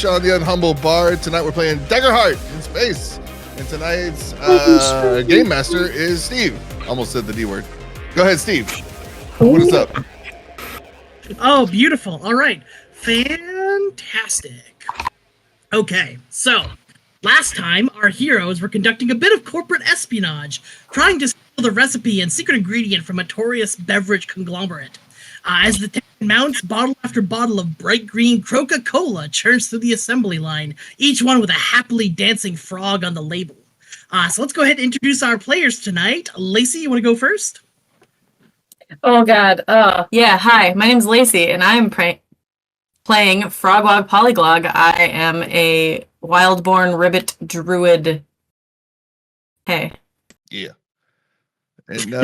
Sean the Unhumble Bard. Tonight we're playing Daggerheart in space. And tonight's game master is Steve. Almost said the D word. Go ahead, Steve. What is up? Oh, beautiful. All right. Fantastic. Okay, so last time our heroes were conducting a bit of corporate espionage, trying to steal the recipe and secret ingredient from a notorious beverage conglomerate. As the tension mounts, bottle after bottle of bright green Coca-Cola churns through the assembly line, each one with a happily dancing frog on the label. So let's go ahead and introduce our players tonight. Lacey, you want to go first? Oh, God. Yeah, hi. My name's Lacey, and I'm playing Frogwog Polyglog. I am a wild-born ribbit druid. Hey. Yeah. And,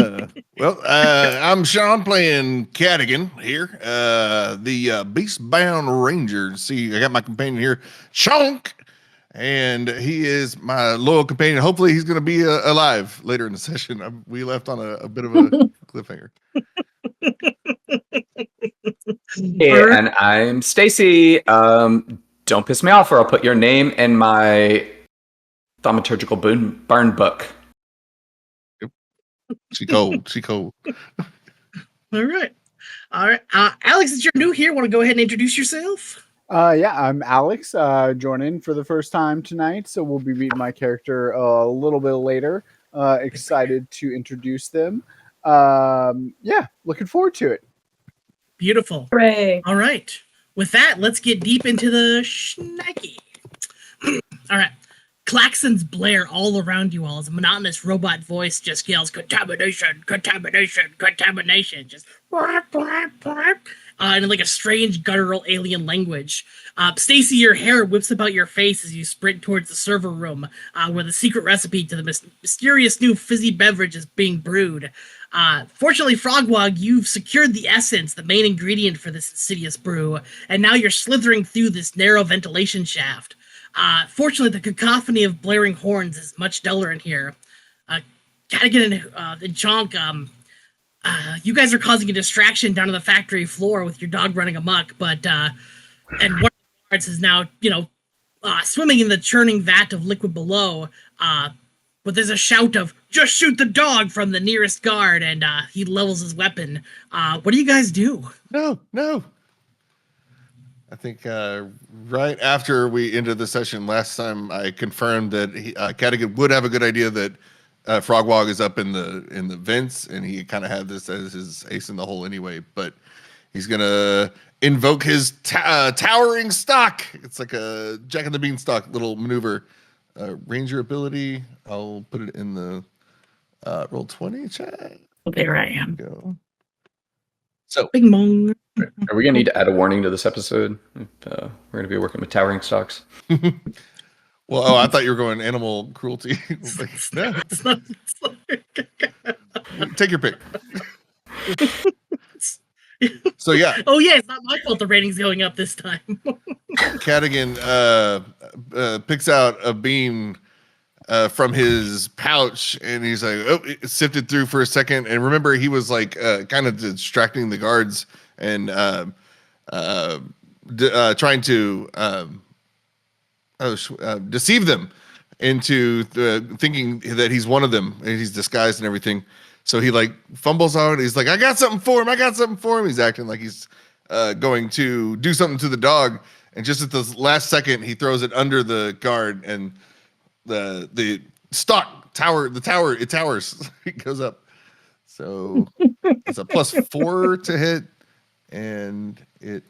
I'm Sean playing Catigan here, the Beastbound Ranger. See, I got my companion here, Chonk, and he is my loyal companion. Hopefully he's going to be alive later in the session. We left on a bit of a cliffhanger. Yeah, and I'm Staci. Don't piss me off or I'll put your name in my thaumaturgical burn book. She cold. All right. Alex, since you're new here, want to go ahead and introduce yourself? Yeah, I'm Alex, joining for the first time tonight, so we'll be meeting my character a little bit later. Excited to introduce them. Yeah, looking forward to it. Beautiful. Hooray. All right. With that, let's get deep into the schnacky. All right. Klaxons blare all around you all as a monotonous robot voice just yells, "Contamination, contamination, contamination." Just in like a strange guttural alien language. Staci, your hair whips about your face as you sprint towards the server room where the secret recipe to the mysterious new fizzy beverage is being brewed. Fortunately, Frogwog, you've secured the essence, the main ingredient for this insidious brew, and now you're slithering through this narrow ventilation shaft. Fortunately, the cacophony of blaring horns is much duller in here. Catigan and Chonk, you guys are causing a distraction down on the factory floor with your dog running amok, but and one of the guards is now, swimming in the churning vat of liquid below. But there's a shout of "Just shoot the dog" from the nearest guard, and he levels his weapon. What do you guys do? No. I think right after we ended the session last time, I confirmed that Catigan would have a good idea that Frogwog is up in the vents, and he kind of had this as his ace in the hole anyway. But he's gonna invoke his towering stock. It's like a Jack and the Beanstalk little maneuver. Ranger ability. I'll put it in the roll 20 chat. There I am. Go. So, Bing bong. Are we going to need to add a warning to this episode? We're going to be working with towering stocks. Well, I thought you were going animal cruelty. Like, no. It's not. Take your pick. So yeah. Oh yeah, it's not my fault the rating's going up this time. Catigan picks out a bean from his pouch, and he's like, it sifted through for a second. And remember, he was like kind of distracting the guards and trying to deceive them into thinking that he's one of them, and he's disguised and everything. So he like fumbles out. He's like, I got something for him. He's acting like he's going to do something to the dog. And just at the last second, he throws it under the guard, and the stock tower, it towers. It goes up. So it's a +4 to hit, and it.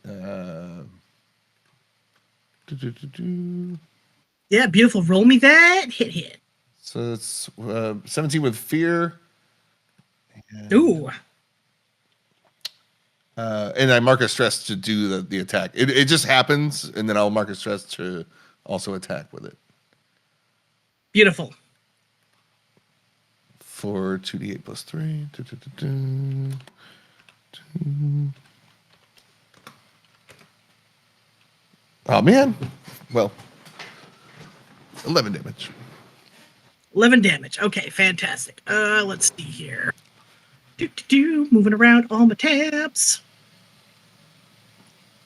Yeah, beautiful. Roll me that. Hit. So it's 17 with fear. And, Ooh. And I mark a stress to do the attack. It just happens, and then I'll mark a stress to also attack with it. Beautiful. For 2d8 plus 3. Oh, man. Well, 11 damage. 11 damage. Okay, fantastic. Let's see here. Moving around all my tabs.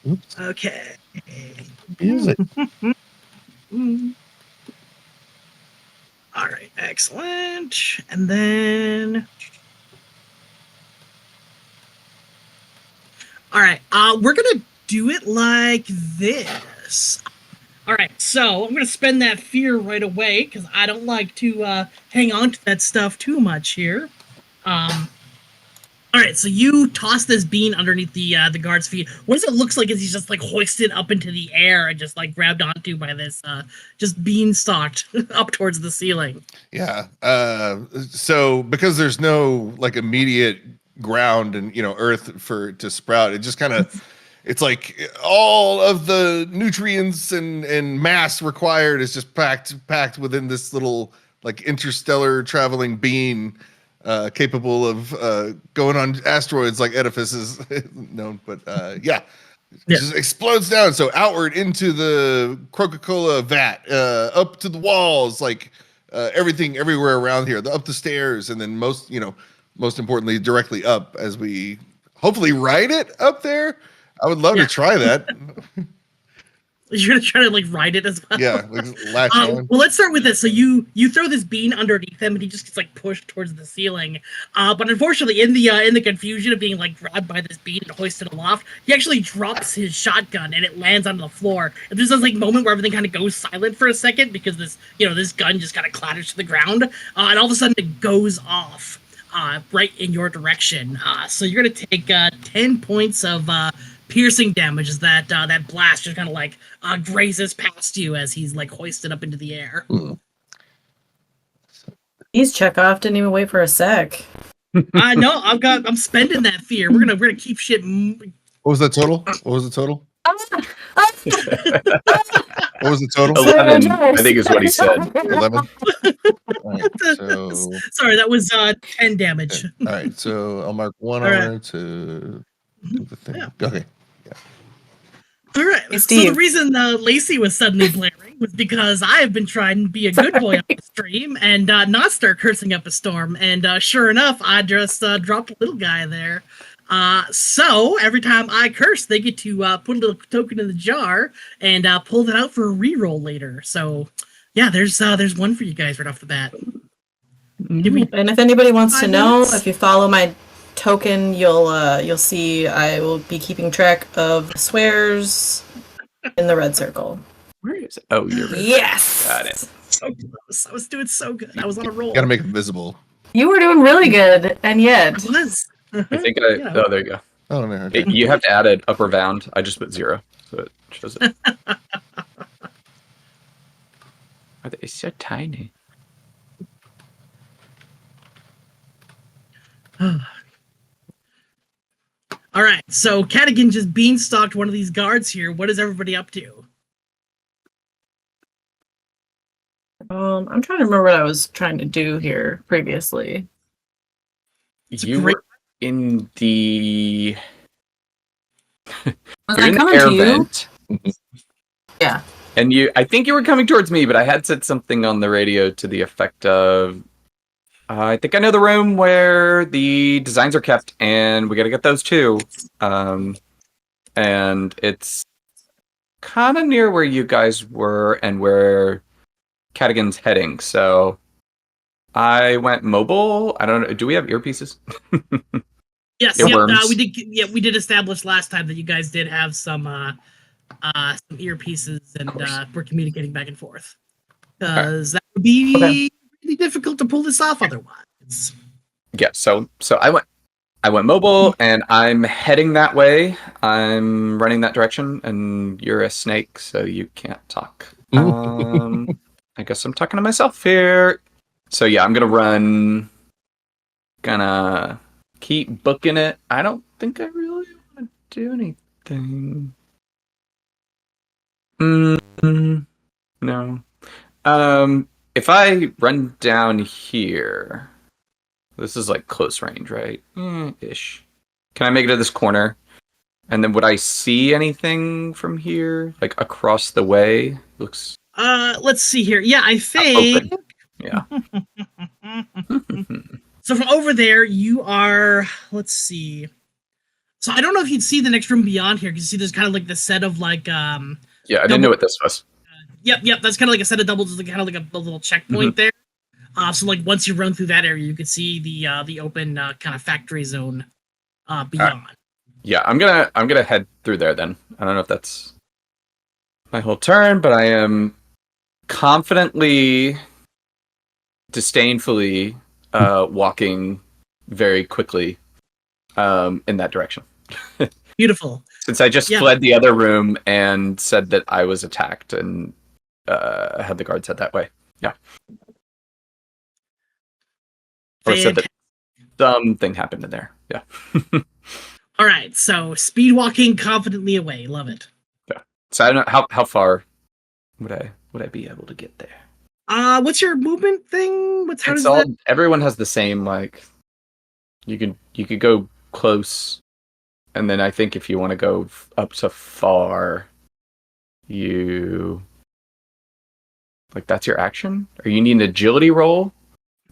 Oops. Okay. Music. All right, excellent. And then, all right, we're gonna do it like this. All right, so I'm gonna spend that fear right away because I don't like to hang on to that stuff too much here. All right, so you toss this bean underneath the guard's feet. What does it look like as he's just like hoisted up into the air and just like grabbed onto by this just bean stalked up towards the ceiling? Yeah. So because there's no like immediate ground and earth for it to sprout, it just kind of it's like all of the nutrients and mass required is just packed within this little like interstellar traveling bean. Capable of going on asteroids like Edifice is known, but it just explodes down. So outward into the Coca-Cola vat, up to the walls, like everything everywhere around here, up the stairs, and then most importantly, directly up as we hopefully ride it up there. I would love to try that. You're gonna try to like ride it as well. Yeah, like latch on. Well, let's start with this. So you throw this bean underneath him, and he just gets like pushed towards the ceiling. But unfortunately, in the confusion of being like grabbed by this bean and hoisted aloft, he actually drops his shotgun, and it lands onto the floor. And there's this like moment where everything kind of goes silent for a second because this gun just kind of clatters to the ground, and all of a sudden it goes off right in your direction. So you're gonna take 10 points of piercing damage as that blast just kind of like grazes past you as he's like hoisted up into the air. He's Chekhov didn't even wait for a sec. No, I'm spending that fear. We're gonna keep shit. What was the total? What was the total? 11, I think is what he said. 11. All right, so Sorry, that was 10 damage. all right, so I'll mark 1 All hour right. to do the thing. Yeah. Okay. All right. Hey, So Steve. the reason Lacey was suddenly blaring was because I have been trying to be a good boy on the stream and not start cursing up a storm. And sure enough, I just dropped a little guy there. So every time I curse, they get to put a little token in the jar and pull that out for a reroll later. So yeah, there's one for you guys right off the bat. Give me And if anybody wants to 5 know, minutes. if you follow my token, you'll see I will be keeping track of swears in the red circle. Where is it? Oh, you're right. Yes. Got it. so close. I was doing so good. I was on a roll. Got to make it visible. You were doing really good, and yet I was. I think Yeah. oh, there you go. Oh no. Okay. You have to add an upper bound. I just put 0, so it shows it. Are they so tiny? All right, so Catigan just beanstalked one of these guards here. What is everybody up to? I'm trying to remember what I was trying to do here previously. You great- were in the Was you're I in the coming air to you? vent. Yeah. And I think you were coming towards me, but I had said something on the radio to the effect of, I think I know the room where the designs are kept, and we got to get those too. And it's kind of near where you guys were and where Catigan's heading. So I went mobile. I don't know. Do we have earpieces? Yes, Earworms. we did. Yeah, we did establish last time that you guys did have some earpieces and we're communicating back and forth because that would be really difficult to pull this off otherwise. Yeah. So I went mobile, and I'm heading that way. I'm running that direction, and you're a snake, so you can't talk. I guess I'm talking to myself here. So yeah, I'm gonna run. Gonna keep booking it. I don't think I really want to do anything. No. If I run down here, this is like close range, right? Ish. Can I make it to this corner? And then would I see anything from here? Like across the way? Looks Let's see here. Yeah, I think. open. Yeah. So from over there, you are. Let's see. So I don't know if you'd see the next room beyond here because you see there's kind of like the set of like Yeah, I didn't know what this was. Yep. That's kind of like a set of doubles, kind of like a little checkpoint there. So like once you run through that area, you can see the open kind of factory zone beyond. Right. Yeah, I'm gonna head through there then. I don't know if that's my whole turn, but I am confidently, disdainfully walking very quickly in that direction. Beautiful. Since I just fled the other room and said that I was attacked and had the guards head that way. Yeah. Or said that something happened in there. Yeah. All right, so speed walking confidently away. Love it. Yeah. So I don't know how far would I be able to get there? What's your movement thing? How does that? Everyone has the same, like, you could go close, and then I think if you want to go up to far, you like that's your action, or you need an agility roll,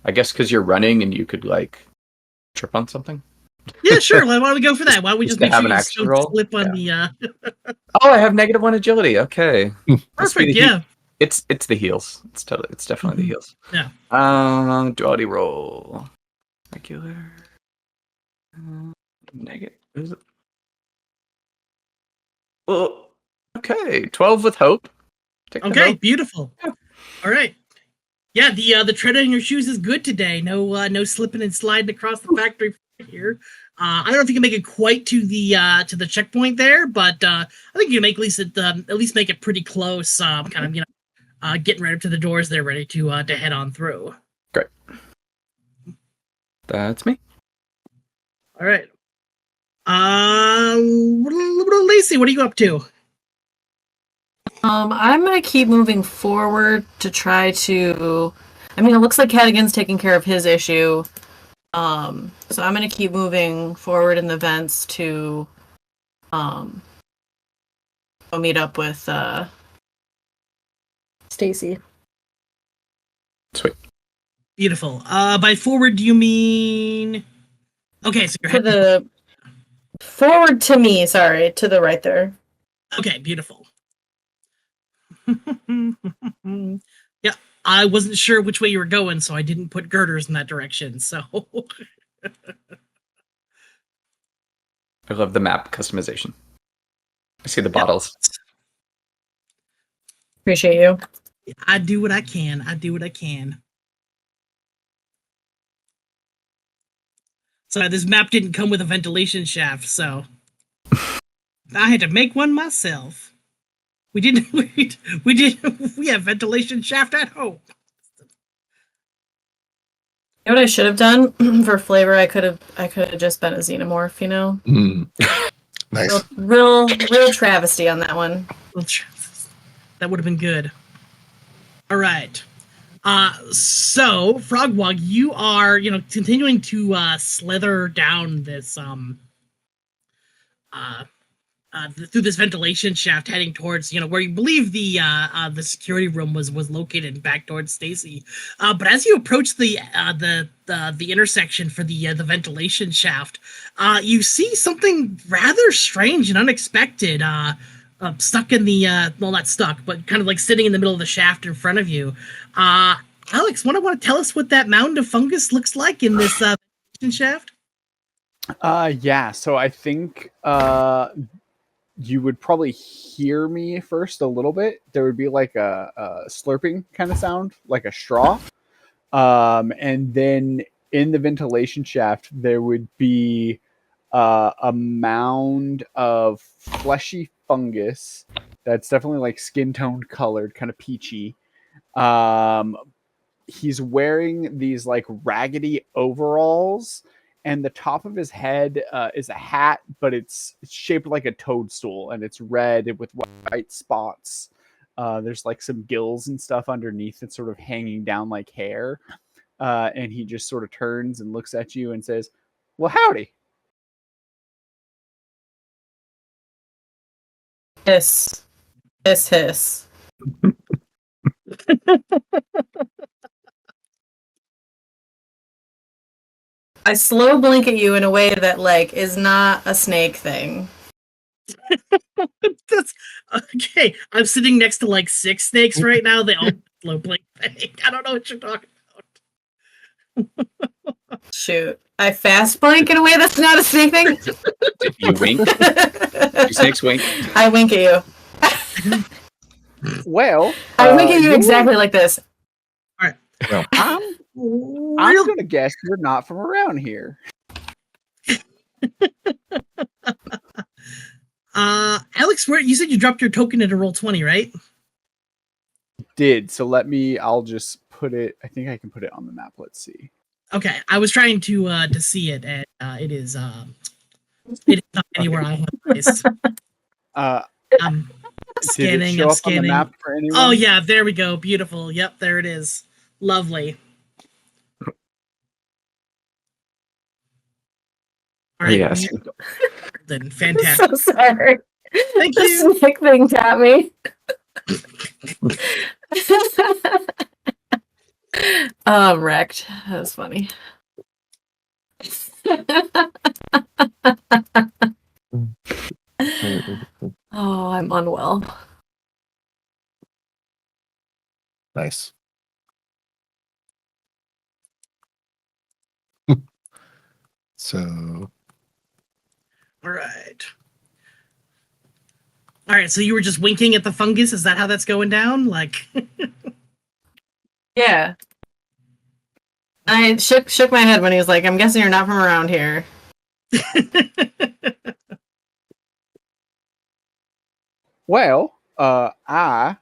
I guess, because you're running and you could like trip on something. Yeah, sure. Why don't we go for that? Why don't we just make have sure an you action don't roll? slip on the Oh, I have -1 agility. Okay, Perfect. Yeah. It's the heals. It's definitely the heals. Yeah. Duality roll. Regular. Negative. Is it? Well, okay. 12 with hope. Take the Okay. hope. Beautiful. Yeah. All right. Yeah. The tread on your shoes is good today. No slipping and sliding across the factory here. I don't know if you can make it quite to the checkpoint there, but I think you can make at least make it pretty close. Kind of getting right up to the doors. They're ready to head on through. Great. That's me. All right. Lacey, what are you up to? I'm gonna keep moving forward to try to. I mean, it looks like Catigan's taking care of his issue. So I'm gonna keep moving forward in the vents to, go meet up with Staci. Sweet. Beautiful. By forward, do you mean? Okay, so you're To the forward to me. Sorry, to the right there. Okay, beautiful. Yeah, I wasn't sure which way you were going, so I didn't put girders in that direction. So I love the map customization. I see the bottles. Appreciate you. I do what I can. So this map didn't come with a ventilation shaft, so I had to make one myself. We have ventilation shaft at home. You know what I should have done for flavor? I could have just been a xenomorph, you know? Nice. Real travesty on that one. That would have been good. All right. So Frogwog, you are, continuing to slither down this through this ventilation shaft, heading towards where you believe the security room was located, back towards Staci. But as you approach the intersection for the ventilation shaft, you see something rather strange and unexpected. Stuck in the not stuck, but kind of like sitting in the middle of the shaft in front of you. Alex, want to tell us what that mound of fungus looks like in this ventilation shaft? Yeah. So I think you would probably hear me first a little bit. There would be like a slurping kind of sound, like a straw. And then in the ventilation shaft, there would be a mound of fleshy fungus that's definitely like skin tone colored, kind of peachy. He's wearing these like raggedy overalls, and the top of his head is a hat, but it's shaped like a toadstool, and it's red with white spots. There's like some gills and stuff underneath that's sort of hanging down like hair. And he just sort of turns and looks at you and says, "Well, howdy." Hiss. Hiss. I slow blink at you in a way that like is not a snake thing. That's okay. I'm sitting next to like 6 snakes right now. They all low blink. I don't know what you're talking about. Shoot. I fast blink in a way that's not a snake thing. You wink. Do snakes wink? I wink at you. Well, I wink at you exactly like this. I'm Real gonna guess you're not from around here. Alex, where you said you dropped your token into Roll20, right? Did so. I'll just put it. I think I can put it on the map. Let's see. Okay, I was trying to see it, and it is not anywhere I have placed. I'm Did it scanning. show I'm up on the scanning. map for anyone? Oh yeah, there we go. Beautiful. Yep, there it is. Lovely. All right. Yes. Then fantastic. So sorry. Thank The you. snake thing got me. Oh, I'm wrecked. That was funny. Oh, I'm unwell. Nice. So All right. All right. So you were just winking at the fungus. Is that how that's going down? Like. Yeah. I shook my head when he was like, "I'm guessing you're not from around here." Well, I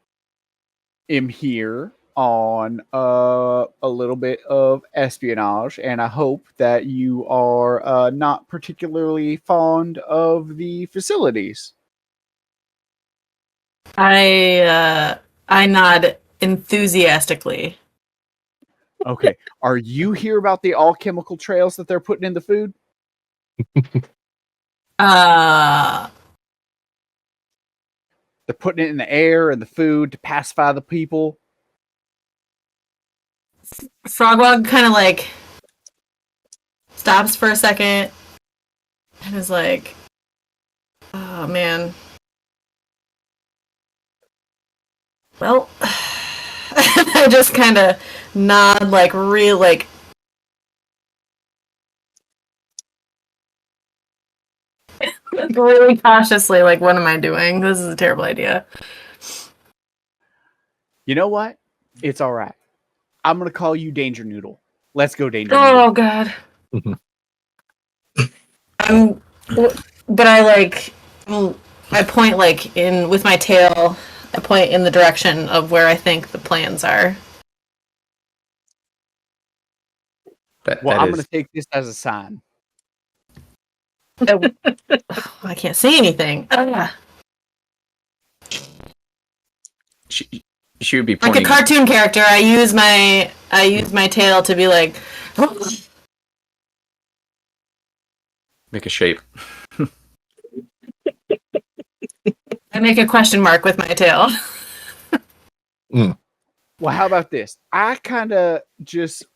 am here on a little bit of espionage, and I hope that you are not particularly fond of the facilities. I nod enthusiastically. Okay, are you here about the alchemical trails that they're putting in the food? Uh, They're putting it in the air and the food to pacify the people. Frogwog kind of like stops for a second and is like, "Oh man. Well," I just kind of nod like real like. Like really cautiously, like, what am I doing? This is a terrible idea. You know what? It's all right. I'm going to call you Danger Noodle. Let's go, Danger Oh Noodle. God. But I like, I point like in with my tail. I point in the direction of where I think the plans are. Well, I'm going to take this as a sign. Oh, I can't see anything. She would be Like pointing. a cartoon character, I use my tail to be like. Make a shape. I make a question mark with my tail. Well, how about this? I kind of just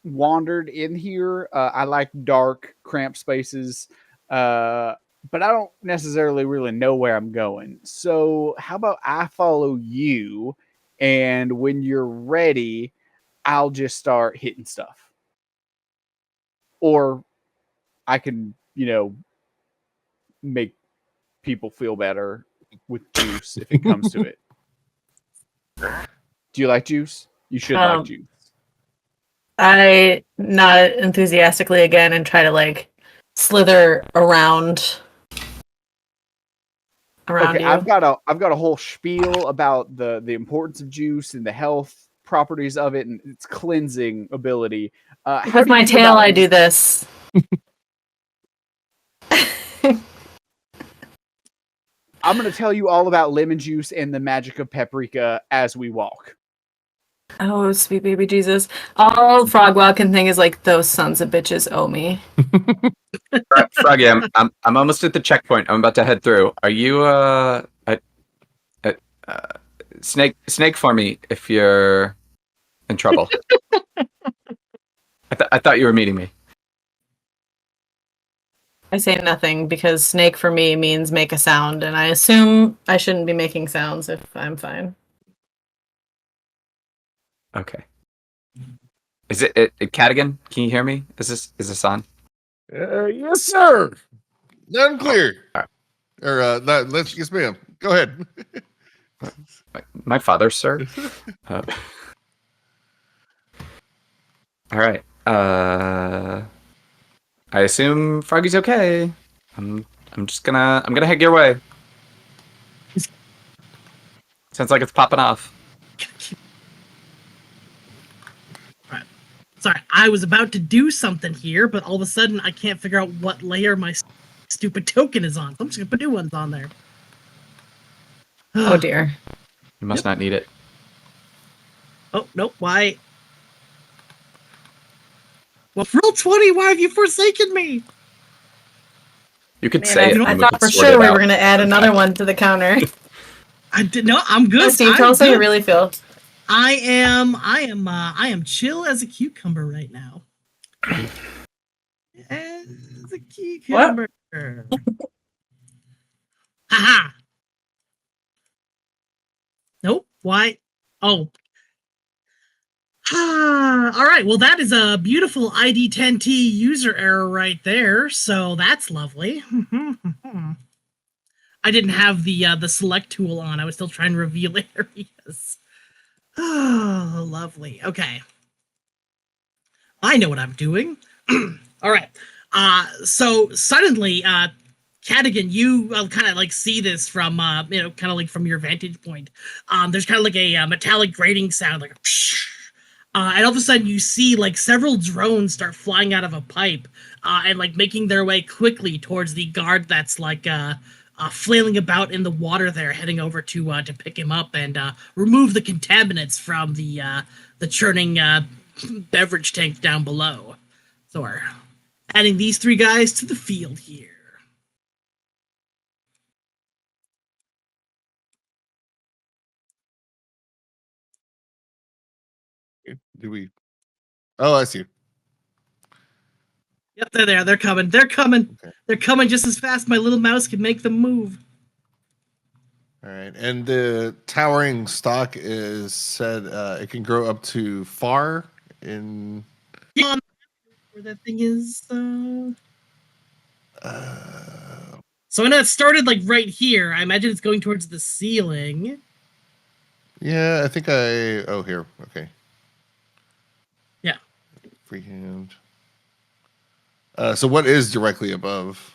wandered in here. I like dark, cramped spaces, but I don't necessarily really know where I'm going. So, how about I follow you, and when you're ready, I'll just start hitting stuff. Or I can, make people feel better with juice if it comes to it. Do you like juice? You should like juice. I nod enthusiastically again and try to like slither around Okay, you. I've got a whole spiel about the importance of juice and the health properties of it and its cleansing ability. With my tail, I do this. I'm going to tell you all about lemon juice and the magic of paprika as we walk. Oh, sweet baby Jesus. All Frogwog can think is like, those sons of bitches owe me. Froggy, I'm almost at the checkpoint. I'm about to head through. Are you snake for me if you're in trouble? I thought you were meeting me. I say nothing because snake for me means make a sound, and I assume I shouldn't be making sounds if I'm fine. Okay. Is it Catigan? Can you hear me? Is this on? Yes, sir. Loud and clear. All right. Or let's yes, ma'am. Go ahead. My father, sir. All right. I assume Froggy's okay. I'm gonna head your way. Sounds like it's popping off. Alright. Sorry, I was about to do something here, but all of a sudden I can't figure out what layer my stupid token is on. So I'm just gonna put new ones on there. Oh dear. You must not need it. Oh, nope, why? Well, roll 20, why have you forsaken me? You could Man, say it. I and we thought could for sort sure it we out. were going to add another one to the counter. I did no, I'm good. Steve, I'm tell us how you good. really feel. I am chill as a cucumber right now. As a cucumber. Haha. Nope. Why? Oh. All right. Well, that is a beautiful ID10T user error right there. So that's lovely. I didn't have the select tool on. I was still trying to reveal areas. Oh, lovely. Okay. I know what I'm doing. All right. So suddenly, Catigan, you kind of like see this from, kind of like from your vantage point. There's kind of like a metallic grating sound, like a psh. And all of a sudden you see like several drones start flying out of a pipe and like making their way quickly towards the guard that's like flailing about in the water there, heading over to pick him up and remove the contaminants from the churning beverage tank down below. So we're adding these three guys to the field here. Do we? Oh, I see. Yep, they're there. They're coming. They're coming. Okay. They're coming just as fast my little mouse can make them move. All right, and the towering stock is said it can grow up to far in. Yeah, where that thing is. So I know it started like right here. I imagine it's going towards the ceiling. Yeah, I think I. Oh, here. Okay. Yeah. Freehand. So what is directly above?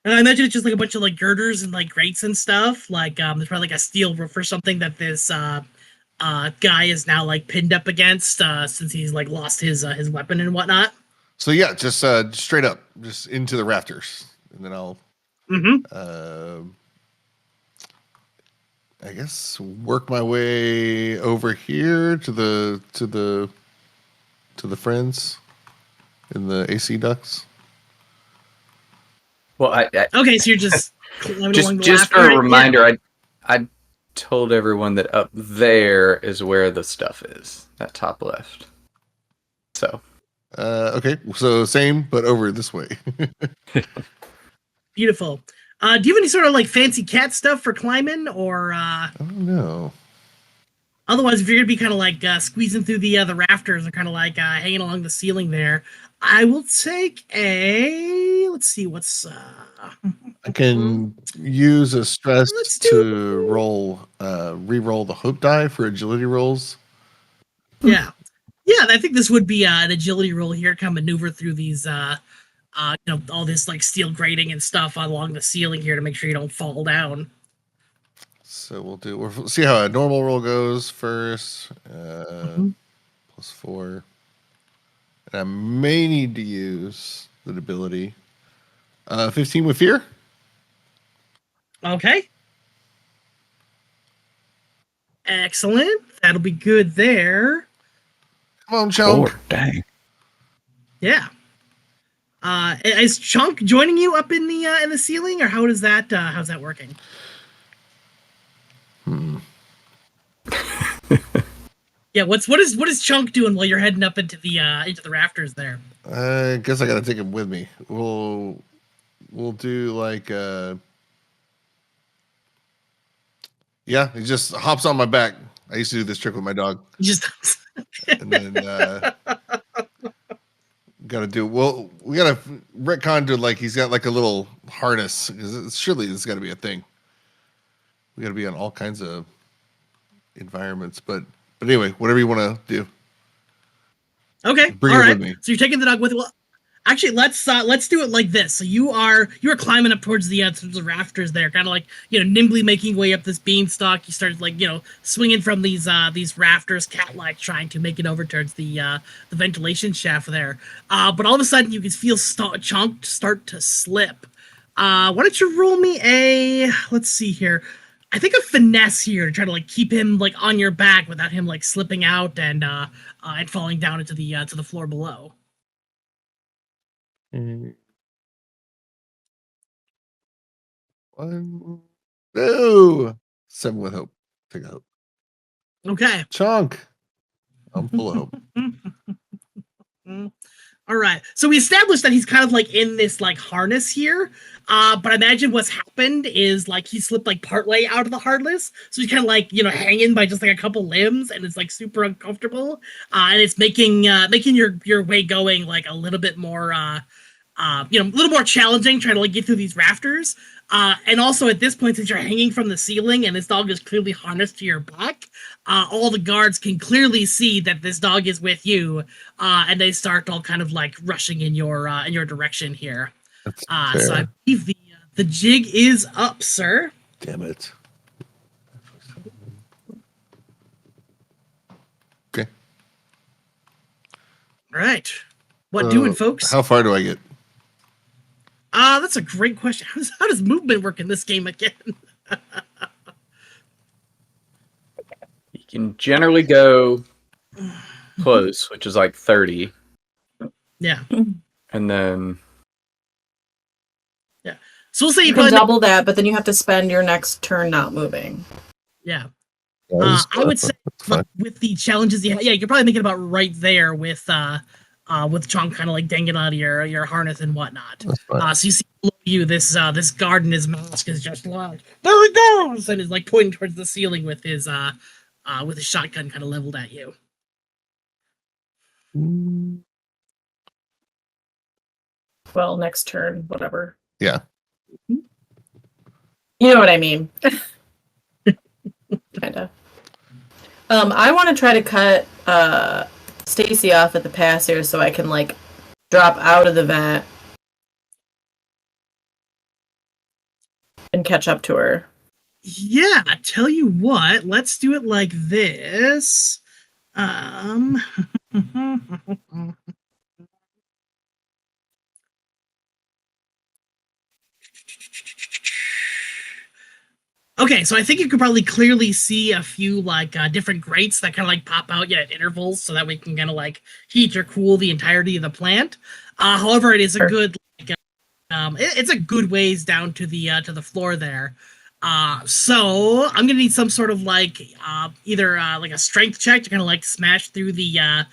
And I imagine it's just like a bunch of like girders and like grates and stuff. Like there's probably like a steel roof or something that this guy is now like pinned up against since he's like lost his weapon and whatnot. So yeah, just straight up, just into the rafters, and then I'll. I guess work my way over here to the friends in the AC ducts. Well, Okay, so you're just climbing along the just raft. for All a right, reminder, I told everyone that up there is where the stuff is. That top left. So. Okay, so same, but over this way. Beautiful. Do you have any sort of like fancy cat stuff for climbing, or I don't know. otherwise, if you're gonna be kind of like squeezing through the rafters or kind of like hanging along the ceiling there, I will take a. Let's see what's. I can use a stress Let's to roll, re-roll the hope die for agility rolls. Yeah, I think this would be an agility roll here. Kind of maneuver through these, all this like steel grating and stuff along the ceiling here to make sure you don't fall down. So we'll see how a normal roll goes first. +4. And I may need to use the ability. 15 with fear. Okay. Excellent. That'll be good there. Come on, Chonk. 4, dang. Yeah. Is Chonk joining you up in the ceiling, or how does that how's that working? Yeah, what is Chonk doing while you're heading up into the rafters there? I guess I gotta take him with me. We'll do like yeah, he just hops on my back. I used to do this trick with my dog. Just And then gotta do we gotta retcon to like he's got like a little harness. Surely this has gotta be a thing. We gotta be on all kinds of environments, but anyway, whatever you want to do. okay. Bring All it right. with me. So you're taking the dog with you. Well, actually, let's do it like this. So you're climbing up towards the rafters there, kind of like nimbly making way up this beanstalk. You start like swinging from these rafters, cat-like, trying to make it over towards the ventilation shaft there. But all of a sudden you can feel Chonk start to slip. Why don't you roll me let's see here. I think a finesse here to try to like keep him like on your back without him like slipping out and falling down into the to the floor below. One, no, 7 with hope. Take a hope. Okay. Chonk. I'm full of hope. All right. So we established that he's kind of like in this like harness here. But I imagine what's happened is like he slipped like partway out of the harness. So he's kind of like, hanging by just like a couple limbs and it's like super uncomfortable. And it's making your way going like a little bit more a little more challenging trying to like get through these rafters. And also at this point, since you're hanging from the ceiling and this dog is clearly harnessed to your back, all the guards can clearly see that this dog is with you, and they start all kind of like rushing in your direction here. That's So I believe the jig is up, sir. Damn it. Okay. All right. What doing, folks? How far do I get? That's a great question. How does movement work in this game again? You can generally go close, which is like 30. Yeah. And then So we'll say You can double that, but then you have to spend your next turn not moving. Yeah. I would say with the challenges you can probably make it about right there with Chonk kind of like dangling out of your harness and whatnot. So you see below you this guard in his mask is just like, there he goes, and is like pointing towards the ceiling with his shotgun kind of leveled at you. Well, next turn, whatever. Yeah. You know what I mean. Kind of. I want to try to cut Staci off at the pass here so I can like drop out of the vent and catch up to her. Yeah, tell you what, let's do it like this. Okay, so I think you could probably clearly see a few like different grates that kind of like pop out at intervals, so that we can kind of like heat or cool the entirety of the plant. However, it is a good like, it's a good ways down to the floor there. So I'm gonna need some sort of like either like a strength check to kind of like smash through the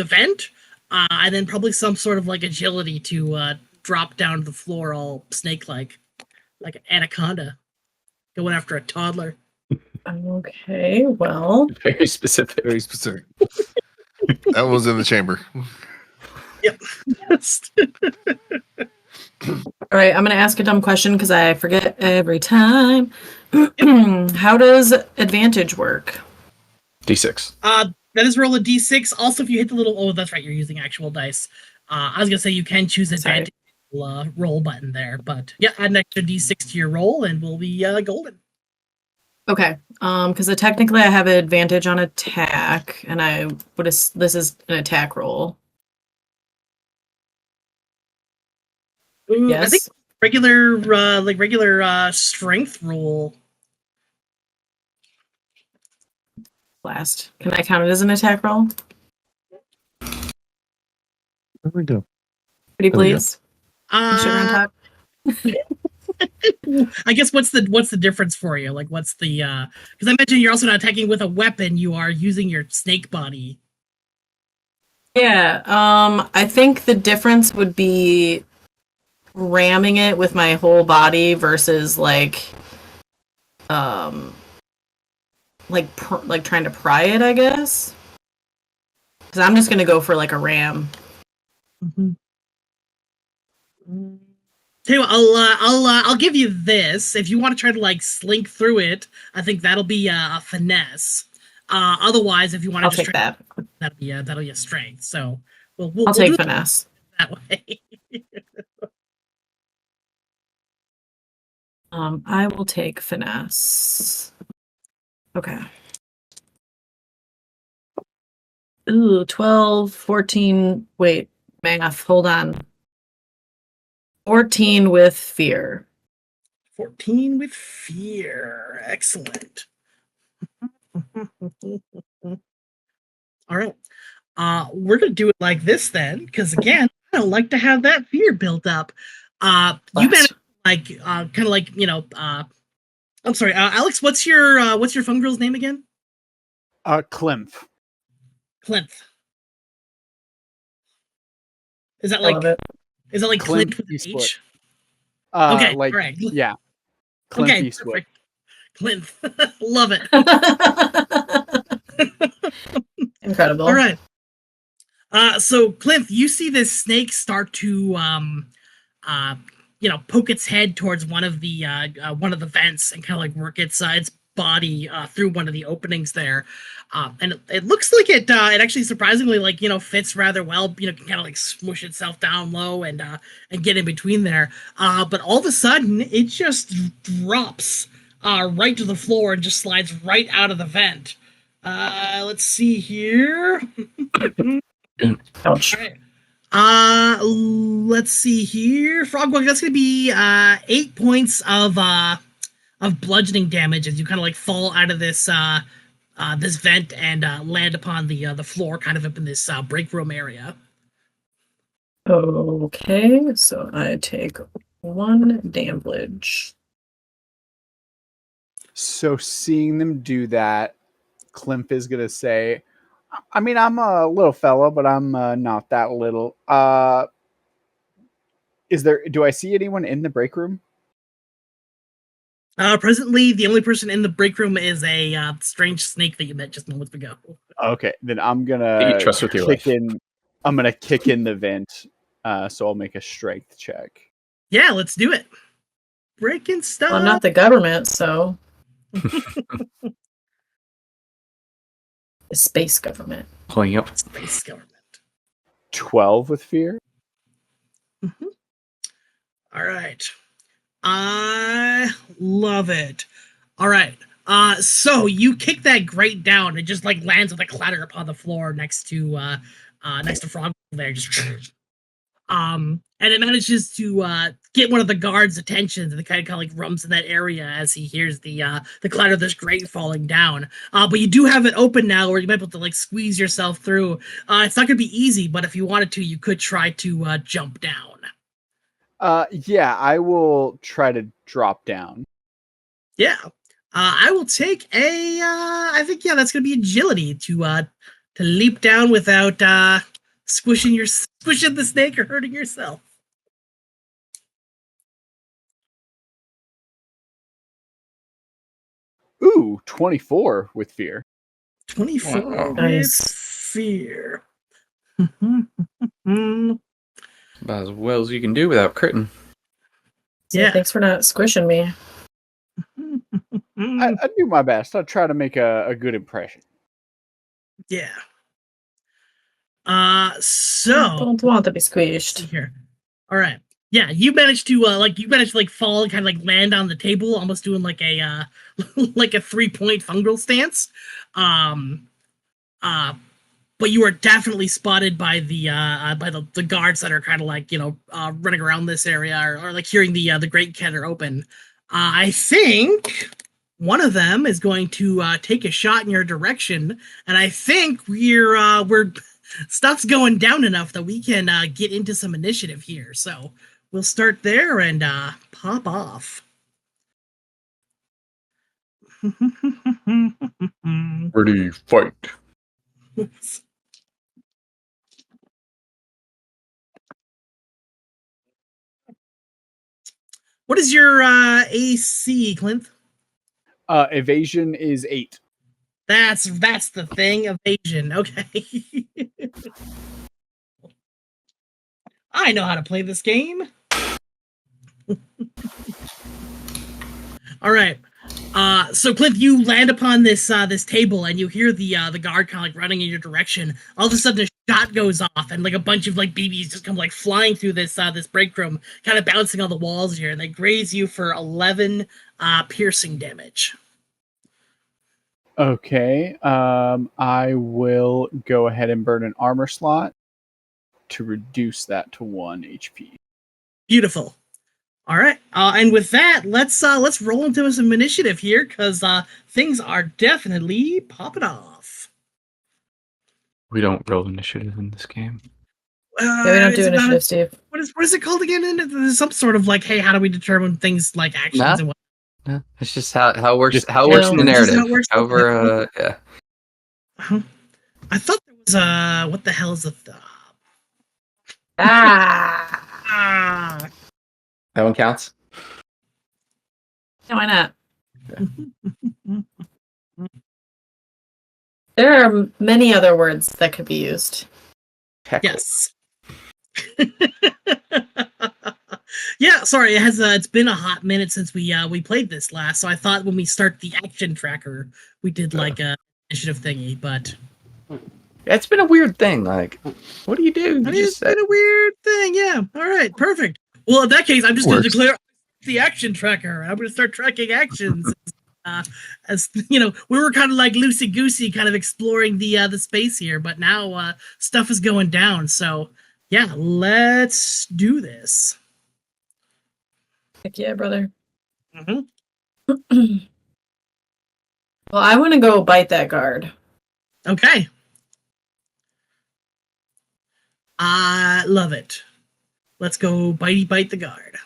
vent, and then probably some sort of like agility to drop down to the floor all snake-like, like an anaconda going after a toddler. Okay, well. very specific. Very specific. That was in the chamber. Yep. All right, I'm going to ask a dumb question because I forget every time. How does advantage work? D6. That is roll a d6. Also, if you hit the little, that's right, you're using actual dice. I was gonna say you can choose advantage roll button there, but yeah, add an extra d6 to your roll and we'll be golden. Okay, because technically I have an advantage on attack, and this is an attack roll. Yes. I think regular strength roll. Blast. Can I count it as an attack roll? There we go. Pretty please. Sugar on top. I guess what's the difference for you? Like what's the because I imagine you're also not attacking with a weapon, you are using your snake body. Yeah, I think the difference would be ramming it with my whole body versus like trying to pry it, I guess. Because I'm just gonna go for like a ram. Tell you what, I'll give you this. If you want to try to like slink through it, I think that'll be a finesse. Otherwise, if you want to I'll just take try, that. that'll be a strength. So I'll we'll do take it finesse. that way. I will take finesse. Okay. Ooh, 12, 14. Wait, math. Hold on. 14 with fear. 14 with fear. Excellent. All right. We're gonna do it like this then, because again, I don't like to have that fear built up. You Bless. better like kind of like I'm sorry, Alex. What's your fun girl's name again? Klimph. Clint. Is that I love it. Clint Clint with an Eastwood. H? Okay, Like all right. yeah, Clint Okay, Eastwood. perfect. Clint. Love it. Incredible. All right. So Clint, you see this snake start to uh, poke its head towards one of the vents and kind of like work its body through one of the openings there. And it looks like it actually surprisingly like fits rather well. Can kind of like smush itself down low and get in between there. But all of a sudden it just drops right to the floor and just slides right out of the vent. Let's see here. Ouch. All right. Let's see here. Frogwog, that's gonna be 8 points of bludgeoning damage as you kind of like fall out of this vent and land upon the floor, kind of up in this break room area. Okay, so I take 1 damage. So seeing them do that, Klimph is gonna say, I mean, I'm a little fella, but I'm not that little. Do I see anyone in the break room? Presently, the only person in the break room is a strange snake that you met just moments ago. Okay, then I'm Get gonna you trust with your kick life. in. I'm gonna kick in the vent. So I'll make a strength check. Yeah, let's do it. Breaking stuff. Well, I'm not the government, so the space government. Pulling up. Space government. 12 with fear. Mm-hmm. All right. I love it. All right. So you kick that grate down. It just like lands with a clatter upon the floor next to Frog there. Just and it manages to get one of the guards' attention. And the kind of like rums in that area as he hears the clatter of this grate falling down. But you do have it open now, where you might be able to like squeeze yourself through. It's not gonna be easy, but if you wanted to, you could try to jump down. Yeah, I will try to drop down. Yeah. I will take I think that's gonna be agility to leap down without squishing the snake or hurting yourself. Ooh, 24 with fear. 24 Wow. with Nice. fear. About as well as you can do without critting. So Yeah. thanks for not squishing me. I do my best. I'll try to make a good impression. Yeah. I So don't want to be squished. here. All right. Yeah, you managed to fall and kind of like land on the table, almost doing like a like a 3-point fungal stance. Um but you are definitely spotted by the guards that are kind of like running around this area or like hearing the great ketter open. I think one of them is going to take a shot in your direction, and I think we're stuff's going down enough that we can get into some initiative here. So we'll start there and pop off. Ready, fight. What is your AC, Clint? Evasion is 8. That's the thing, evasion. Okay. I know how to play this game. All right. So Clint, you land upon this this table and you hear the guard kind of like running in your direction. All of a sudden, a shot goes off and like a bunch of like BBs just come like flying through this this break room, kind of bouncing on the walls here, and they graze you for 11 piercing damage. Okay. I will go ahead and burn an armor slot to reduce that to 1 HP. Beautiful. All right, and with that, let's roll into some initiative here because things are definitely popping off. We don't roll initiative in this game. Yeah, we don't do initiative, Steve. What is it called again? There's some sort of like, hey, how do we determine things like actions Nah. and what? No, it's just how it works. Just- How it works in the It's just narrative. how it works. However, yeah. I thought there was what the hell is the Ah, That one counts. why not? There are many other words that could be used. Heckle. Yes. Yeah, sorry. It's been a hot minute since we played this last, so I thought when we start the action tracker, we did like a initiative thingy, but It's been a weird thing. Like, what do you do? You it's been a weird thing. Yeah. All right. Perfect. Well, in that case, I'm just going to Works. declare the action tracker. I'm going to start tracking actions. As you know, we were kind of like loosey goosey, kind of exploring the space here, but now stuff is going down. So yeah, let's do this. Heck yeah, brother. Mhm. Well, I want to go bite that guard. Okay. I love it. Let's go bite the guard.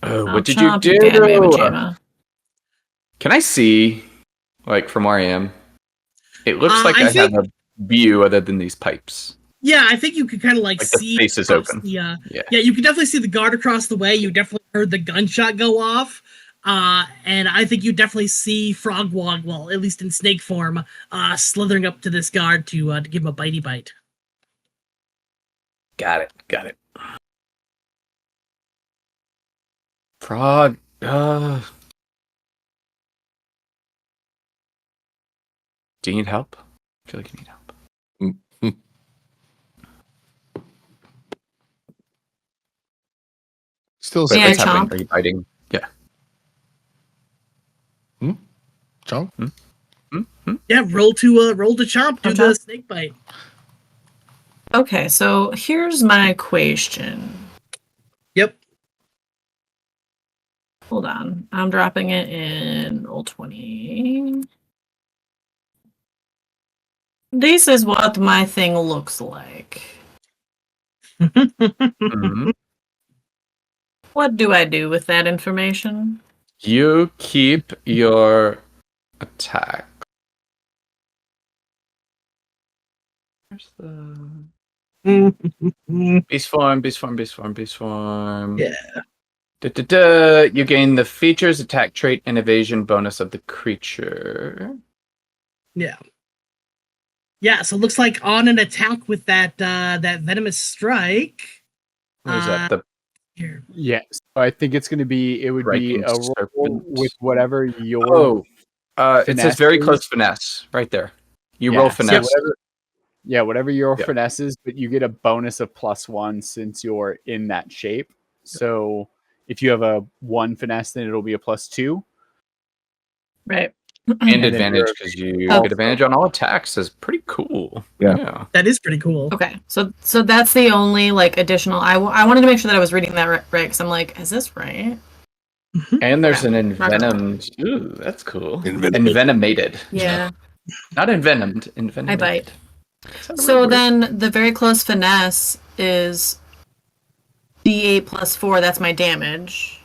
Oh, I'll what did you chomp do? bad mamma jamma. Can I see, like, from where I am? It looks like I I have a view other than these pipes. Yeah, I think you could kind of like Like the see space is across open. Yeah, Yeah. you can definitely see the guard across the way. You definitely heard the gunshot go off. And I think you definitely see Frogwog, well, at least in snake form, slithering up to this guard to give him a bitey bite. Got it. Frog. Do you need help? I feel like you need help. Still But Yeah, what's happening? chomp. Are you biting? Yeah. Chonk? Yeah, roll to chomp, do Chomp, the chomp. snake bite. Okay, so here's my question. Yep. Hold on. I'm dropping it in Roll20. This is what my thing looks like. Mhm. What do I do with that information? You keep your attack. Where's the beast form? Yeah. You gain the features, attack trait, and evasion bonus of the creature. Yeah. Yeah, so it looks like on an attack with that that venomous strike. Where's that? The Here. Yeah, so I think it would be a Striking roll serpent. with whatever your it finesse says very is. close finesse right there. You Yeah, roll so finesse. whatever your Yeah. finesse is, but you get a bonus of +1 since you're in that shape. So if you have a 1 finesse, then it'll be a +2. Right. And then advantage you're- because you Oh. get advantage on all attacks. Is pretty cool. Yeah. That is pretty cool. Okay, so that's the only like additional. I wanted to make sure that I was reading that right because I'm like, is this right? And there's Okay. an envenomed. Ooh, that's cool. Envenomed. Envenomated. Yeah, Not envenomed. Envenomated. I bite. Is that a So real word? then the very close finesse is D8 +4. That's my damage.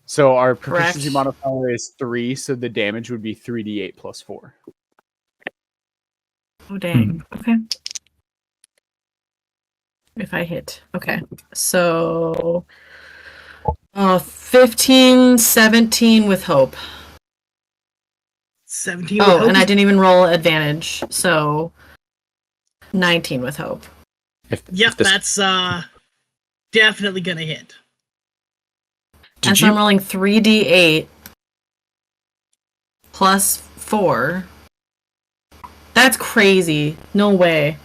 So our Correct. proficiency modifier is 3, so the damage would be 3d8 +4. Oh dang. Okay. If I hit. Okay. So 15, 17 with hope. 17 with Oh, hope. and I didn't even roll advantage, so 19 with hope. Yep, that's definitely gonna hit. And so I'm rolling 3d8 plus 4. That's crazy. No way.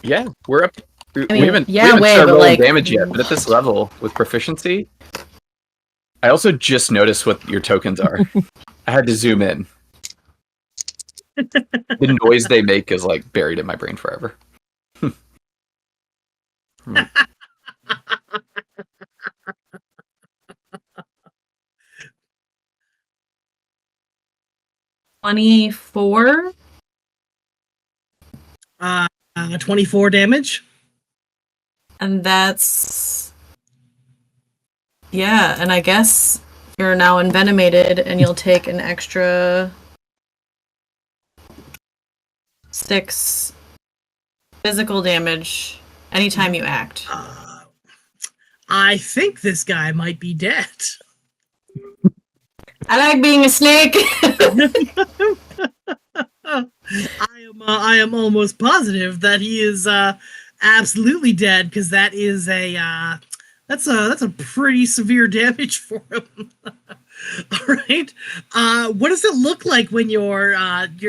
Yeah, we're up. I mean, we haven't yeah, started rolling like, damage yet, but at this level with proficiency, I also just noticed what your tokens are. I had to zoom in. The noise they make is like buried in my brain forever. 24. 24 damage. And that's... Yeah, and I guess you're now envenomated and you'll take an extra 6 physical damage anytime you act. I think this guy might be dead. I like being a snake! I am almost positive that he is absolutely dead, because that is that's a pretty severe damage for him. All right. What does it look like when your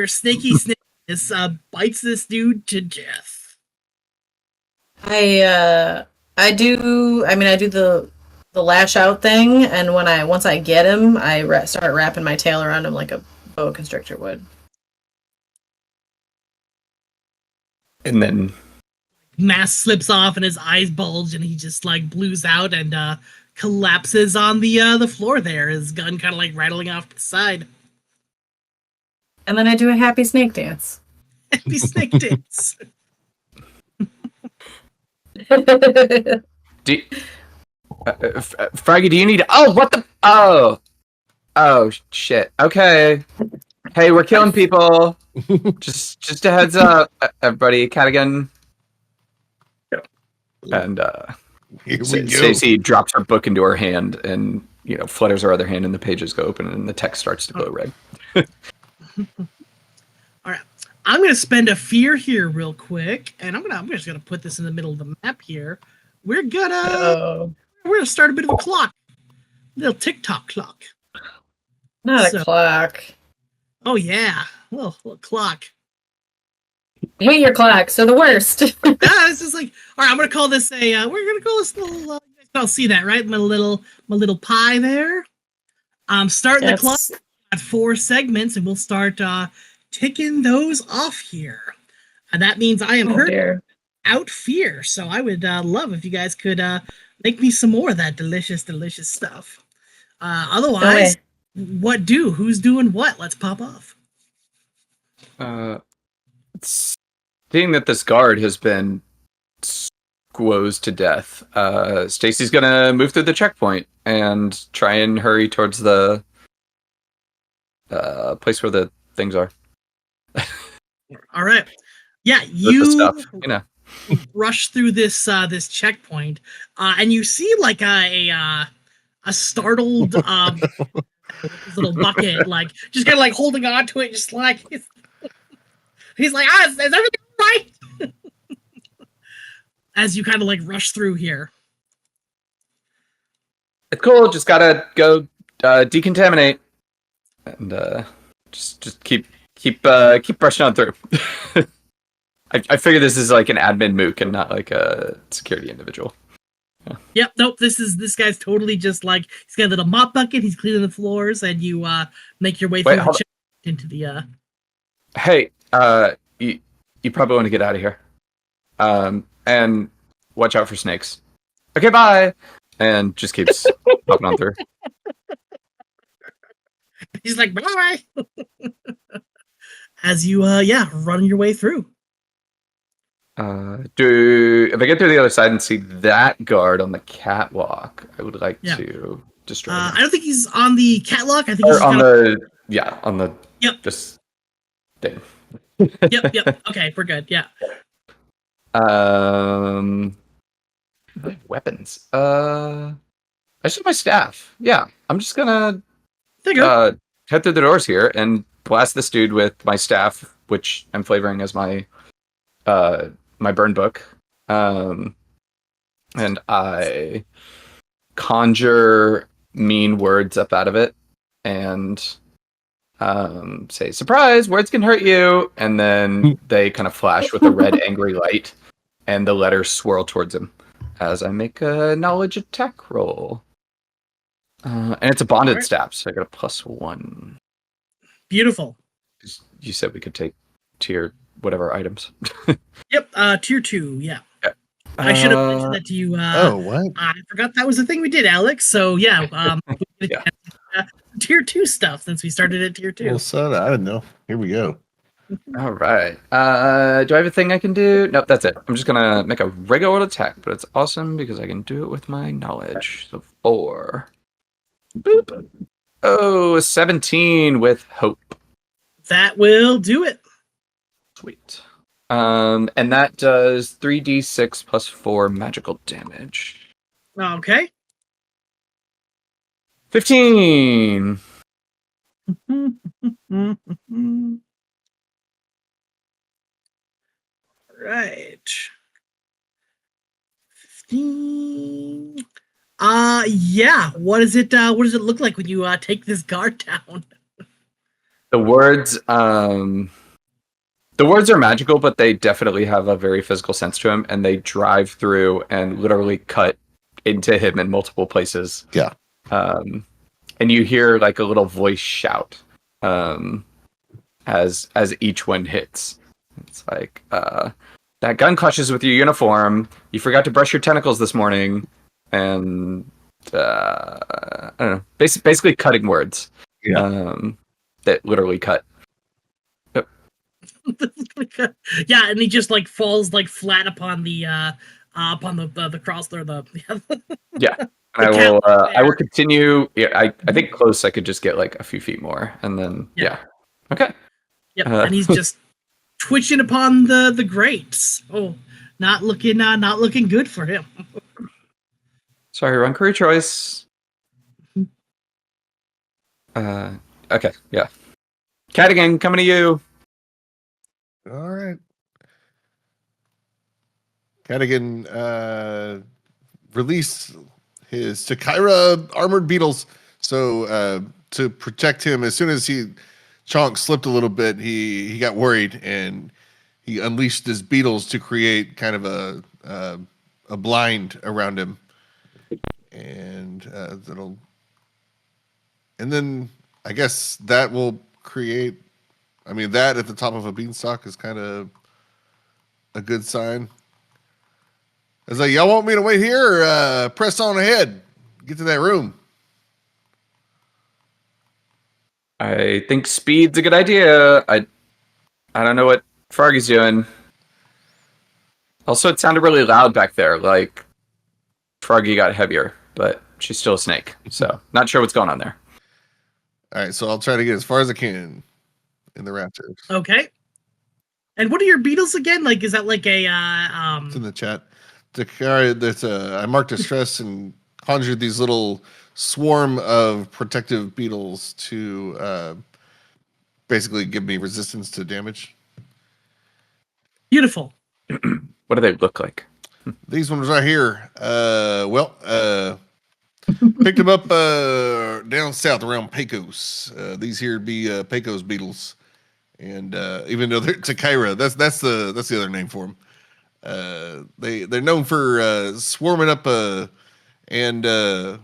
snaky snakiness bites this dude to death? I do the lash out thing, and once I get him, I start wrapping my tail around him like a boa constrictor would. And then Mask slips off and his eyes bulge and he just like blues out and collapses on the floor there, his gun kind of like rattling off to the side. And then I do a happy snake dance. Happy snake dance. Froggy, do you need? Oh, what the? Oh, shit. Okay. Hey, we're killing people. just a heads up, everybody. Catigan. And Here we go. Staci drops her book into her hand, and flutters her other hand, and the pages go open, and the text starts to glow red. All right, I'm gonna spend a fear here real quick, and I'm just gonna put this in the middle of the map here. We're gonna start a bit of a clock, a little tick-tock clock. Not a clock. Oh yeah, little clock. I hate your clocks. They're the worst. This is like, all right, I'm gonna call this a. We're gonna call this little. You guys can all see that, right? My little pie there. Starting the clock at 4 segments, and we'll start ticking those off here. And that means I am hurt out fear. So I would love if you guys could make me some more of that delicious stuff. Otherwise, what do? Who's doing what? Let's pop off. Seeing that this guard has been squozed to death, Staci's gonna move through the checkpoint and try and hurry towards the place where the things are. All right. Yeah, you rush through this checkpoint, and you see like a startled little bucket, like just kind of like holding on to it, just like he's like, is everything right? As you kind of like rush through here. It's cool. Just gotta go decontaminate, and just keep brushing on through. I figure this is like an admin mook and not like a security individual. Yeah. Yep. Nope. This guy's totally just like, he's got a little mop bucket. He's cleaning the floors, and you make your way through the into the. Hey, you probably want to get out of here. And watch out for snakes. Okay, bye. And just keeps popping on through. He's like, bye. As you run your way through. If I get through the other side and see that guard on the catwalk, I would like to destroy him. I don't think he's on the catwalk. I think he's on the just thing. Yep. Okay, we're good. Yeah. Weapons. I just have my staff. Yeah, I'm just gonna There you go. head through the doors here and blast this dude with my staff, which I'm flavoring as my my burn book. And I conjure mean words up out of it and say, surprise, words can hurt you. And then they kind of flash with a red angry light and the letters swirl towards him as I make a knowledge attack roll. And it's a bonded Alright. staff, so I got a +1. Beautiful. You said we could take tier whatever items. Yep. Tier 2. Yeah. I should have mentioned that to you. Oh, what? I forgot that was a thing we did, Alex. So yeah. Yeah. Tier 2 stuff since we started at tier 2. Well, son, I didn't know. Here we go. All right. Do I have a thing I can do? Nope, that's it. I'm just gonna make a regular attack, but it's awesome because I can do it with my knowledge. So 4. Boop. Oh, 17 with hope. That will do it. Sweet. And that does 3d6 plus 4 magical damage. Okay. 15. Right. 15. Yeah. What does it look like when you take this guard down? The words are magical, but they definitely have a very physical sense to them, and they drive through and literally cut into him in multiple places. Yeah. And you hear like a little voice shout as each one hits. It's like, that gun clashes with your uniform. You forgot to brush your tentacles this morning. And I don't know. Basically cutting words. Yeah. That literally cut. Yeah, and he just like falls like flat upon the cross there. Yeah. And I will continue. Yeah, I think close I could just get like a few feet more, and then yeah. Okay. Yep, and he's just twitching upon the grapes. Oh, not looking good for him. Sorry, wrong career choice. Okay, yeah. Catigan, coming to you. All right. Catigan release his Takira armored beetles. So to protect him, as soon as Chonk slipped a little bit, he got worried and he unleashed his beetles to create kind of a blind around him. And and then I guess that will create. I mean, that at the top of a beanstalk is kind of a good sign. It's like, y'all want me to wait here or press on ahead? Get to that room. I think speed's a good idea. I don't know what Froggy's doing. Also, it sounded really loud back there. Like Froggy got heavier, but she's still a snake. So not sure what's going on there. All right, so I'll try to get as far as I can in the raptors. Okay. And what are your beetles again? Like, is that like a It's in the chat. I marked distress and conjured these little swarm of protective beetles to basically give me resistance to damage. Beautiful. What do they look like? These ones right here. Picked them up down south around Pecos. These here be Pecos beetles, and even though they're Takira, that's the other name for them. They're known for swarming up and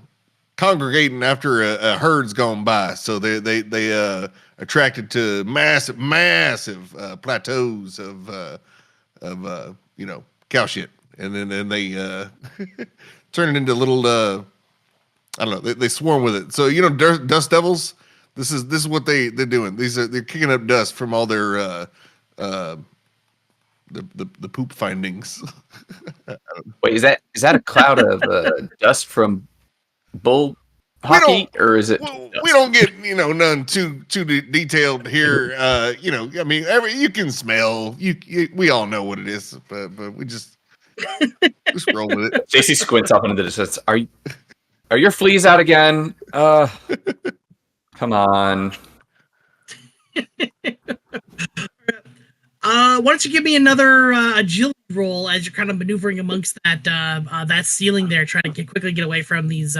congregating after a herd's gone by. So they attracted to massive plateaus of cow shit, and then they turn it into little. I don't know. They swarm with it. So dust devils. This is what they're doing. They're kicking up dust from all their the poop findings. Wait, is that a cloud of dust from bull hockey, or is it? We don't get none too detailed here. I mean, you can smell. We all know what it is, but we just roll with it. JC squints up into the distance. Are your fleas out again? Come on. Why don't you give me another agility roll as you're kind of maneuvering amongst that ceiling there, trying to quickly get away from these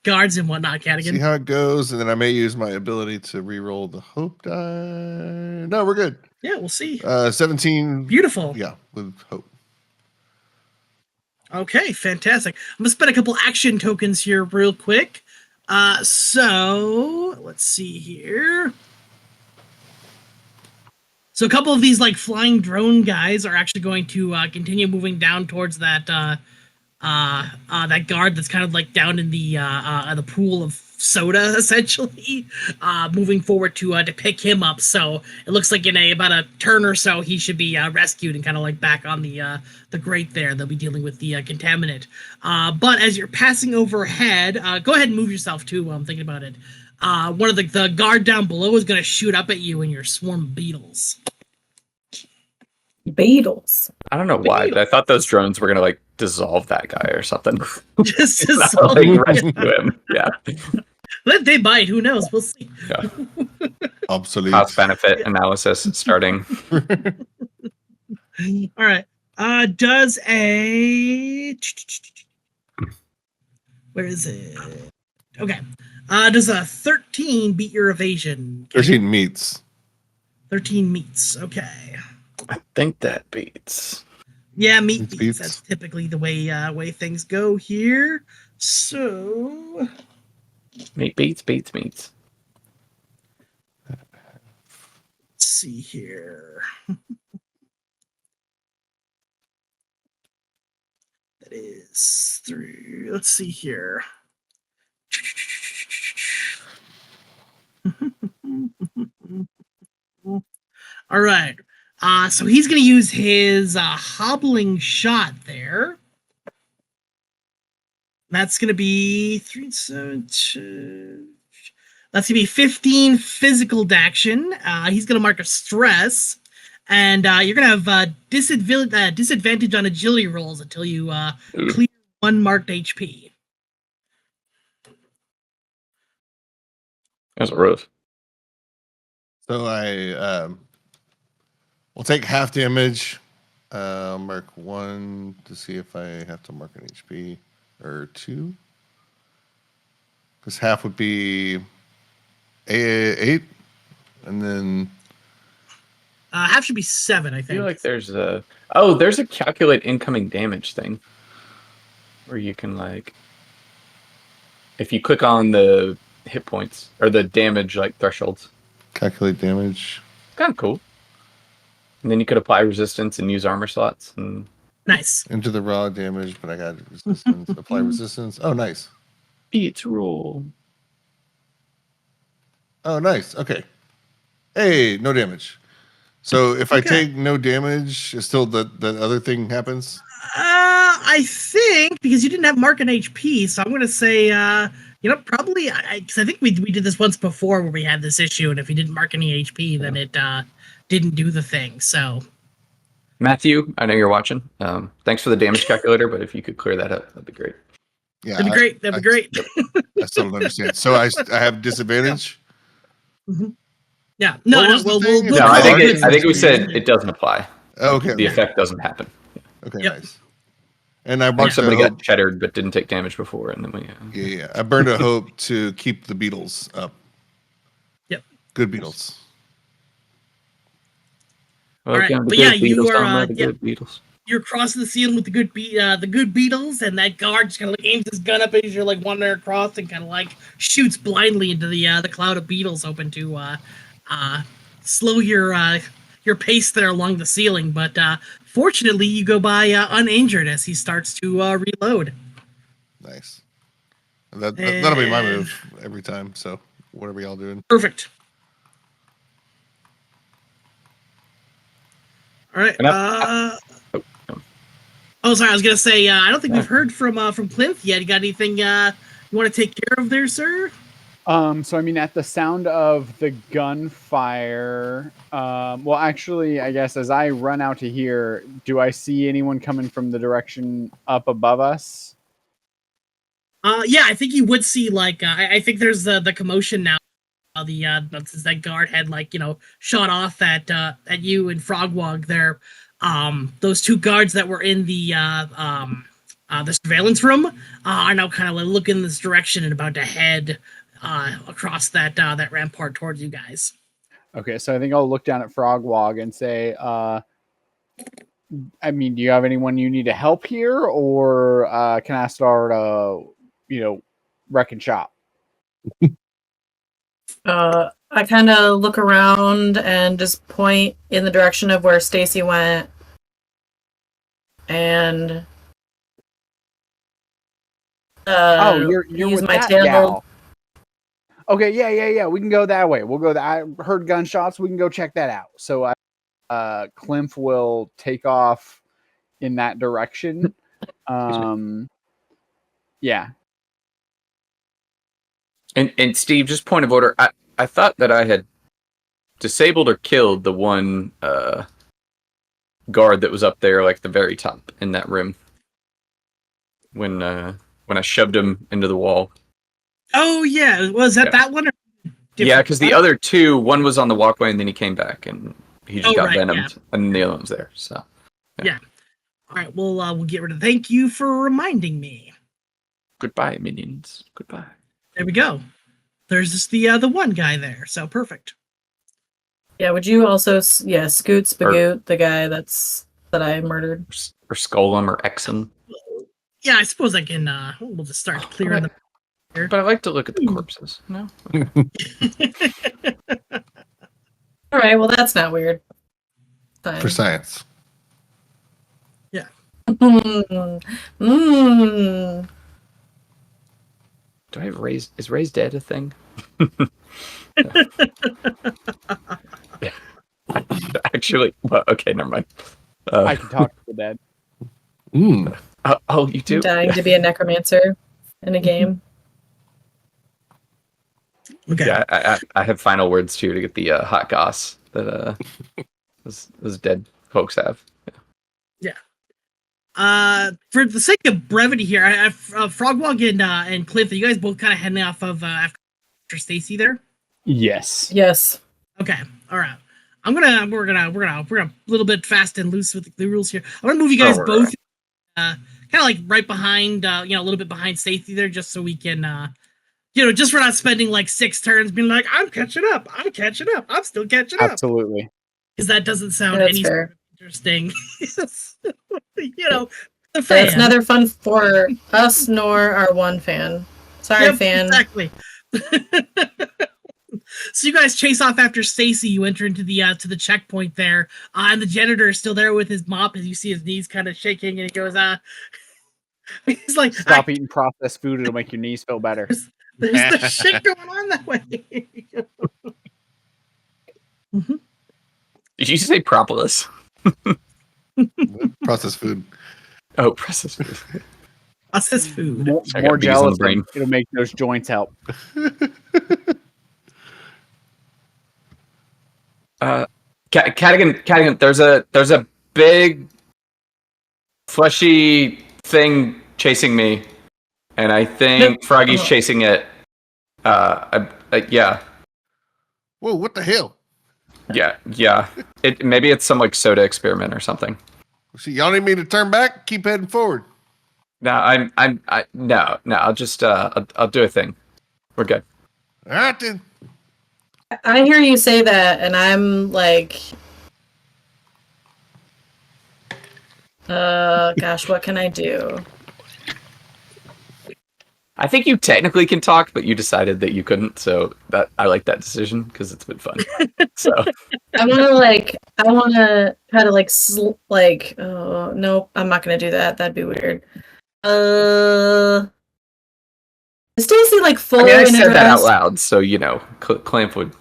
guards and whatnot, See Catigan. how it goes, and then I may use my ability to re-roll the hope die. No, we're good. Yeah, we'll see. 17. Beautiful. Yeah, with hope. Okay, fantastic. I'm gonna spend a couple action tokens here real quick. So let's see here. So a couple of these like flying drone guys are actually going to continue moving down towards that that guard that's kind of like down in the pool of soda, essentially, moving forward to pick him up. So it looks like in about a turn or so, he should be rescued and kind of like back on the grate there. They'll be dealing with the contaminant. But as you're passing overhead, go ahead and move yourself too while I'm thinking about it. One of the guard down below is going to shoot up at you and your swarm of beetles. Beetles. I don't know why, but I thought those drones were gonna like dissolve that guy or something. Just Not, as like, rescue him. Yeah. Let they bite. Who knows? We'll see. Yeah. Obsolete. Cost benefit analysis starting. All right. Does a where is it? Okay. Does a 13 beat your evasion? 13 meets. 13 meets. Okay. I think that beats. Yeah, meat Beats. beats. That's typically the way things go here. So Meat beats. let's see here. That is 3. Let's see here. All right. So he's going to use his hobbling shot there. That's going to be 3, 7, 2. That's going to be 15 physical action. He's going to mark a stress. And you're going to have disadvantage on agility rolls until you clear 1 marked HP. That's a roof. So I will take half damage. Mark 1 to see if I have to mark an HP or 2. Because half would be 8, and then Half should be 7, I I think. feel like there's a calculate incoming damage thing where you can like if you click on the hit points or the damage like thresholds. calculate damage. Kind of cool. And then you could apply resistance and use armor slots. And Nice. Into the raw damage, but I got resistance. Apply resistance. Oh, nice. beats roll. Oh, nice. Okay. Hey, no damage. So if I Okay. take no damage, still the other thing happens? I think because you didn't have mark an HP, so I'm going to say, probably, because I think we did this once before where we had this issue, and if you didn't mark any HP, then it didn't do the thing. So, Matthew, I know you're watching. Thanks for the damage calculator, but if you could clear that up, that'd be great. Yeah. that'd be great. That'd be great. I still don't understand. So I have disadvantage? Yeah. No, What no. was the We'll thing? we'll No, call I think it good. we said it doesn't apply. Okay. The effect doesn't happen. Okay, Yep. nice. And I I think marked somebody a hope. got cheddared but didn't take damage before, and then we. Yeah. I burned a hope to keep the beetles up. Yep. Good beetles. All right, Welcome to but good yeah, you Beatles, are, talking about the yeah. good Beatles. You're crossing the ceiling with the good beetles, and that guard just kind of like aims his gun up as you're like wandering across, and kind of like shoots blindly into the cloud of beetles, hoping to slow your pace there along the ceiling. But fortunately, you go by uninjured as he starts to reload. Nice. That'll be my move every time. So whatever y'all doing. Perfect. All right. And Oh, sorry. I was gonna say I don't think we've heard from Plinth yet. You got anything you want to take care of there, sir? So I mean, at the sound of the gunfire, well, actually, I guess as I run out to here, do I see anyone coming from the direction up above us? Yeah, I think you would see like I think there's the commotion now. That guard had shot off at you and Frogwog there. Those two guards that were in the surveillance room are now kind of like looking in this direction and about to head across that rampart towards you guys. Okay, so I think I'll look down at Frogwog and say, I mean, do you have anyone you need to help here, or can I start wreck and shop? I kind of look around and just point in the direction of where Staci went, and you're use with my that tail. gal. Okay, yeah. We can go that way. We'll go. I heard gunshots. We can go check that out. So, Klimph will take off in that direction. Yeah. And Steve, just point of order. I thought that I had disabled or killed the one guard that was up there, like the very top in that room. When I shoved him into the wall. Oh yeah, was that one? Or yeah, because the other two, one was on the walkway and then he came back and he just got venomed, yeah. and the other one was there. So yeah. All right, we'll get rid of. Thank you for reminding me. Goodbye, minions. Goodbye. There we go. There's just the one guy there, so perfect. Yeah, would you also Scoot Spagoot, the guy that I murdered, or skull him or X him? Yeah, I suppose I can. We'll just start clearing them. But I like to look at the corpses. No. Okay. All right, well that's not weird. Fine. For science. Yeah. Do I have raised? Is raised dead a thing? Actually, well, okay, never mind. I can talk to the dead. Oh, you do? I'm dying to be a necromancer in a game. Okay. Yeah, I have final words too to get the hot goss that those dead folks have. Yeah. For the sake of brevity here, Frogwog and Klimph, are you guys both kind of heading off of after Staci there? Yes. Yes. Okay. All right. We're gonna a little bit fast and loose with the rules here. I'm gonna move you guys both, kind of like right behind, a little bit behind Staci there, just so we can, just we're not spending like 6 turns being like, I'm catching up, I'm still catching up. Absolutely. Because that doesn't sound That's any fair. interesting. The That's fan. neither fun for us nor our one fan. Sorry, fan. Exactly. So you guys chase off after Staci. You enter into the checkpoint there, and the janitor is still there with his mop. As you see his knees kind of shaking, and he goes, he's like, Stop eating processed food; it'll make your knees feel better. There's the shit going on that way. Mm-hmm. Did you say propolis? Processed food. Oh, processed food. Processed food. More jealous. It'll make those joints help. Catigan, there's a big fleshy thing chasing me, and I think Froggy's chasing it. Yeah. Whoa! What the hell? Yeah. Maybe it's some like soda experiment or something. See, y'all need me to turn back? Keep heading forward. No, no. I'll just I'll do a thing. We're good. All right then. I hear you say that, and I'm like, gosh, what can I do? I think you technically can talk, but you decided that you couldn't. So that I like that decision because it's been fun. So I want to kind of like, oh nope, I'm not gonna do that. That'd be weird. Is Staci like full? I mean, I said that out loud, so Clamp would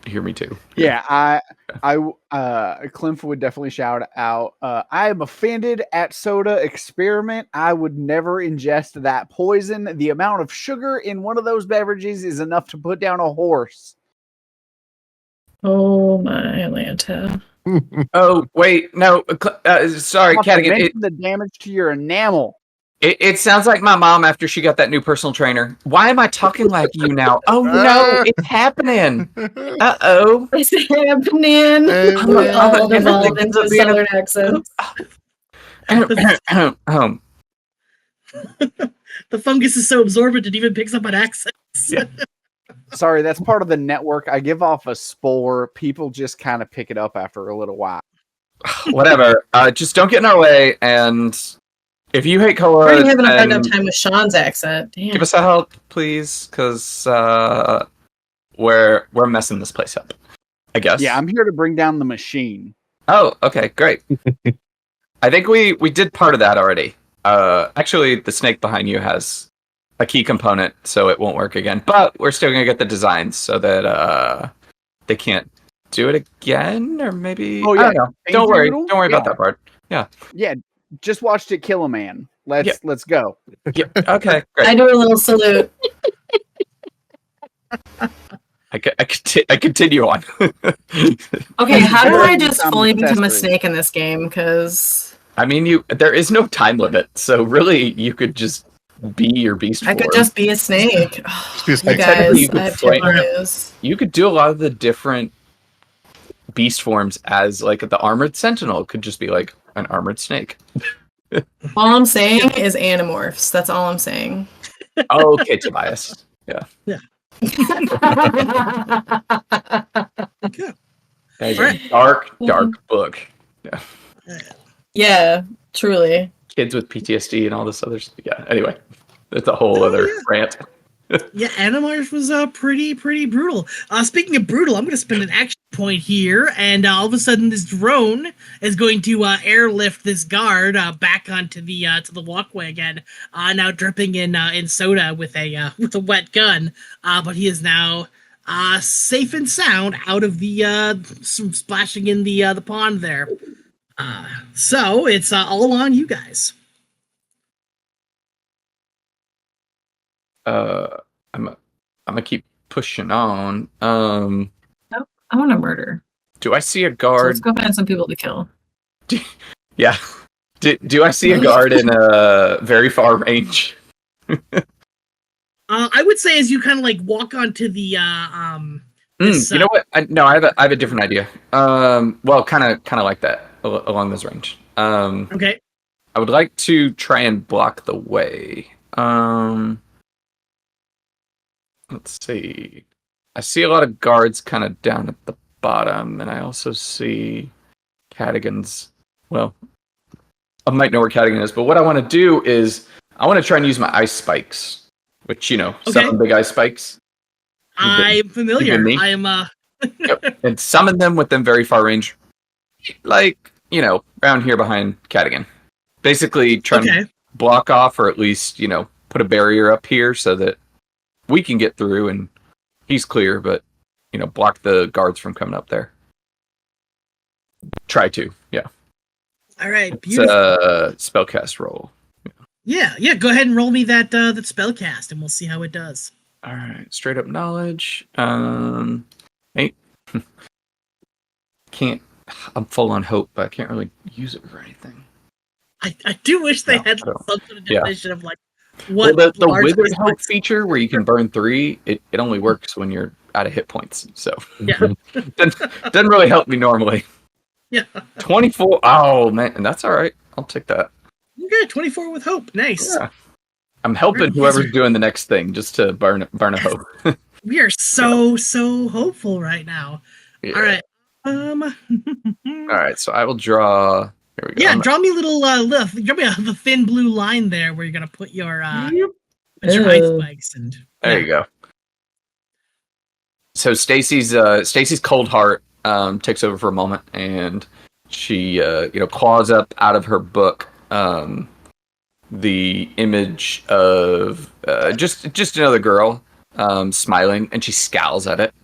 hear me too. Yeah, Klimph would definitely shout out, I am offended at soda experiment. I would never ingest that poison. The amount of sugar in one of those beverages is enough to put down a horse. Oh my Atlanta. Oh wait, no, sorry, Not to Catigan. mention the damage to your enamel. It sounds like my mom after she got that new personal trainer. Why am I talking like you now? Oh no, it's happening. Uh-oh. It's happening. We all devolved into southern accents. The fungus is so absorbent it even picks up on accents. Yeah. Sorry, that's part of the network. I give off a spore. People just kind of pick it up after a little while. Whatever. Just don't get in our way. And if you hate We're Koa, already having a hard then enough time with Sean's accent. Damn. give us a help, please, because we're messing this place up. I guess. Yeah, I'm here to bring down the machine. Oh, okay, great. I think we did part of that already. Actually, the snake behind you has a key component, so it won't work again. But we're still gonna get the designs so that they can't do it again, or maybe. Oh, yeah. I don't know. Don't worry. Doodle? Don't worry about Yeah. that part. Yeah. Yeah, just watched it kill a man. Let's go. Yeah. Okay. Great. I do a little salute. I continue on. Okay, how do I just Some fully become a accessory. snake in this game? Because I mean, there is no time limit, so really, you could just be your beast I could form. just be a snake. Just be a You snake. Technically, you guys, could I have flame- terrible news. You could do a lot of the different beast forms as like the armored sentinel could just be like an armored snake. All I'm saying is animorphs. That's all I'm saying. Okay, Tobias. Yeah. Okay. That is Right. a dark book. Yeah, truly. Kids with PTSD and all this other stuff. Yeah. Anyway, that's a whole other yeah. rant. Yeah, Animarsh was pretty brutal. Speaking of brutal, I'm going to spend an action point here, and all of a sudden this drone is going to airlift this guard back onto the to the walkway again. Now dripping in soda with a wet gun, but he is now safe and sound out of the splashing in the pond there. So it's all on you guys. I'm gonna keep pushing on. I want to murder. Do I see a So guard? let's go find some people to kill. Yeah. Do I see a guard in a very far range? I would say as you kind of like walk onto the this, You know what? I have a different idea. Well, kind of like that along this range. okay. I would like to try and block the way. Let's see. I see a lot of guards kind of down at the bottom, and I also see Catigan's. Well, I might know where Catigan is, but what I want to do is I want to try and use my ice spikes, which summon big ice spikes. I'm familiar. me? I am Yep. And summon them within very far range, like around here behind Catigan. Basically, try okay. and block off, or at least put a barrier up here so that we can get through and he's clear, but block the guards from coming up there. Try to, yeah. All right, It's beautiful. a spellcast roll. Yeah. Go ahead and roll me that spell cast, and we'll see how it does. All right, straight up knowledge. 8. Can't. I'm full on hope, but I can't really use it for anything. I do wish they No, had I don't. some sort of Yeah. definition of like what Well, the large withered ice hope spikes- feature where you can burn 3, it only works when you're out of hit points. So Yeah. doesn't really help me normally. Yeah. 24. Oh man, and that's all right. I'll take that. Okay, 24 with hope. Nice. Yeah. I'm helping Alright, whoever's doing the next thing just to burn a hope. We are so hopeful right now. Yeah. All right. All right. So I will draw. Here we go. Yeah, draw me a little draw me the thin blue line there where you're gonna put your ice Ew. spikes and There you go. So Staci's cold heart takes over for a moment, and she claws up out of her book the image of just another girl smiling, and she scowls at it,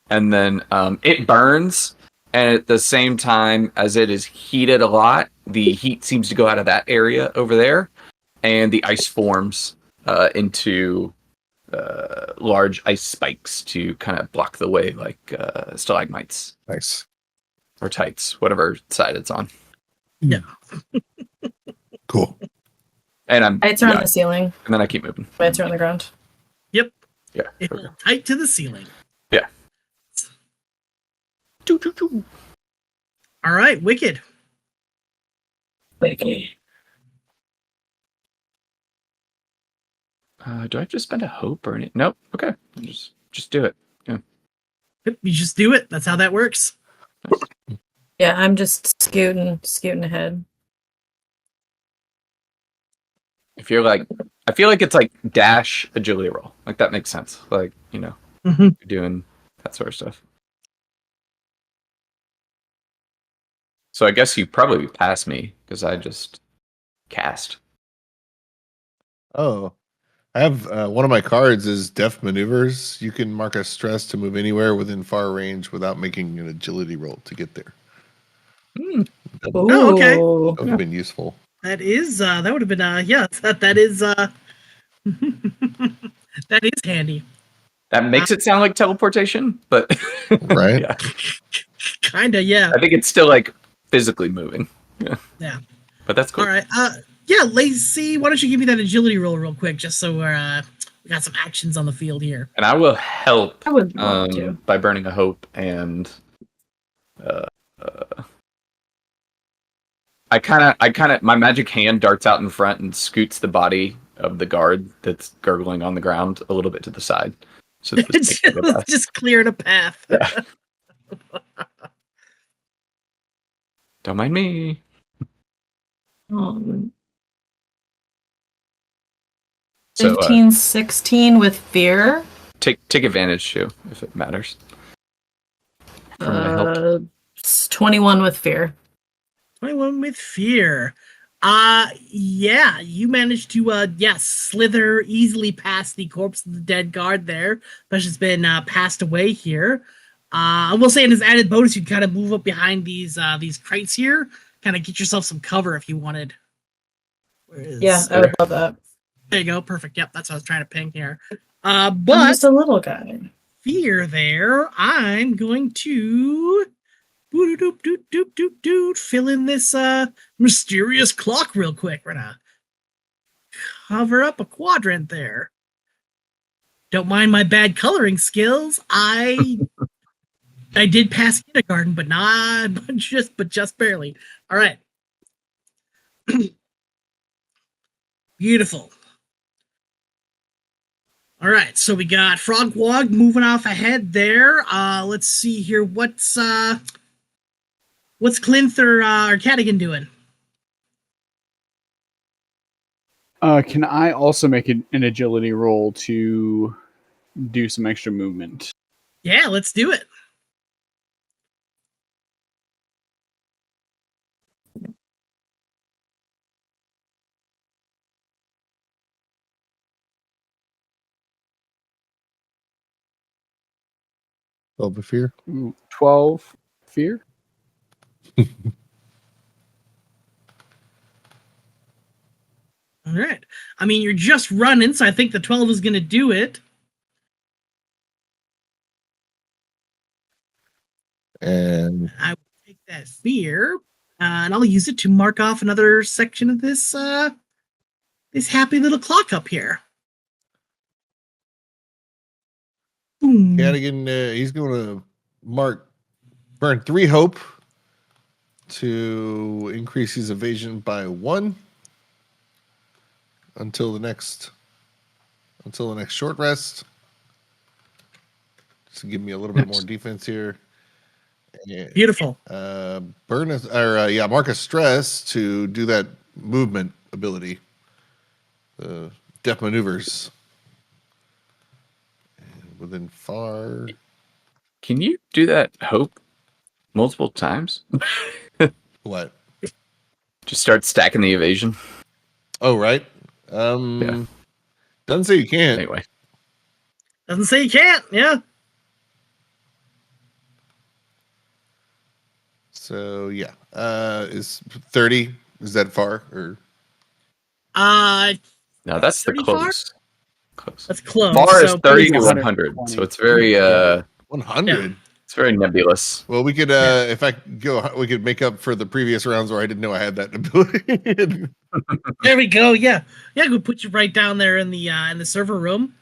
and then it burns, and at the same time as it is heated a lot, the heat seems to go out of that area over there, and the ice forms into large ice spikes to kind of block the way, like stalagmites Nice. or tights, whatever side it's on. Yeah. Cool. And I'm Heights are on the ceiling. and then I keep moving. Heights are on the ground. Yep. Yeah. It Okay. hold tight to the ceiling. Yeah. All right, Wicked. Okay. Do I have to spend a hope or anything? Nope. Okay. Just do it. Yeah. Yep, you just do it. That's how that works. Yeah, I'm just scooting ahead. If you're like, I feel like it's like dash agility roll. Like that makes sense. Like, you know, Mm-hmm. you're doing that sort of stuff. So I guess you probably pass me because I just cast. Oh, I have one of my cards is Deft Maneuvers. You can mark a stress to move anywhere within far range without making an agility roll to get there. Oh, okay. Ooh. That would have been useful. That is that would have been yeah, that is that is handy. That makes it sound like teleportation, but Right? yeah, Kinda, yeah. I think it's still like physically moving. Yeah. Yeah. But that's cool. All right. Yeah, Lacey, why don't you give me that agility roll real quick, just so we got some actions on the field here. And I will help I would love to. by burning a hope and I kind of my magic hand darts out in front and scoots the body of the guard that's gurgling on the ground a little bit to the side. So that this thing can go past. Just clearing a path. Yeah. Don't mind me. 15, 16 with fear. Take advantage too, if it matters. From my help. It's 21 with fear. 21 with fear. Yeah, you managed to slither easily past the corpse of the dead guard there, but has been passed away here. I will say, in his added bonus, you kind of move up behind these crates here, kind of get yourself some cover if you wanted. Yeah, I would love that. There you go, perfect. Yep, that's what I was trying to ping here. I'm But just a little guy. fear there, I'm going to fill in this mysterious clock real quick. We're gonna cover up a quadrant there. Don't mind my bad coloring skills. I did pass kindergarten, but just barely. All right. Beautiful. All right, so we got Frogwog moving off ahead there. Let's see here. What's Clinth or Catigan doing? Can I also make an agility roll to do some extra movement? Yeah, let's do it. Oh, but fear. 12 fear. All right. I mean, you're just running, so I think the 12 is going to do it. And I will take that fear, and I'll use it to mark off another section of this this happy little clock up here. Boom. Catigan, he's going to burn 3 hope to increase his evasion by 1 until the next short rest. Just to give me a little bit more defense here. And, Beautiful. mark a stress to do that movement ability. Deft maneuvers. And within far. Can you do that hope multiple times? What? Just start stacking the evasion. Oh, right. Yeah. Doesn't say you can't. Anyway. Doesn't say you can't. Yeah. So yeah, is 30? Is that far or? No, that's the 30 far? close. That's close. Far is So 30 to 100. 100, so it's very 100. it's It's very nebulous. Well, we could, if I go, we could make up for the previous rounds where I didn't know I had that ability. There we go. Yeah, we'll put you right down there in the server room.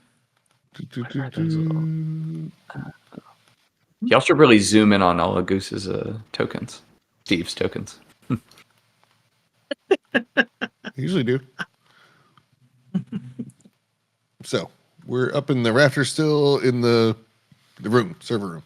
Y'all should really zoom in on all of Goose's tokens. Steve's tokens. Usually do. So we're up in the rafters, still in the server room.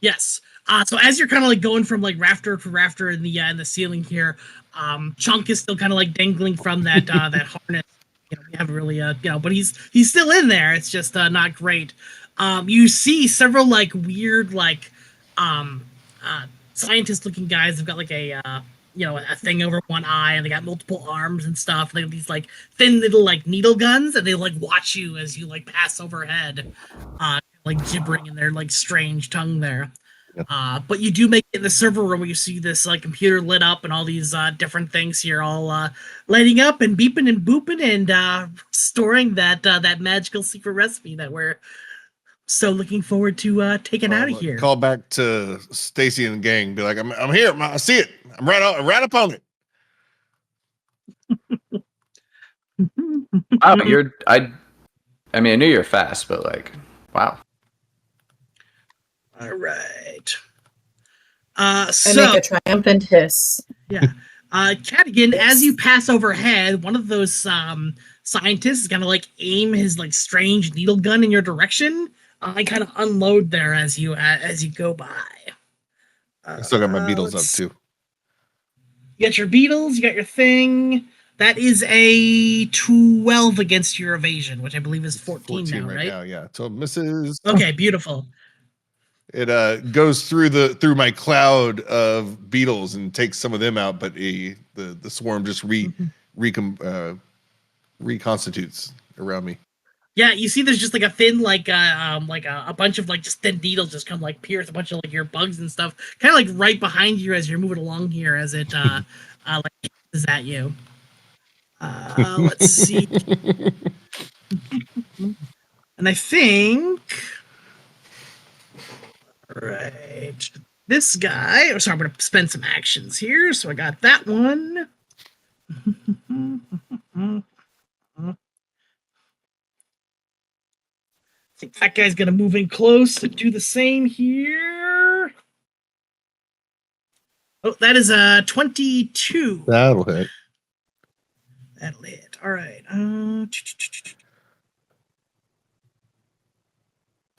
Yes. So as you're kind of like going from like rafter to rafter in the ceiling here, Chonk is still kind of like dangling from that that harness. You know, we haven't really but he's still in there. It's just not great. You see several like weird like scientist looking guys have got like a a thing over one eye, and they got multiple arms and stuff. They have these like thin little like needle guns, and they like watch you as you like pass overhead, like gibbering in their like strange tongue there. But you do make it in the server room where you see this like computer lit up and all these different things here all lighting up and beeping and booping and storing that magical secret recipe that we're so looking forward to taking out of here. Call back to Staci and the gang. Be like, I'm here. I see it. I'm right up on it. Wow, I mean, I knew you were fast, but like, wow. All right. I make a triumphant hiss. Yeah. Catigan, as you pass overhead, one of those scientists is gonna like aim his like strange needle gun in your direction. I kind of unload there as you go by. I still got my beetles up too. You got your beetles. You got your thing. That is a 12 against your evasion, which I believe is 14 now, right? Now, yeah. So it misses. Okay, beautiful. It goes through my cloud of beetles and takes some of them out, but the swarm just reconstitutes around me. Yeah, you see, there's just like a thin, like a bunch of like just thin needles just come like pierce a bunch of like your bugs and stuff, kind of like right behind you as you're moving along here, as it like is at you. Let's see, and I think. Right. This guy. Oh, sorry, I'm going to spend some actions here. So I got that one. I think that guy's going to move in close and do the same here. Oh, that is a 22. That'll hit. That'll hit. All right.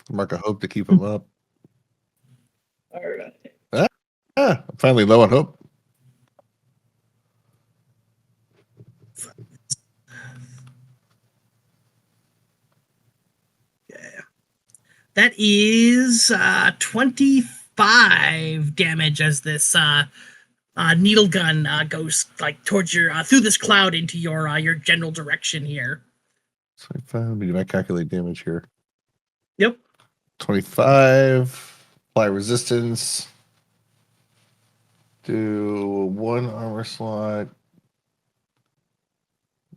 Mark, I hope to keep him up. All right. I'm finally low on hope. Yeah. That is 25 damage as this needle gun goes like towards your through this cloud into your general direction here. 25. Let me do my calculate damage here. Yep. 25. Apply resistance. Do 1 armor slot.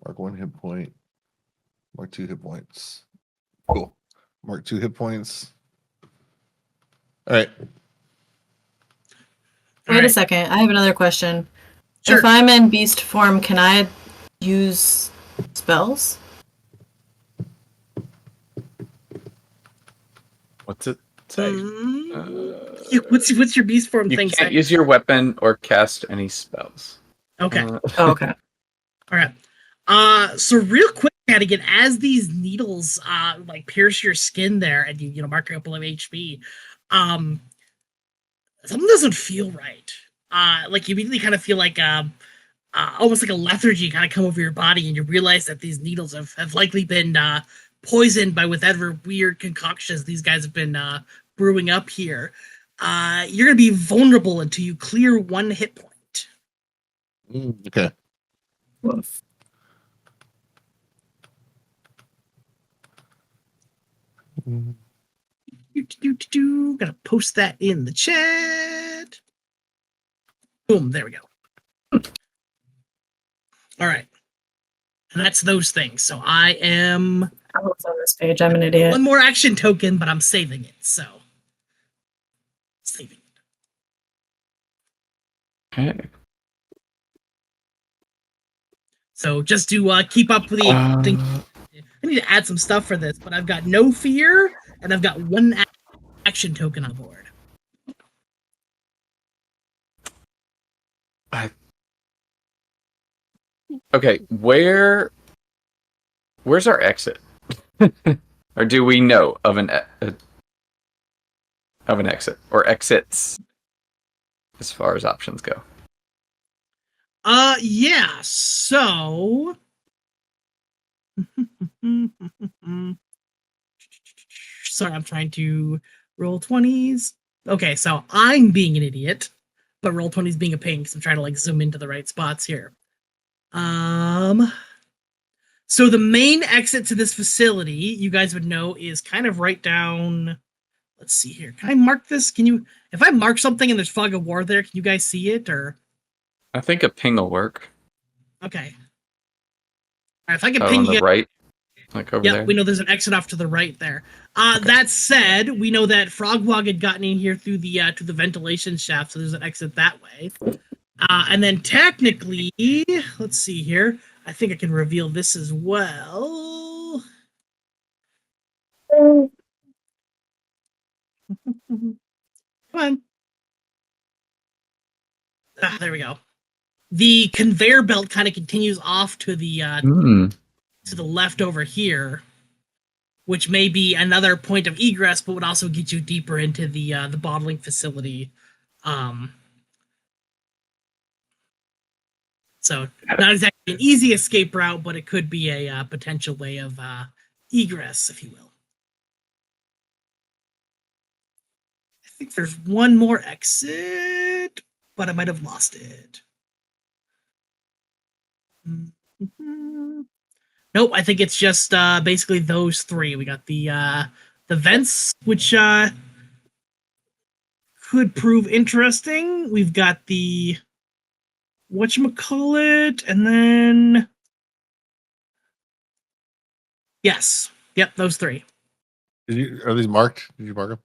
Mark 1 hit point. Mark 2 hit points. Cool. Mark 2 hit points. All right. Wait a second. I have another question. Sure. If I'm in beast form, can I use spells? What's it say? What's your beast form You thing can't say? use your weapon or cast any spells. Okay. Oh, okay. All right. So real quick, Catigan, as these needles like pierce your skin there, and you mark a couple of HP, something doesn't feel right. Like you immediately kind of feel like almost like a lethargy kind of come over your body, and you realize that these needles have likely been poisoned by whatever weird concoctions these guys have been brewing up here. You're gonna be vulnerable until you clear 1 hit point. Okay. Woof. Gotta post that in the chat. Boom, there we go. All right. And that's those things. So I am I was on this page. I'm an idiot. 1 more action token, but I'm saving it. So Okay. So just to keep up with the I need to add some stuff for this, but I've got no fear, and I've got one action token on board. Okay, where's our exit? Or do we know of an exit or exits as far as options go? Yeah. So sorry, I'm trying to roll 20s. Okay, so I'm being an idiot, but roll 20s being a pain because I'm trying to like zoom into the right spots here. So the main exit to this facility, you guys would know, is kind of right down. Let's see here. Can I mark this? Can you? If I mark something and there's fog of war there, can you guys see it? Or I think a ping will work. okay. All right, if I can Oh, ping on you the guys, right, like over yeah, there. we know there's an exit off to the right there. Okay. That said, we know that Frogwog had gotten in here through the to the ventilation shaft, so there's an exit that way. And then technically, let's see here. I think I can reveal this as well. Come on. There we go. The conveyor belt kind of continues off to the left over here, which may be another point of egress, but would also get you deeper into the bottling facility. So not exactly an easy escape route, but it could be a potential way of egress, if you will. I think there's one more exit, but I might have lost it. Nope, I think it's just basically those three. We got the vents, which could prove interesting. We've got the whatchamacallit, and then yes. Yep, those three. Are these marked? Did you mark them?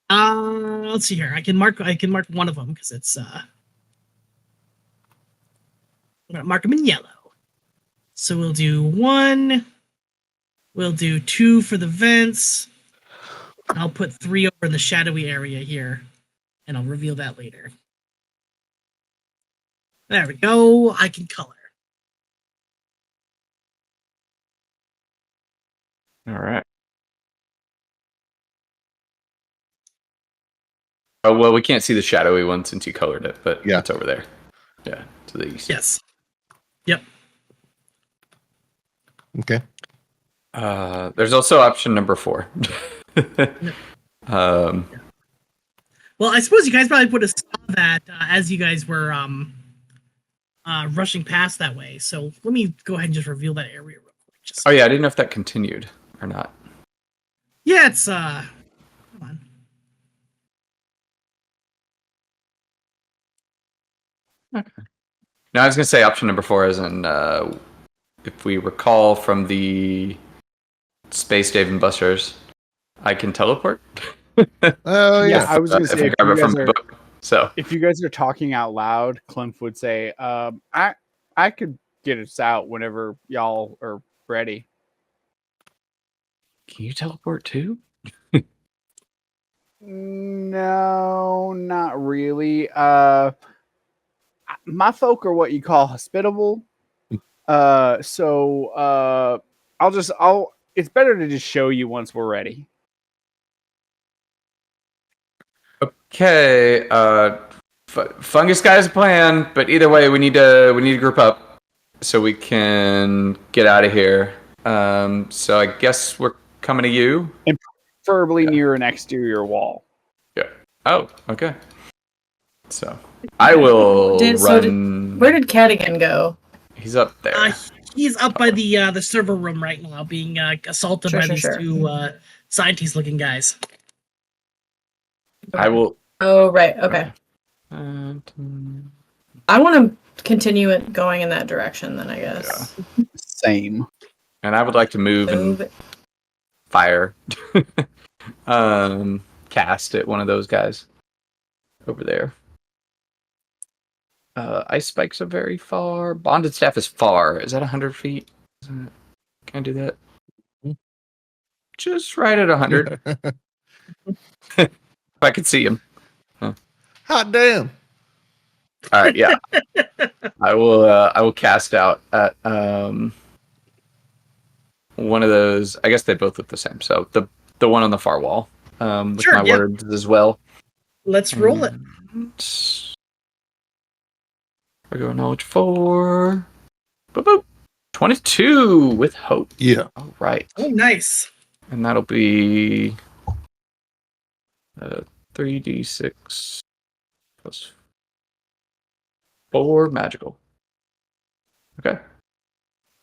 Let's see here. I can mark one of them because it's I'm gonna mark them in yellow. So we'll do 1. We'll do 2 for the vents. I'll put 3 over in the shadowy area here, and I'll reveal that later. There we go. I can color. All right. Oh well, we can't see the shadowy one since you colored it, but Yeah. it's over there. Yeah, to the east. Yes. Yep. Okay. There's also option number 4. Well, I suppose you guys probably would have saw that as you guys were rushing past that way. So let me go ahead and just reveal that area real quick. Oh yeah, I didn't know if that continued or not. Yeah, it's come on. Okay. Now I was gonna say option number 4 is in if we recall from the Space Dave and Busters, I can teleport. Oh Yeah, yeah. I was gonna say if I grab it from the book. So if you guys are talking out loud, Clem would say, I could get us out whenever y'all are ready." can you teleport too? No, not really. My folk are what you call hospitable. So it's better to just show you once we're ready. Okay, Fungus guy has a plan, but either way, we need to group up so we can get out of here. So I guess we're coming to you. Preferably near an exterior wall. Yeah. Oh, okay. So I will run. Where did Catigan go? He's up there. He's up by the server room right now, being assaulted by these 2 scientist-looking guys. I will. Oh, right. Okay. I want to continue it going in that direction then, I guess. Yeah. Same. And I would like to move and fire. Cast at one of those guys over there. Ice spikes are very far. Bonded staff is far. Is that 100 feet? Can I do that? Just right at 100. If I could see him. Hot damn. All right, yeah. I will cast out at one of those. I guess they both look the same. So the one on the far wall. With Sure, my yeah. words as well. Let's roll it. We're going knowledge 4. Boop, boop. 22 with hope. Yeah. All right. Oh, nice. And that'll be 3d6 plus 4 magical. Okay.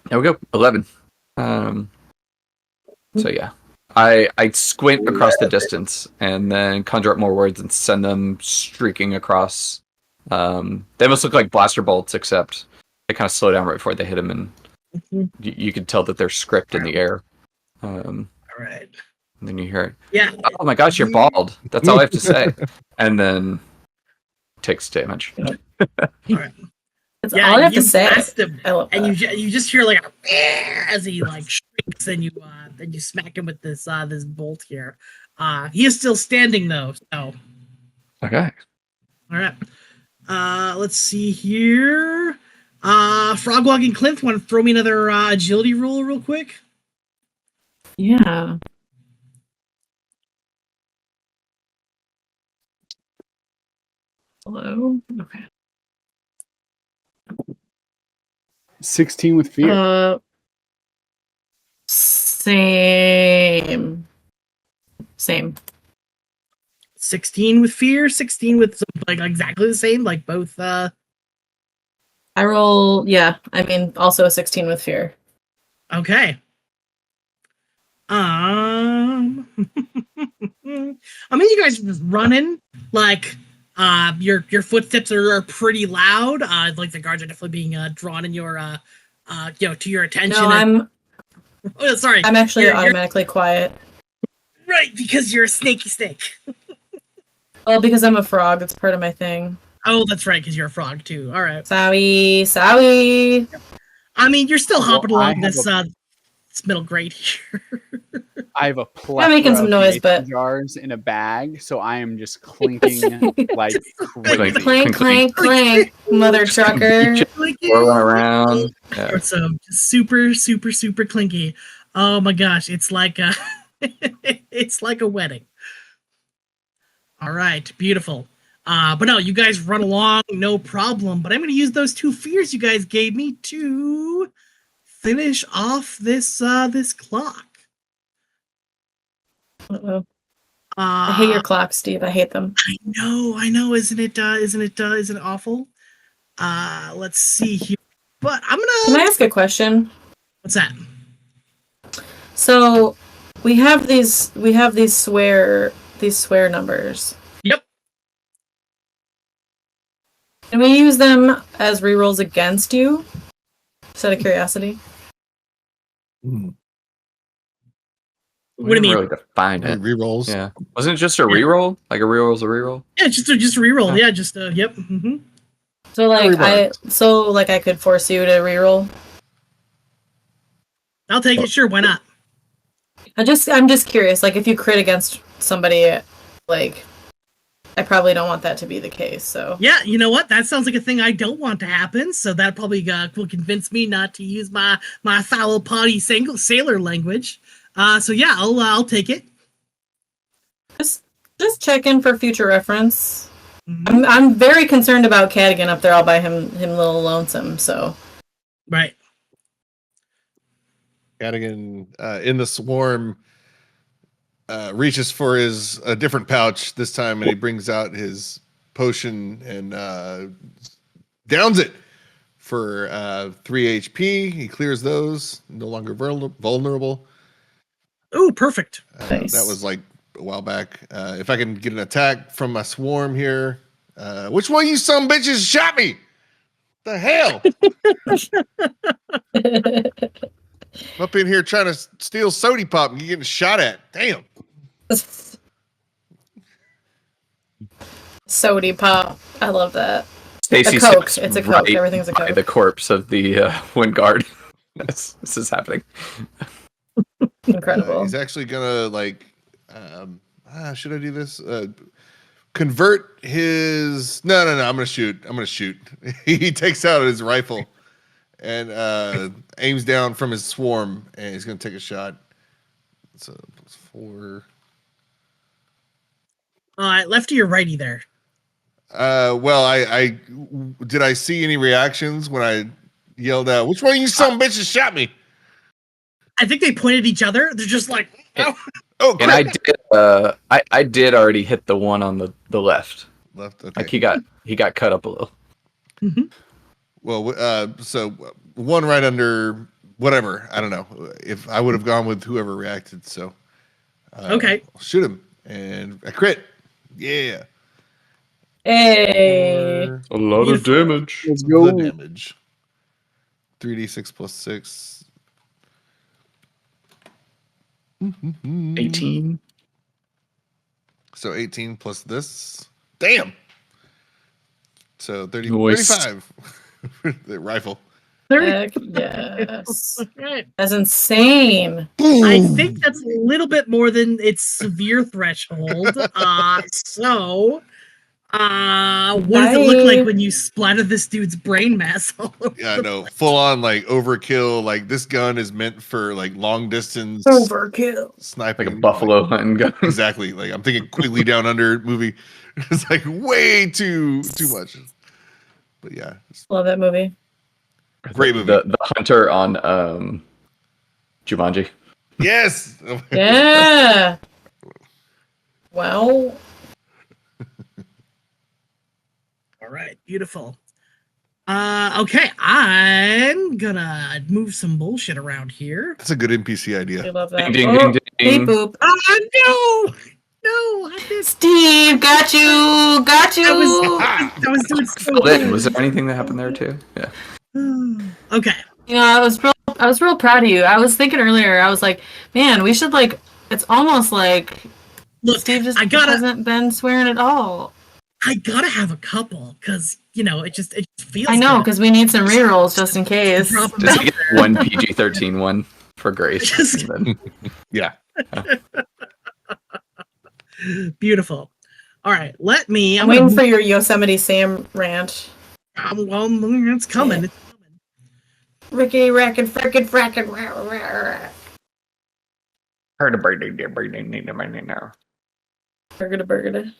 There we go. 11. So yeah. I squint across the distance and then conjure up more words and send them streaking across. They must look like blaster bolts, except they kind of slow down right before they hit him, and you can tell that they're script in the air. All right. And then you hear it. Yeah. Oh my gosh, you're bald. That's all I have to say. And then takes damage. All right. That's all I have to you say. blast him, I love and that. you just hear like a as he like shrieks, and you smack him with this this bolt here. He is still standing though. So Okay. all right. Let's see here. Frogwog and Clint, want to throw me another agility roll real quick? Yeah. Hello. Okay. 16 with fear. Same. 16 with fear, 16 with like exactly the same, like both. I roll. Yeah. I mean, also a 16 with fear. Okay. I mean, you guys are just running like. Your footsteps are pretty loud. Like the guards are definitely being drawn in your to your attention. No, Oh, sorry. I'm actually You're automatically quiet. right because you're a snaky snake. Well, because I'm a frog, it's part of my thing. Oh, that's right, because you're a frog too. All right. Sorry. I mean, you're still hopping Well, I along have this middle grade here. I have a plethora making some of noise, mason but- jars in a bag, so I am just clinking like crazy. Clank, clank, clank, mother trucker. Whirling around. Yeah. So super, super, super clinky. Oh my gosh, it's like a it's like a wedding. All right, beautiful. But no, you guys run along, no problem. But I'm going to use those 2 fears you guys gave me to finish off this this clock. Uh-oh. I hate your clocks, Steve. I hate them. I know. Isn't it awful? Let's see here. But I'm Can gonna. I ask a question? What's that? So we have these swear numbers. Yep. Can we use them as rerolls against you? Just out of curiosity. What do you mean? Really define it. Rerolls. Yeah. Wasn't it just a reroll? Like a reroll's a reroll? Yeah, just a reroll. Yeah, just yep. Mm-hmm. So like Reroll. I could force you to reroll. I'll take it. Sure, why not? I'm just curious. Like if you crit against somebody, like I probably don't want that to be the case. So Yeah, you know what? That sounds like a thing I don't want to happen. So that probably will convince me not to use my foul potty sailor language. So yeah, I'll take it. just check in for future reference. Mhm. I'm very concerned about Catigan up there all by him little lonesome. So Right. Catigan in the swarm reaches for a different pouch this time, and he brings out his potion and downs it for 3 HP. He clears those, no longer vulnerable. Oh, perfect. Nice. That was like a while back. If I can get an attack from my swarm here, which one of you some bitches shot me? The hell! I'm up in here trying to steal sody pop and you're getting shot at. Damn. Sody pop. I love that. Stacy A Coke. sits It's a Coke. right Everything's a by Coke. the corpse of the Wind Guard. This is happening. Incredible. He's actually gonna should I do this? Convert his. No. I'm gonna shoot. He takes out his rifle and aims down from his swarm, and he's gonna take a shot. So plus 4. Lefty or righty there? Well, I did I see any reactions when I yelled out, "Which one of you some bitches shot me?" I think they pointed at each other. They're just like, oh. Oh, And I did. I did already hit the one on the left. left. Okay. Like he got cut up a little. Mm-hmm. Well, so one right under whatever. I don't know if I would have gone with whoever reacted. So Okay. I'll shoot him and a crit. Yeah. Hey. A lot of damage. Let's The go. damage. 3d6 plus 6. 18. So 18 plus this. Damn. So 30, Nice. 35. The rifle. Heck yes. Right. That's insane. I think that's a little bit more than its severe threshold. So, what does it look like when you splatter this dude's brain mass all over? Yeah, no, full on like overkill. Like this gun is meant for like long distance Overkill. sniping. Like a buffalo hunting gun. Exactly. Like I'm thinking Quigley Down Under movie. It's like way too much. But yeah, it's Love that movie. a great movie. The hunter on Jumanji. Yes. Yeah. Well, All right, beautiful. Okay, I'm gonna move some bullshit around here. That's a good NPC I idea. love that. Ding, Oh, ding, ding, hey, ding. boop. No, I did. Steve, got you. Got you. I was doing so Lynn, was there anything that happened there too? Yeah. Okay. You know, I was real proud of you. I was thinking earlier, I was like, man, we should like. It's almost like Look, Steve just I gotta hasn't been swearing at all. have a couple because it just feels. I know good. because we need some rerolls just in case. Drop 'em Just out get there. one PG-13 one for Grace. Just- and then- Yeah. Beautiful. All right, let me. I'm waiting for your Yosemite Sam rant. Well, it's coming. Yeah. It's coming. Rickety racket frickin' frackin' rah, rah, rah. Heard a birthday now. Burgada burgada.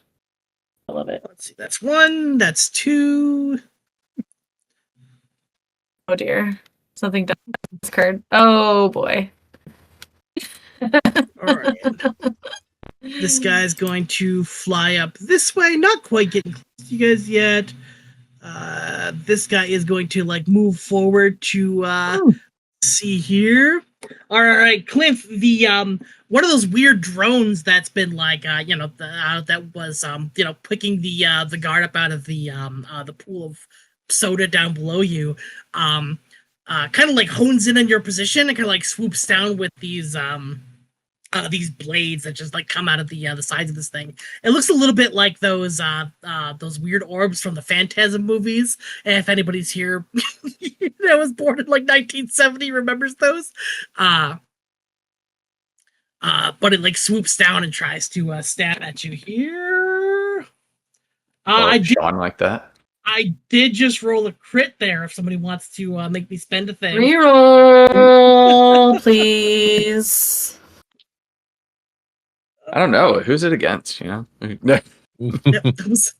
I love it. Let's see. That's 1. That's 2. Oh dear. Something down this card. Oh boy. All right. This guy's going to fly up this way. Not quite getting close to you guys yet. This guy is going to move forward to see here. All right, Cliff. The one of those weird drones that's been that was picking the guard up out of the pool of soda down below you. Kind of hones in on your position and kind of swoops down with these blades that just come out of the sides of this thing. It looks a little bit like those weird orbs from the Phantasm movies. And if anybody's here that was born in 1970 remembers those, but it swoops down and tries to stab at you here. Sean like that. I did just roll a crit there. If somebody wants to make me spend a thing, Reroll, please. I don't know. Who's it against, you know? Yep, that was-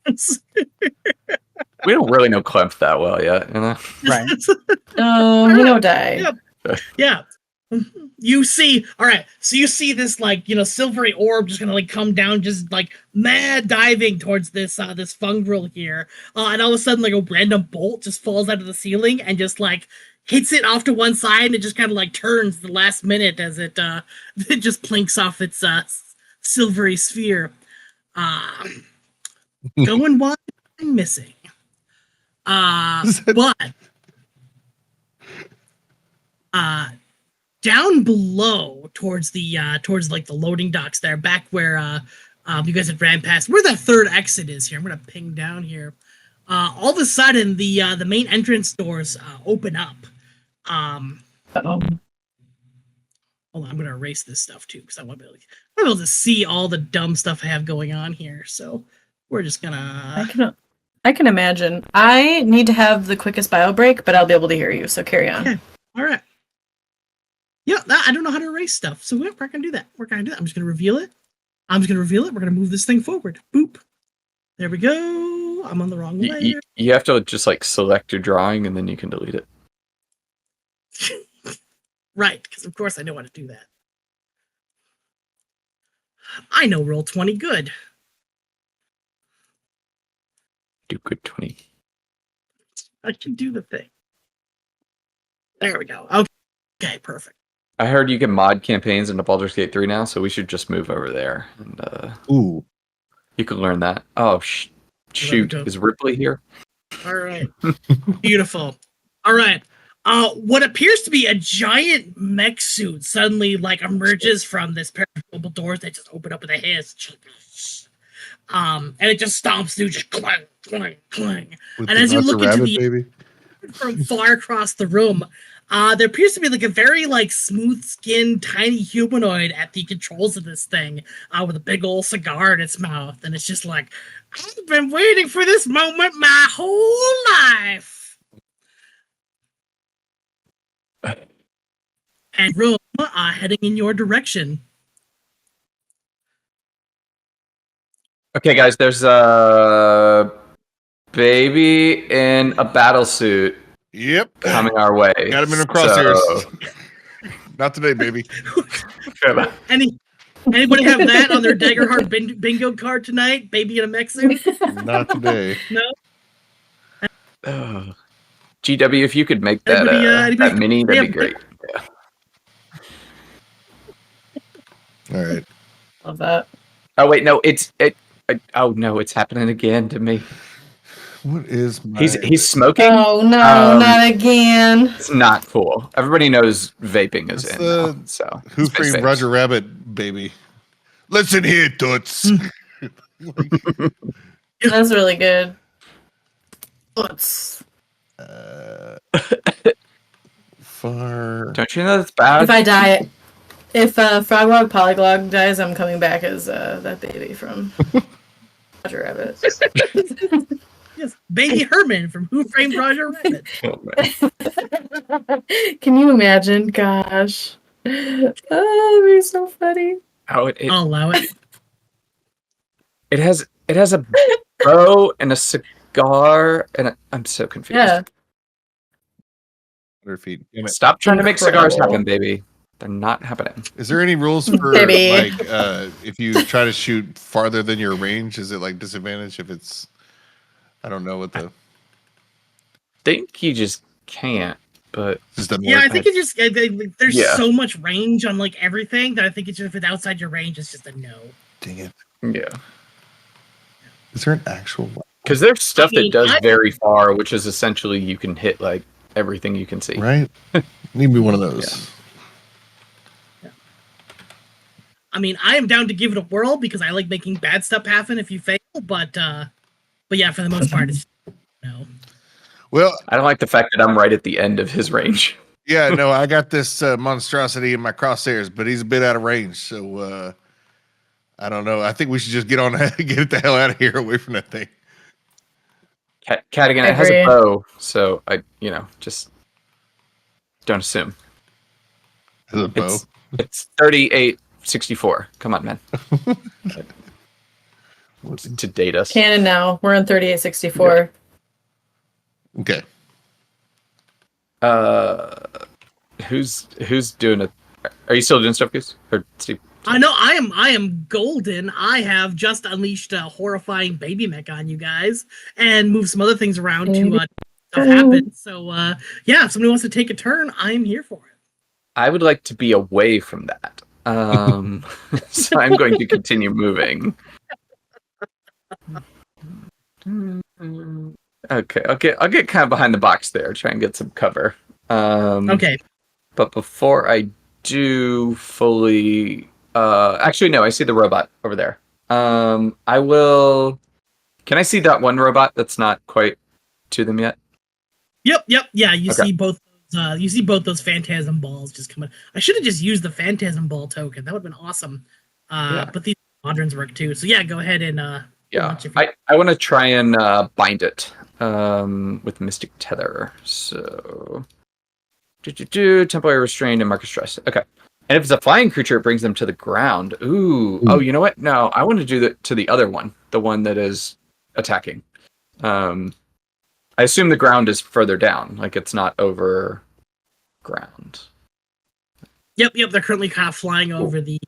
We don't really know Clemp that well yet, you know? Right. Oh, you know, die. Yep. Yeah. You see, all right. So you see this silvery orb just gonna come down, just mad diving towards this this fungrel here, and all of a sudden a random bolt just falls out of the ceiling and just hits it off to one side, and it just kind of turns the last minute as it it just plinks off its silvery sphere, going wide and missing. But down below towards the loading docks there, back where you guys had ran past, where that third exit is here. I'm gonna ping down here. All of a sudden, the main entrance doors open up. Uh-oh. Hold on, I'm gonna erase this stuff too because I want to be able to see all the dumb stuff I have going on here. So we're just gonna. I can imagine. I need to have the quickest bio break, but I'll be able to hear you. So carry on. Okay. All right. Yeah, I don't know how to erase stuff, so we're gonna do that. We're gonna do that. I'm just gonna reveal it. We're gonna move this thing forward. Boop. There we go. I'm on the wrong layer. You have to just like select your drawing and then you can delete it. Right, because of course I know how to do that. I know Roll20 good. Do good 20. I can do the thing. There we go. Okay, perfect. I heard you can mod campaigns into Baldur's Gate 3 now, so we should just move over there. And Ooh. you can learn that. Oh, shoot. Is Ripley here? All right. Beautiful. All right. What appears to be a giant mech suit suddenly emerges from this pair of mobile doors that just open up with a hiss. And it just stomps through, just clang, clang, clang. With And as you look into the baby. from far across the room, there appears to be a very smooth-skinned, tiny humanoid at the controls of this thing, with a big old cigar in its mouth, and it's just I've been waiting for this moment my whole life. And room heading in your direction. Okay, guys, there's a baby in a battle suit Yep. coming our way. Got him in the crosshairs. So... Not today, baby. Anybody have that on their Daggerheart bingo card tonight? Baby in a mech suit? Not today. No? GW, if you could make that, that mini, that'd be great. Yeah. All right. Love that. Oh wait, no, oh no, it's happening again to me. What is my... He's smoking? Oh no, not again. It's not cool. Everybody knows vaping is in now, so Who Framed Roger Rabbit, baby? Listen here, Toots. That's really good. Let's... Far... Don't you know that's bad? If I die, if Frogwog Polyglog dies, I'm coming back as that baby from Roger Rabbit. Yes, Baby Herman from Who Framed Roger Rabbit. Can you imagine? Gosh. Oh, that'd be so funny. Oh, I'll allow it. It has a bow and a cigar, and I'm so confused. Yeah. 100 feet. Damn it. Stop trying to make cigars Incredible. happen, baby. They're not happening. Is there any rules for Baby. if you try to shoot farther than your range? Is it disadvantage if it's... I don't know what the... Think you just can't, but Just doesn't Yeah, work. I think it just there's Yeah. so much range on everything that I think it's just if it's outside your range, it's just a no. Dang it. yeah. Is there an actual... Because there's stuff I mean, that does I- very far, which is essentially you can hit everything you can see. Right? Need me one of those. I mean, I am down to give it a whirl because I like making bad stuff happen if you fail, but yeah, for the most part, it's no. Well, I don't like the fact that I'm right at the end of his range. yeah, no, I got this monstrosity in my crosshairs, but he's a bit out of range, so I don't know. I think we should just get it the hell out of here, away from that thing. Catigan, it has Agree. a bow, so I, just don't assume. The bow. It's 3864. Come on, man. To date us. Canon now. We're on 3864. Okay. Who's doing it? Are you still doing stuff, Goose? Or Steve? I know I am golden. I have just unleashed a horrifying baby mech on you guys and moved some other things around to stuff happen. So yeah, if somebody wants to take a turn, I am here for it. I would like to be away from that. So I'm going to continue moving. Okay, I'll get kind of behind the box there, try and get some cover. Okay. But before I do fully, actually no, I see the robot over there. I will Can I see that one robot that's not quite to them yet? Yep. Yeah, you Okay. see both. You see both those phantasm balls just coming. I should have just used the phantasm ball token. That would have been awesome. Yeah. But these moderns work too. So yeah, go ahead and Yeah. launch if you. I want to try and bind it with Mystic Tether. So, temporary restrained and market stress. Okay. And if it's a flying creature, it brings them to the ground. Ooh. Oh, you know what? No, I want to do that to the other one, the one that is attacking. I assume the ground is further down, like it's not over ground. Yep. They're currently kind of flying over the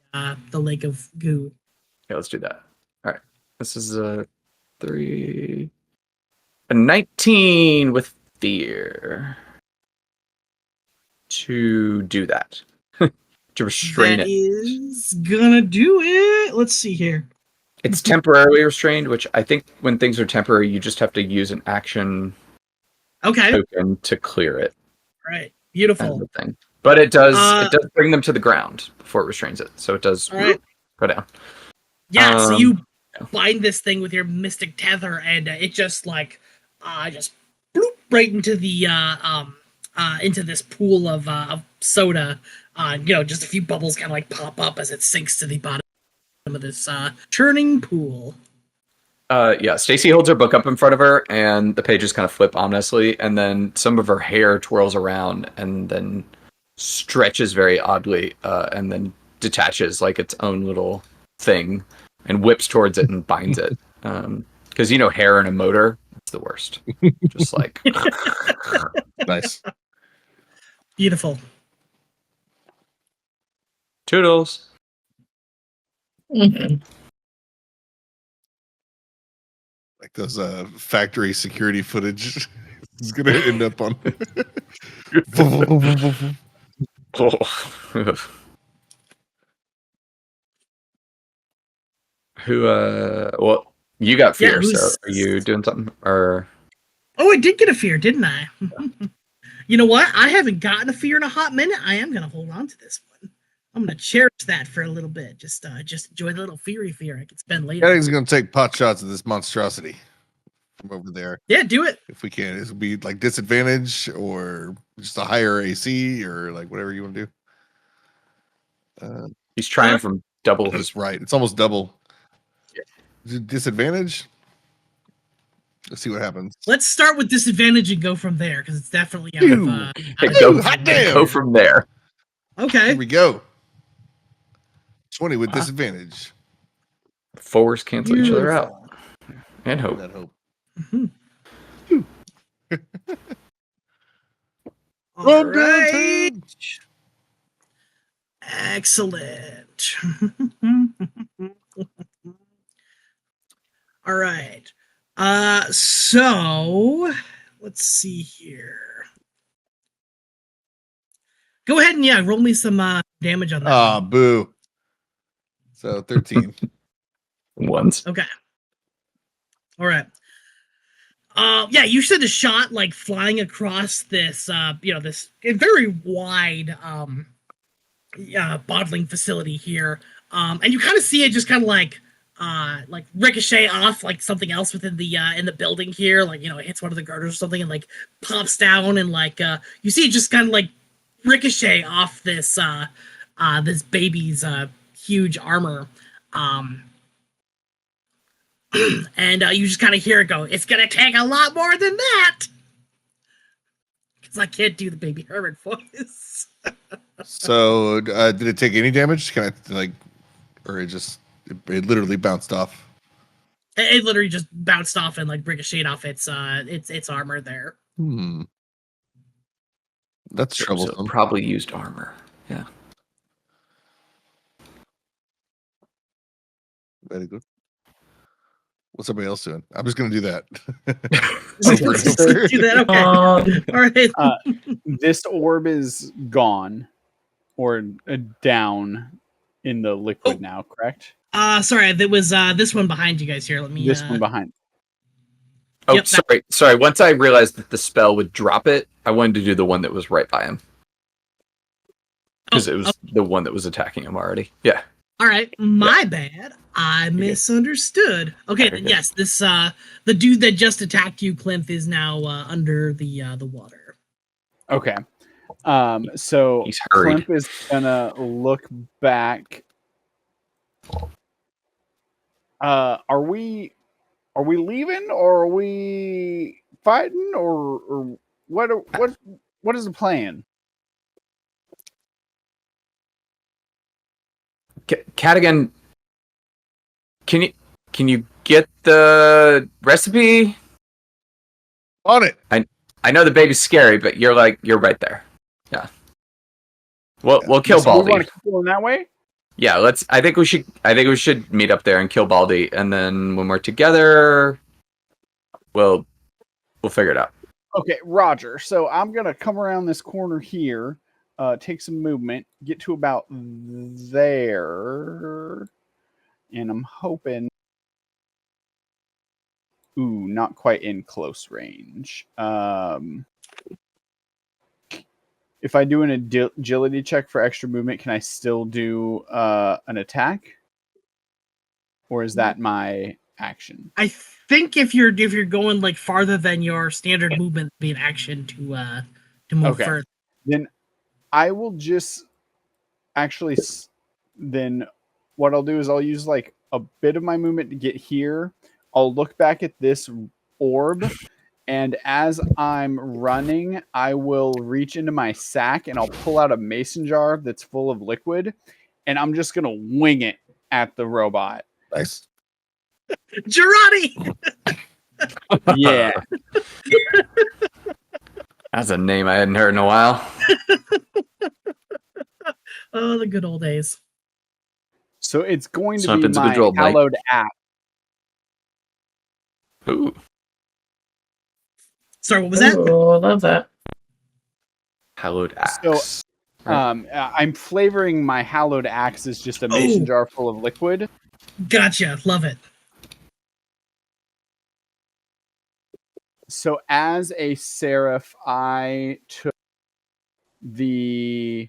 lake of goo. Okay, let's do that. All right. This is a 19 with fear to do that. To restrain That it. is gonna do it. Let's see here. It's temporarily restrained, which I think when things are temporary, you just have to use an action Okay. token to clear it. Right. Kind Beautiful. of a thing. But it does bring them to the ground before it restrains it. So it does All right. go down. Yeah, so you yeah. bind this thing with your mystic tether, and it just like just bloop right into the into this pool of soda. Just a few bubbles kind of like pop up as it sinks to the bottom of this churning pool. Yeah, Staci holds her book up in front of her, and the pages kind of flip ominously, and then some of her hair twirls around, and then stretches very oddly, and then detaches like its own little thing, and whips towards it and binds it. Because hair in a motor, it's the worst. Just like Nice. Beautiful. Toodles. Mhm. Like those factory security footage is gonna end up on. Who? Well, you got fear, so who's- are you doing something? Or Oh, I did get a fear, didn't I? You know what? I haven't gotten a fear in a hot minute. I am gonna hold on to this one. I'm gonna cherish that for a little bit. Just enjoy the little fear I can spend later. Catigan's gonna take pot shots at this monstrosity from over there. Yeah, do it. If we can, it will be like disadvantage or just a higher AC or like whatever you want to do. he's trying from double his. That's right. It's almost double. Is it disadvantage? Let's see what happens. Let's start with disadvantage and go from there because it's definitely out of. hot damn. Go from there. Okay. Here we go. 20 with disadvantage. Fours cancel each other out. And hope. That hope. All right. Excellent. All right. So let's see here. Go ahead and roll me some damage on that. Ah, boo. So 13. Once. Okay. All right. You send a shot like flying across this, this very wide, bottling facility here. And you kind of see it just kind of like ricochet off like something else within the in the building here. Like, it hits one of the girders or something and like pops down and like, you see it just kind of like ricochet off this, this baby's, huge armor. And you just kind of hear it go, it's going to take a lot more than that. Because I can't do the Baby Hermit voice. So did it take any damage? Can I or it literally bounced off? It literally just bounced off and like ricocheted off its armor there. That's So troublesome. probably used armor. Yeah. Very good. What's everybody else doing? I'm just going to do that. Do that, okay. All right. This orb is gone or down in the liquid now, correct? Sorry, there was this one behind you guys here. Let me. This one behind. Oh, Yep, sorry. Once I realized that the spell would drop it, I wanted to do the one that was right by him. Because it was the one that was attacking him already. Yeah. All right, my bad. I good. misunderstood. Okay, Very then good. yes, this the dude that just attacked you, Clint, is now under the water. Okay. So He's hurried. Klimp is gonna look back. Are we leaving, or are we fighting, or what is the plan? Catigan, can you get the recipe? On it. I know the baby's scary, but you're right there. Yeah. We'll kill So we Baldy. want to keep going that way. Yeah, I think we should meet up there and kill Baldy, and then when we're together, we'll figure it out. Okay, Roger. So I'm gonna come around this corner here, take some movement, get to about there, and I'm hoping. Ooh, not quite in close range. If I do an agility check for extra movement, can I still do an attack, or is that my action? I think if you're going like farther than your standard movement, it'd be an action to move Okay. further. Then I will just actually. Then what I'll do is I'll use like a bit of my movement to get here. I'll look back at this orb, and as I'm running, I will reach into my sack and I'll pull out a mason jar that's full of liquid, and I'm just gonna wing it at the robot. Nice. Girardi! Yeah. That's a name I hadn't heard in a while. Oh, the good old days. So it's going to be Something's a my good roll, Mike. hallowed axe. Ooh, Sorry, what was that? Oh, love that. hallowed axe. So I'm flavoring my hallowed axe as just a mason jar full of liquid. Gotcha. Love it. So as a seraph, I took the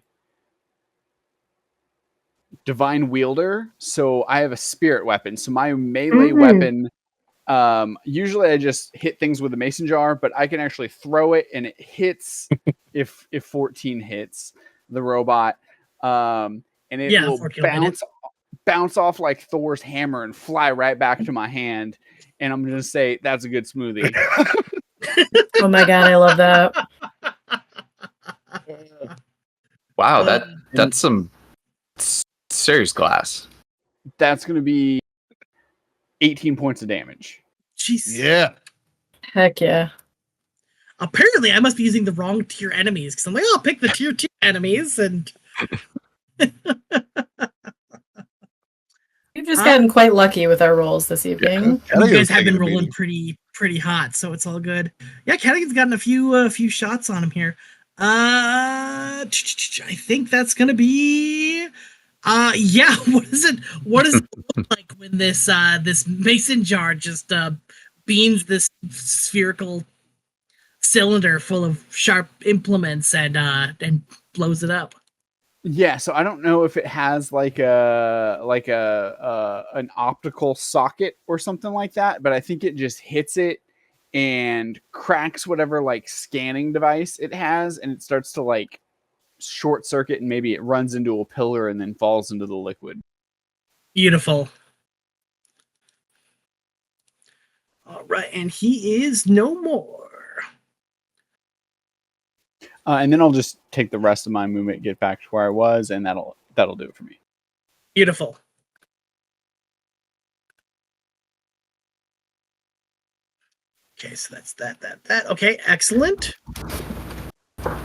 divine wielder. So I have a spirit weapon. So my melee weapon, usually I just hit things with a mason jar, but I can actually throw it and it hits if 14 hits the robot. And it will 14 bounce off like Thor's hammer and fly right back to my hand. And I'm going to say that's a good smoothie. Oh my god, I love that. Wow, that's some serious glass. That's going to be 18 points of damage. Jeez. Yeah. Heck yeah. Apparently, I must be using the wrong tier enemies because I'm like, I'll pick the tier 2 enemies and. We've just gotten quite lucky with our rolls this evening. You guys have been rolling pretty hot, so it's all good. Yeah, Catigan's gotten a few shots on him here. I think that's gonna be. Yeah. What does it look like when this mason jar just beams this spherical cylinder full of sharp implements and blows it up? Yeah, so I don't know if it has like an optical socket or something like that, but I think it just hits it and cracks whatever like scanning device it has, and it starts to like short circuit, and maybe it runs into a pillar and then falls into the liquid. Beautiful. All right, and he is no more. And then I'll just take the rest of my movement, get back to where I was, and that'll do it for me. Beautiful. Okay, so that's that. Okay, excellent. All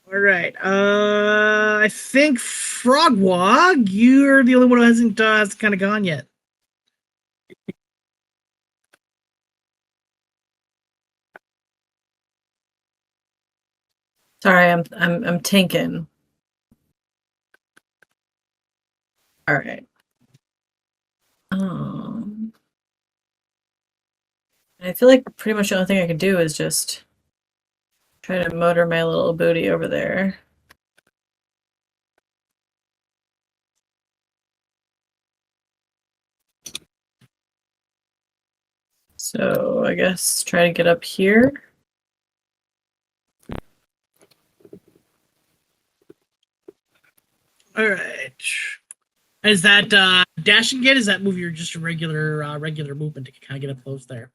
right. I think Frogwog, you're the only one who hasn't kind of gone yet. Sorry, I'm tinking. All right. I feel like pretty much the only thing I could do is just try to motor my little booty over there. So I guess try to get up here. All right. Is that dash again? Is that move your just a regular movement to kind of get up close there?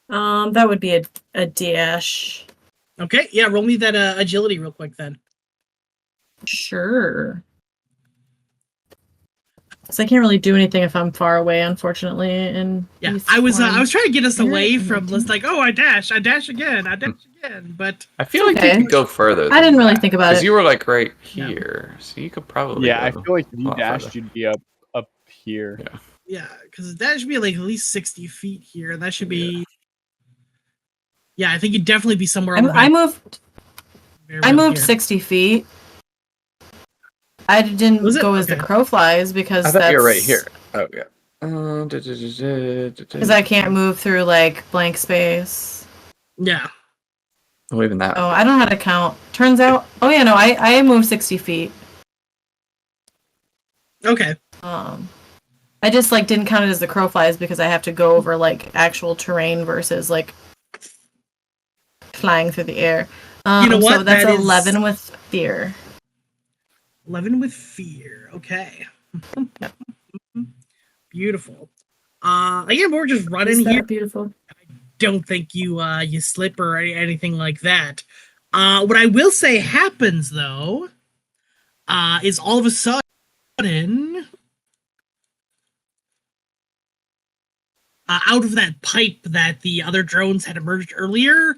That would be a dash. Okay, yeah. Roll me that agility real quick then. Sure. So I can't really do anything if I'm far away, unfortunately. And Yeah, I was trying to get us away from let's like, oh, I dash again, but I feel like Okay. you could go further. I didn't really think about Because it. you were like right here, so you could probably. Yeah, I go feel like if a you lot dashed, further. you'd be up here. Yeah. yeah, because that should be like at least 60 feet here. That should be. Yeah, I think you'd definitely be somewhere. on the I moved. very I up moved here. 60 feet. I didn't Was it? go as the Okay. crow flies because I thought that's you were right here. Oh yeah. because I can't move through like blank space. Yeah. Well, even that. Oh, I don't know how to count. Turns out, oh yeah, no, I moved 60 feet. Okay. I just like didn't count it as the crow flies because I have to go over like actual terrain versus like flying through the air. You know what? So that's That is- 11 with fear. 11 with fear. Okay. Beautiful. Again, we're just running Is that here. beautiful? Don't think you you slip or anything like that. What I will say happens though, is all of a sudden, out of that pipe that the other drones had emerged earlier,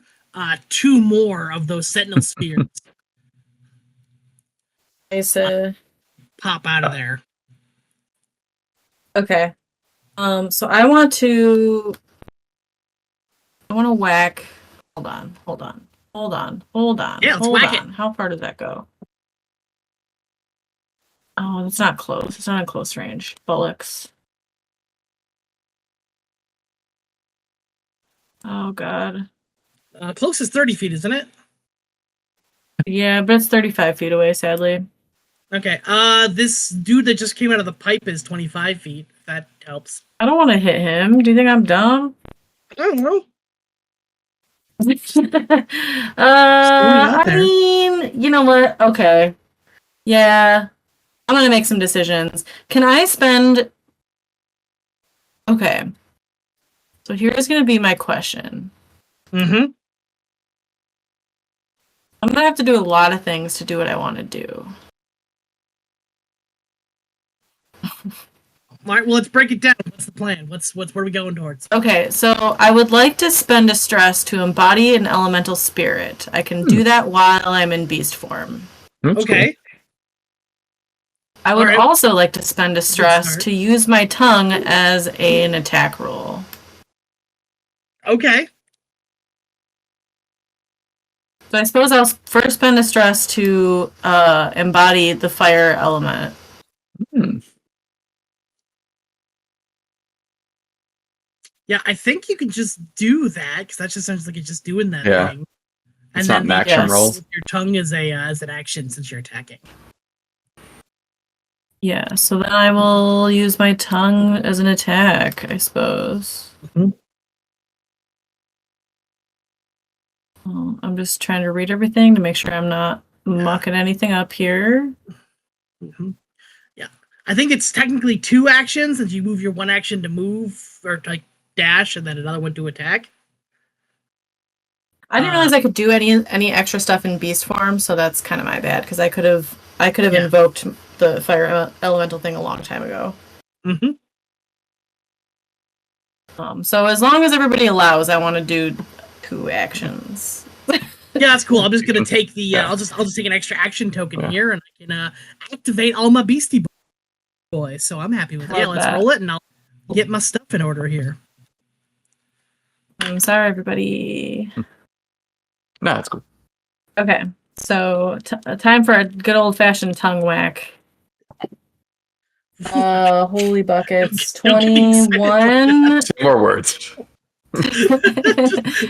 2 more of those sentinel spears Nice. pop out of there. Okay. So I want to whack. Hold on. Yeah, let's whack it. How far does that go? Oh, it's not close. It's not in close range. Bullocks. Oh god. Close is 30 feet, isn't it? Yeah, but it's 35 feet away, sadly. Okay. This dude that just came out of the pipe is 25 feet. If that helps. I don't want to hit him. Do you think I'm dumb? I don't know. I there. mean, you know what? Okay. Yeah. I'm gonna make some decisions. Can I spend... Okay. So here's gonna be my question. Mm-hmm. I'm gonna have to do a lot of things to do what I want to do. All right, well, let's break it down. What's the plan? Where are we going towards? Okay, so I would like to spend a stress to embody an elemental spirit. I can do that while I'm in beast form. That's Okay. I would Alright. also like to spend a stress start. to use my tongue as an attack roll. Okay. So I suppose I'll first spend a stress to embody the fire element. Hmm. Yeah, I think you can just do that because that just sounds like you're just doing that Yeah. thing. It's not an the- action yes. roll. Your tongue is as an action since you're attacking. Yeah, so then I will use my tongue as an attack, I suppose. Mhm. I'm just trying to read everything to make sure I'm not mucking anything up here. Mm-hmm. Yeah, I think it's technically 2 actions since you move your 1 action to move or to, like dash and then another one to attack. I didn't realize I could do any extra stuff in beast form, so that's kind of my bad because I could have Yeah. invoked the fire elemental thing a long time ago. Mm-hmm. So as long as everybody allows, I want to do 2 actions. Yeah, that's cool. I'm just gonna take the. I'll just take an extra action token here, and I can activate all my beastie boys. So I'm happy with it. Yeah, Love let's that. roll it, and I'll get my stuff in order here. I'm sorry, everybody. No, it's cool. Okay, so time for a good old fashioned tongue whack. Holy buckets, Don't get me excited. 21. Say more words.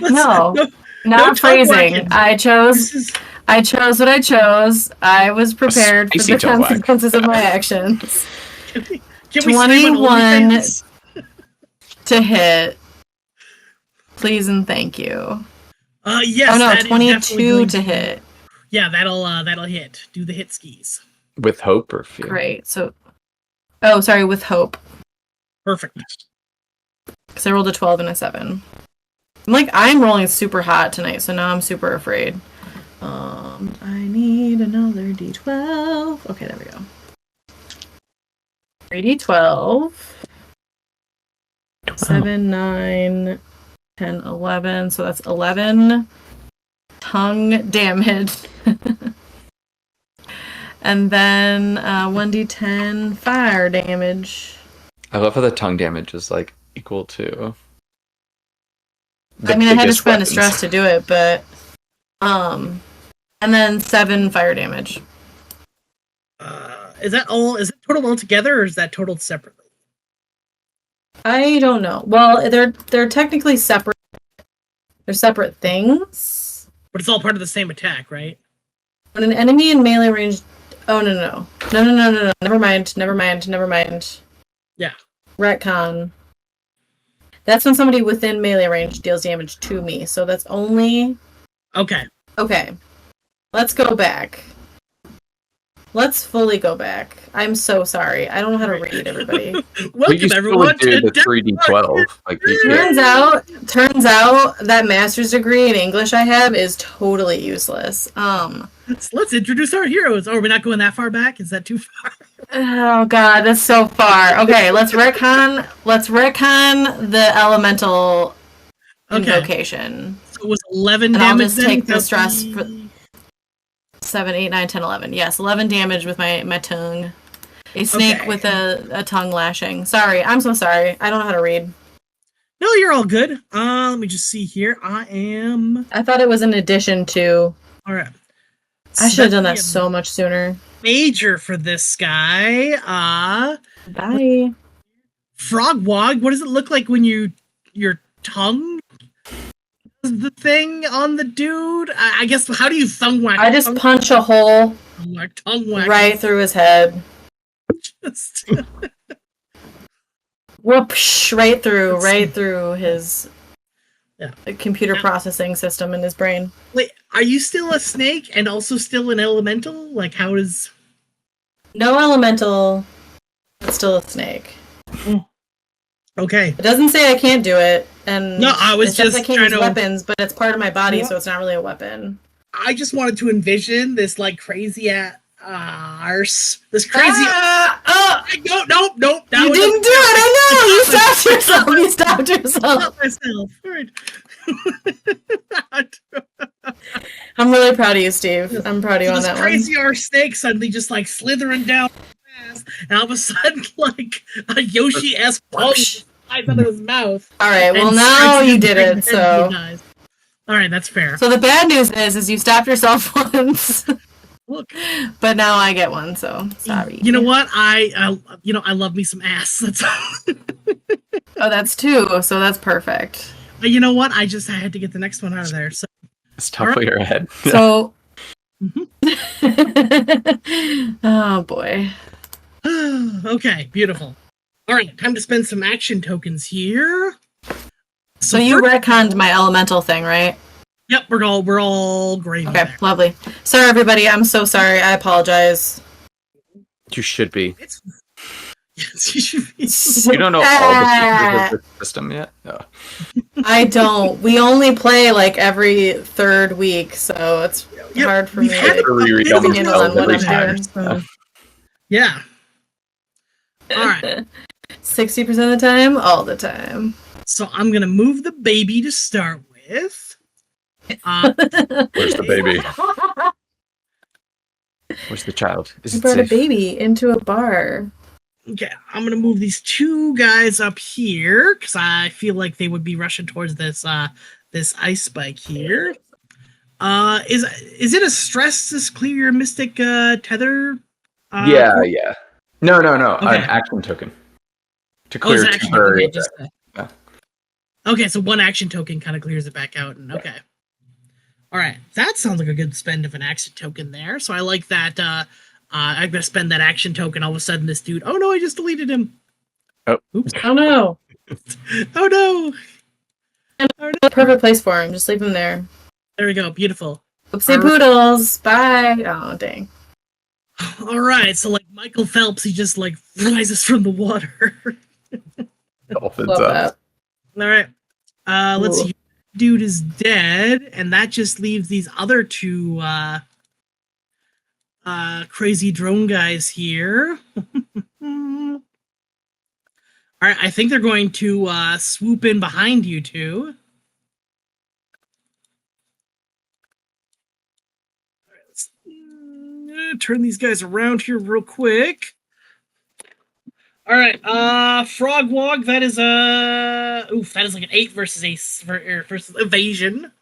No, no not tongue phrasing. whacking. I chose This is what I chose. I was prepared for spicy the tongue whack. consequences of my actions. can we stream on 21 OnlyFans? to hit. Please and thank you. Yes. Oh no, that is definitely 22 going to hit. Yeah, that'll hit. Do the hit skis. With hope or fear? Great. So, oh, sorry, with hope. Perfect. Because I rolled a 12 and a 7. I'm rolling super hot tonight, so now I'm super afraid. I need another D12. Okay, there we go. 3D12. 7, 9, 10, 11. So that's 11 tongue damage. And then 1d10 fire damage. I love how the tongue damage is like equal to. I mean, I had to spend weapons. a stress to do it, but and then 7 fire damage. Is that all? Is it total altogether, or is that totaled separately? I don't know. Well, they're technically separate. They're separate things. But it's all part of the same attack, right? When an enemy in melee range. Oh no. Never mind. Yeah. Retcon. That's when somebody within melee range deals damage to me. So that's only. Okay. Okay. Let's go back. Let's fully go back. I'm so sorry. I don't know how to read, everybody. Welcome everyone do to the 3d12. Like, Turns out that master's degree in English I have is totally useless. Let's introduce our heroes. Oh, are we not going that far back? Is that too far? Oh god, that's so far. Okay, let's retcon the elemental invocation. So it was 11 And damage. I'll just take the stress for 7, 8, 9, 10, 11. Yes, 11 damage with my tongue. A snake with a tongue lashing. Sorry, I'm so sorry. I don't know how to read. No, you're all good. Let me just see here. I thought it was in addition to. All right. I should have done that so much sooner. Major for this guy. Bye. Frogwog. What does it look like when your tongue is the thing on the dude? I guess, how do you thumb whack? I just punch a hole tongue whack right through his head. Whoosh, right through his computer processing system in his brain. Wait, are you still a snake and also still an elemental? Like, how is... No elemental, but still a snake. Okay. It doesn't say I can't do it, and no, I was just I can't use weapons, but it's part of my body, so it's not really a weapon. I just wanted to envision this like crazy arse. This crazy. Nope. You didn't do it. I know. You stopped yourself. Myself. All right. I'm really proud of you, Steve. I'm proud of you on that one. This crazy arse snake suddenly just like slithering down fast, and all of a sudden like a Yoshi-esque tongue flies out of his mouth. All right. Well, now you did it. So. All right, that's fair. So the bad news is you stopped yourself once. Look, but now I get one, so sorry. You know what? I love me some ass. That's oh, that's 2, so that's perfect. But you know what? I had to get the next one out of there. So it's top of your head. So, oh boy. Okay, beautiful. All right, time to spend some action tokens here. So you retconned my elemental thing, right? Yep, we're all great. Okay, lovely. Sorry, everybody. I'm so sorry. I apologize. You should be. Yes, you should be. You don't know all the features of the system yet? No. I don't. We only play like every 3rd week, so it's hard for me to handle on what I'm doing. Yeah. All right. 60% of the time, all the time. So I'm going to move the baby to start with. Where's the baby? Where's the child? Is it brought a baby into a bar. Okay, I'm gonna move these 2 guys up here because I feel like they would be rushing towards this this ice spike here. Is it a stress to clear your mystic tether? Yeah. No. Okay. An action token to clear temporary. Okay, so 1 action token kind of clears it back out, and okay. All right, that sounds like a good spend of an action token there. So I like that. I'm gonna spend that action token. All of a sudden, this dude. Oh no! I just deleted him. Oh, oops! Oh no! Oh no! Perfect place for him. Just leave him there. There we go. Beautiful. Oopsie poodles. Bye. Oh, dang. All right. So like Michael Phelps, he just like rises from the water. Dolphins Love up. that. All right. Let's Ooh. see. Dude is dead, and that just leaves these other two crazy drone guys here. All right, I think they're going to swoop in behind you two. All right, let's turn these guys around here real quick. All right, Frogwog, that is that is like an 8 versus versus evasion.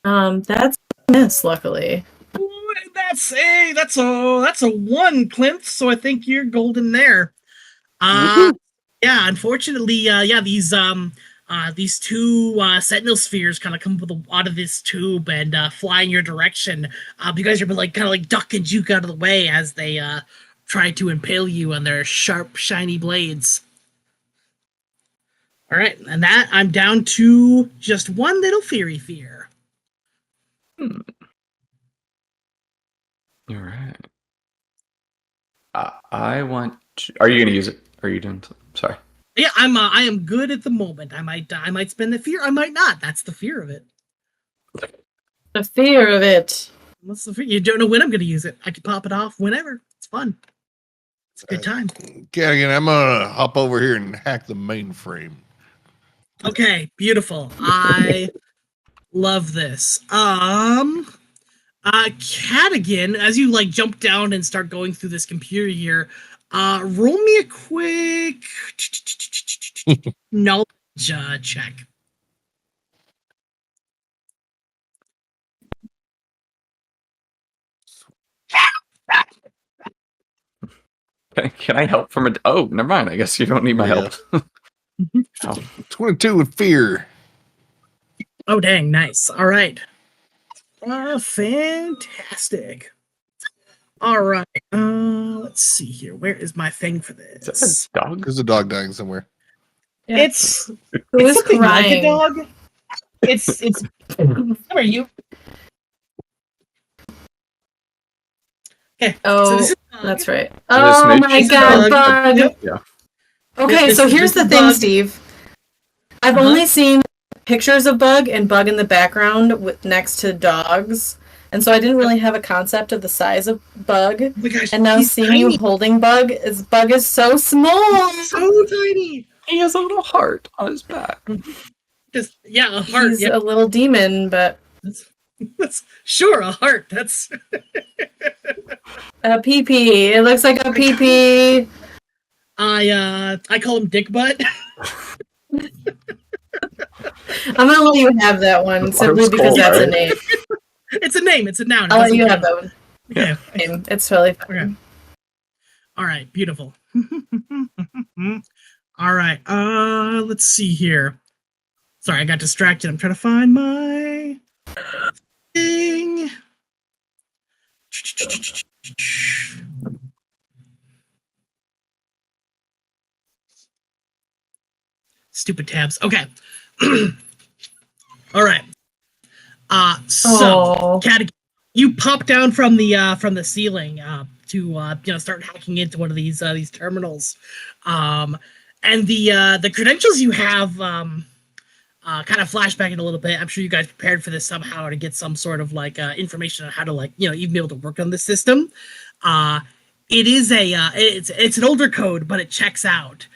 That's a miss, luckily. Ooh, that's a 1, Clint. So I think you're golden there. Yeah, unfortunately, these two sentinel spheres kind of come out of this tube and fly in your direction. You guys are like kind of like duck and juke out of the way as they try to impale you on their sharp, shiny blades. All right, and that I'm down to just one little fairy fear. All right. I want. Are you going to use it? Are you doing? Sorry. Yeah, I am good at the moment. I might spend the fear. I might not. That's the fear of it. The fear of it. What's the fear? You don't know when I'm going to use it. I can pop it off whenever. It's fun. It's a good time. Catigan, I'm gonna hop over here and hack the mainframe. Okay, beautiful. I love this. Catigan, as you like jump down and start going through this computer here, roll me a quick knowledge check. Can I help from a? Oh, never mind. I guess you don't need my help. Oh. 22 with fear. Oh, dang, nice. All right. Fantastic. All right. Let's see here. Where is my thing for this? Is that a dog? There's a dog dying somewhere. Yeah. It's Who is something like a crying? dog. It's. How are you? Okay. Oh, so this is that's right. this Oh snake? my It's a god, bug. bug. Yeah. Okay, This so is here's just the a thing, bug. Steve. I've Uh-huh. only seen pictures of Bug and Bug in the background next to dogs, and so I didn't really have a concept of the size of Bug. Oh my gosh, And now he's seeing tiny. you holding Bug is so small. So tiny. He has a little heart on his back. Just a heart. He's Yeah, a little demon, but that's sure a heart. That's a pee-pee. It looks like a pee-pee. I call him Dick Butt. I'm gonna let you have that one simply was because cool, that's a right? name. It's a name. It's a noun. It I'll let doesn't you have count. that one. Okay. It's totally fine. Okay. All right. Beautiful. All right. Let's see here. Sorry, I got distracted. I'm trying to find my thing. Stupid tabs. Okay. All right. So Oh. Catigan, you pop down from the ceiling to start hacking into one of these terminals. And the credentials you have kind of flashback in a little bit. I'm sure you guys prepared for this somehow to get some sort of like information on how to like even be able to work on the system. It is it's an older code, but it checks out.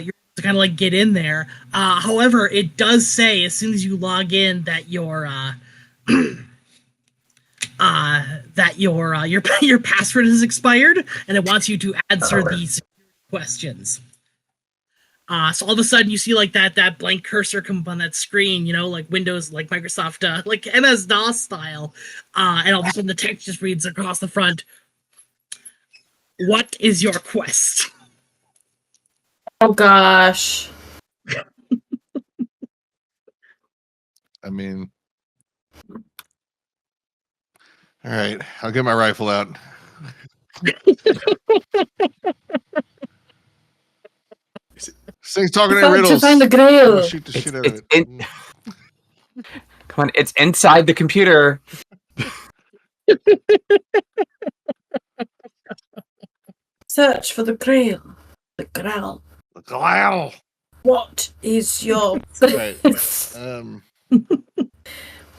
You're to kind of like get in there. However, it does say as soon as you log in that your your password has expired, and it wants you to answer these questions. So all of a sudden you see like that blank cursor come up on that screen, like Windows, like Microsoft, like MS-DOS style, and all of a sudden the text just reads across the front. What is your quest? Oh gosh. I mean, all right, I'll get my rifle out. This thing's talking in To riddles. find the I'm gonna grail. shoot the shit out It's of it. Come on, it's inside the computer. Search for the grail. The grail. Wow. What is your Right.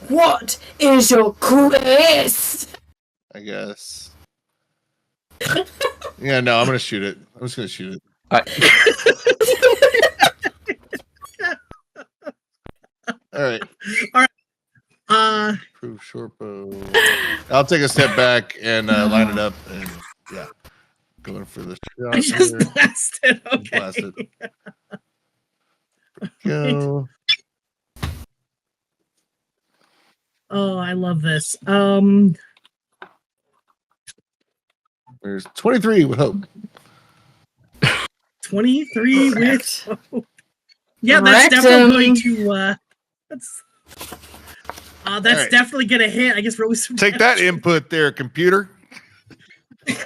What is your quest? I guess. Yeah, no, I'm gonna shoot it. I'm just gonna shoot it. All right. Proof short bow. I'll take a step back and line it up, and yeah, going for the shot. I just here. blasted. Okay. Blast it. Go. Oh, I love this. There's 23 with hope. 23 with hope. Yeah, Correct that's definitely him. going to that's right. definitely gonna hit. I guess roll some Take that input there, computer. Is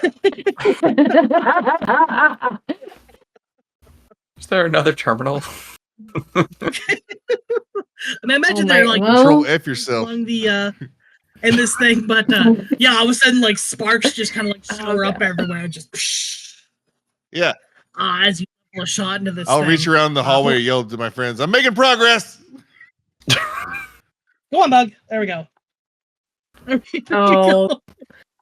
there another terminal? And I imagine Oh they're my- like well- Control F yourself. along the in this thing, but yeah, all of a sudden like sparks just kind of like shower up everywhere, just Yeah. as you pull a shot into this. I'll thing. reach around the hallway and yell to my friends, I'm making progress. Go on, Bug. There we go. There we Oh. go.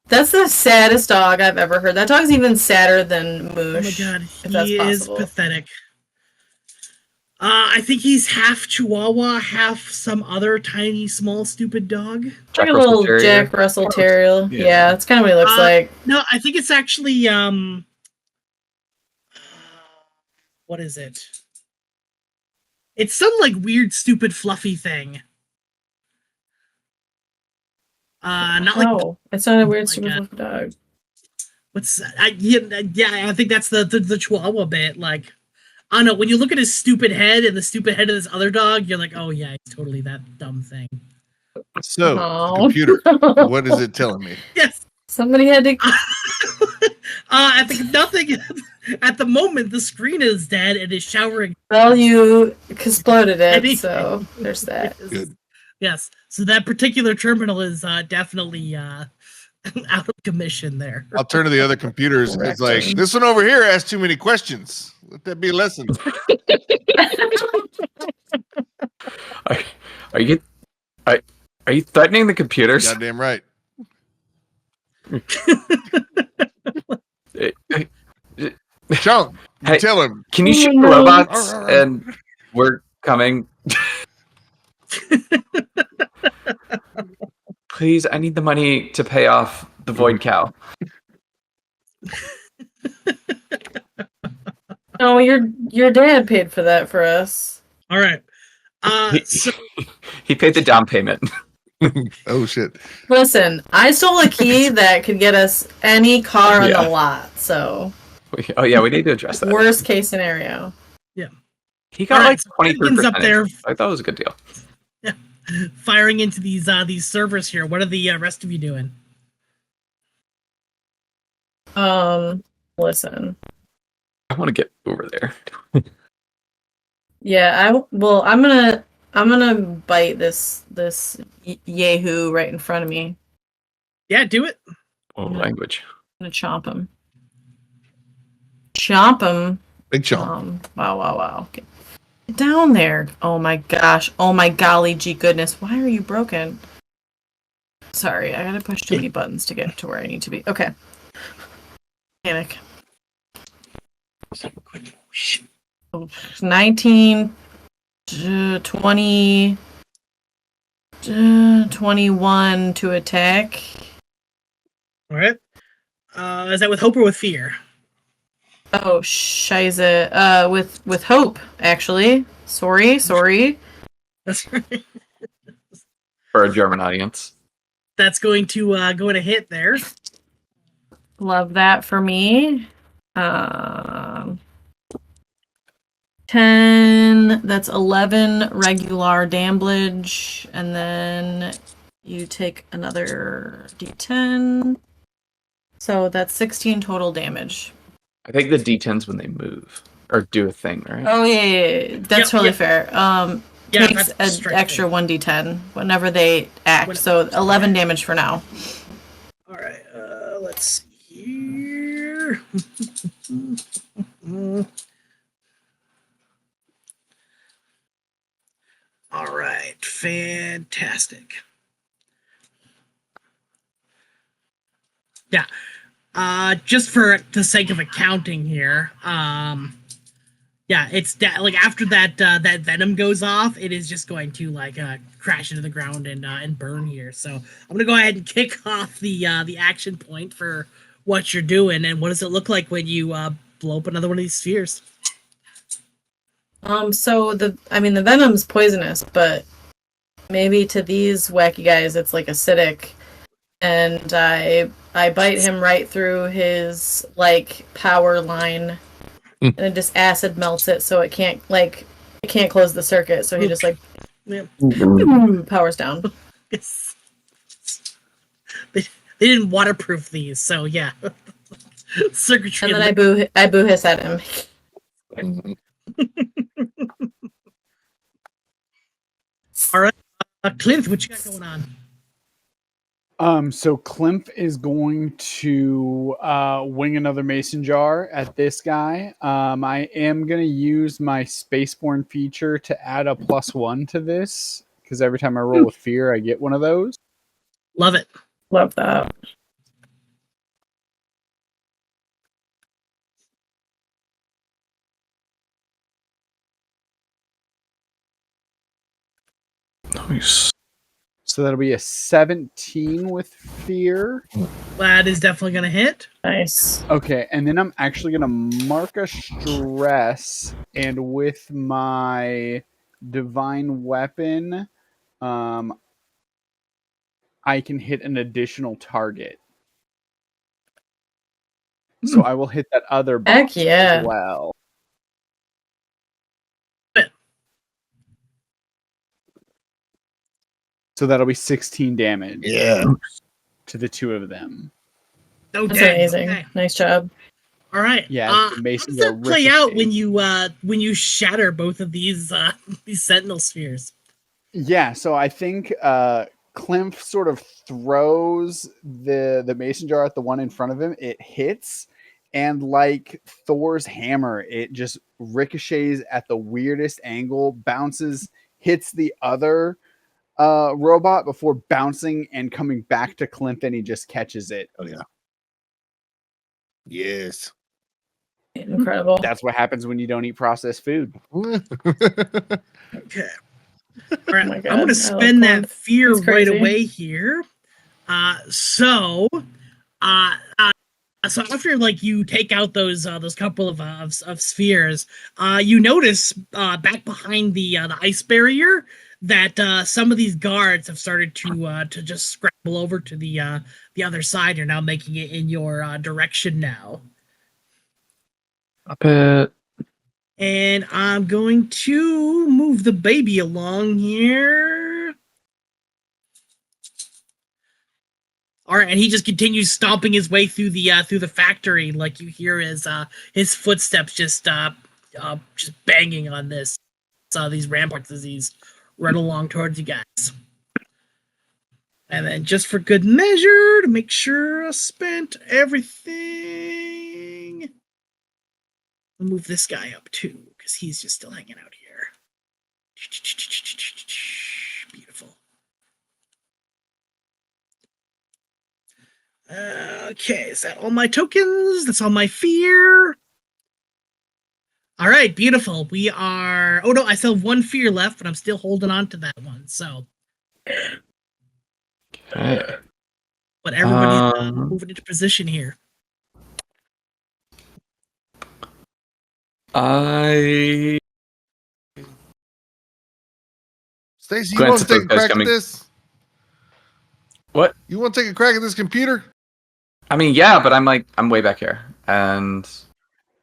That's the saddest dog I've ever heard. That dog's even sadder than Oh my Moosh. god, if that's he is possible. pathetic. I think he's half Chihuahua, half some other tiny, small, stupid dog. Like a little Jack Russell Terrier. Yeah. Yeah, that's kind of what he looks like. No, I think it's actually what is it? It's some like weird, stupid, fluffy thing. Not like Oh, it's not a weird like super a- fluffy dog. what's yeah, I think that's the Chihuahua bit. Like, I don't know. When you look at his stupid head and the stupid head of this other dog, you're like, oh yeah, he's totally that dumb thing. So, Oh. computer, what is it telling me? Yes. Somebody had to. I think nothing. At the moment, the screen is dead and is showering. Well, you exploded it, Anything. so there's that. Good. Yes. So that particular terminal is definitely out of commission there. I'll turn to the other computers. It's like, this one over here asks too many questions. Let that be a lesson. Are you threatening the computers? Goddamn right. Chonk, Hey. tell him. Can you shoot the No. robots? And we're coming. Please, I need the money to pay off the void cow. No, your dad paid for that for us. All right. So He paid the down payment. Oh, shit. Listen, I stole a key that could get us any car on Yeah. the lot. So Oh yeah, we need to address that. worst case scenario. He got Alright, like so 23% Catigan's up there. I thought it was a good deal. firing into these servers here. What are the rest of you doing? Listen. I want to get over there. Yeah, I'm gonna bite this yahoo right in front of me. Yeah, do it. Oh, Yeah. language. I'm gonna chomp him. Chomp him. Big Chonk. Wow. Get down there. Oh my gosh. Oh my golly gee goodness. Why are you broken? Sorry, I gotta push too many buttons to get to where I need to be. Okay. Panic. 19, 20, 21 to attack. All right. Is that with hope or with fear? Oh, shiza. With hope, actually. Sorry. That's right. For a German audience. That's going to go in a hit there. Love that for me. 10, that's 11 regular damage, and then you take another d10. So that's 16 total damage. I think the D10's when they move. or do a thing, right? Oh yeah. That's totally fair. Yeah, Takes that's an straight extra thing. 1d10 whenever they act. So 11 damage for now. All right, let's see here. All right, fantastic. Yeah, just for the sake of accounting here, yeah, it's like after that that venom goes off, it is just going to like crash into the ground and burn here. So I'm gonna go ahead and kick off the action point for what you're doing, and what does it look like when you blow up another one of these spheres? So the venom's poisonous, but maybe to these wacky guys it's like acidic, and I bite him right through his like power line, and it just acid melts it, so it can't close the circuit. So he just like powers down. They didn't waterproof these, so yeah. Circuitry. And then I boo hiss at him. All right, Clint, what you got going on? So Klimph is going to wing another mason jar at this guy. I am going to use my Spaceborne feature to add a +1 to this, because every time I roll with fear, I get one of those. Love it. Love that. Nice. So that'll be a 17 with fear. That is definitely going to hit. Nice. Okay, and then I'm actually going to mark a stress, and with my divine weapon, I can hit an additional target. So I will hit that other box Heck yeah. as well. So that'll be 16 damage. Yeah. To the two of them. Oh, That's dang. amazing. Okay. Nice job. All right. Yeah, how Mason does that play out when ricochet. you shatter both of these sentinel spheres? Yeah, so I think Klimph sort of throws the mason jar at the one in front of him. It hits, and like Thor's hammer, it just ricochets at the weirdest angle, bounces, hits the other robot before bouncing and coming back to Klimph, and he just catches it. Oh yeah. Yes. Incredible. That's what happens when you don't eat processed food. Okay. All right. Oh my God, I'm going to I love spend that Klimph. fear He's right crazy. away here. So after like you take out those couple of spheres, you notice back behind the ice barrier that some of these guards have started to just scramble over to the other side. You're now making it in your direction now. Up it. And I'm going to move the baby along here. All right, and he just continues stomping his way through the factory, like you hear his footsteps just banging on these ramparts as he's run along towards you guys. And then just for good measure, to make sure I spent everything, I'll move this guy up too, because he's just still hanging out here. Beautiful. Okay, is that all my tokens? That's all my fear. All right, beautiful. We are... Oh, no, I still have one fear left, but I'm still holding on to that one, so... Okay. But everybody's moving into position here. Staci, you Glance want at to take those a guys crack coming. at this? What? You want to take a crack at this computer? I mean, yeah, but I'm way back here, and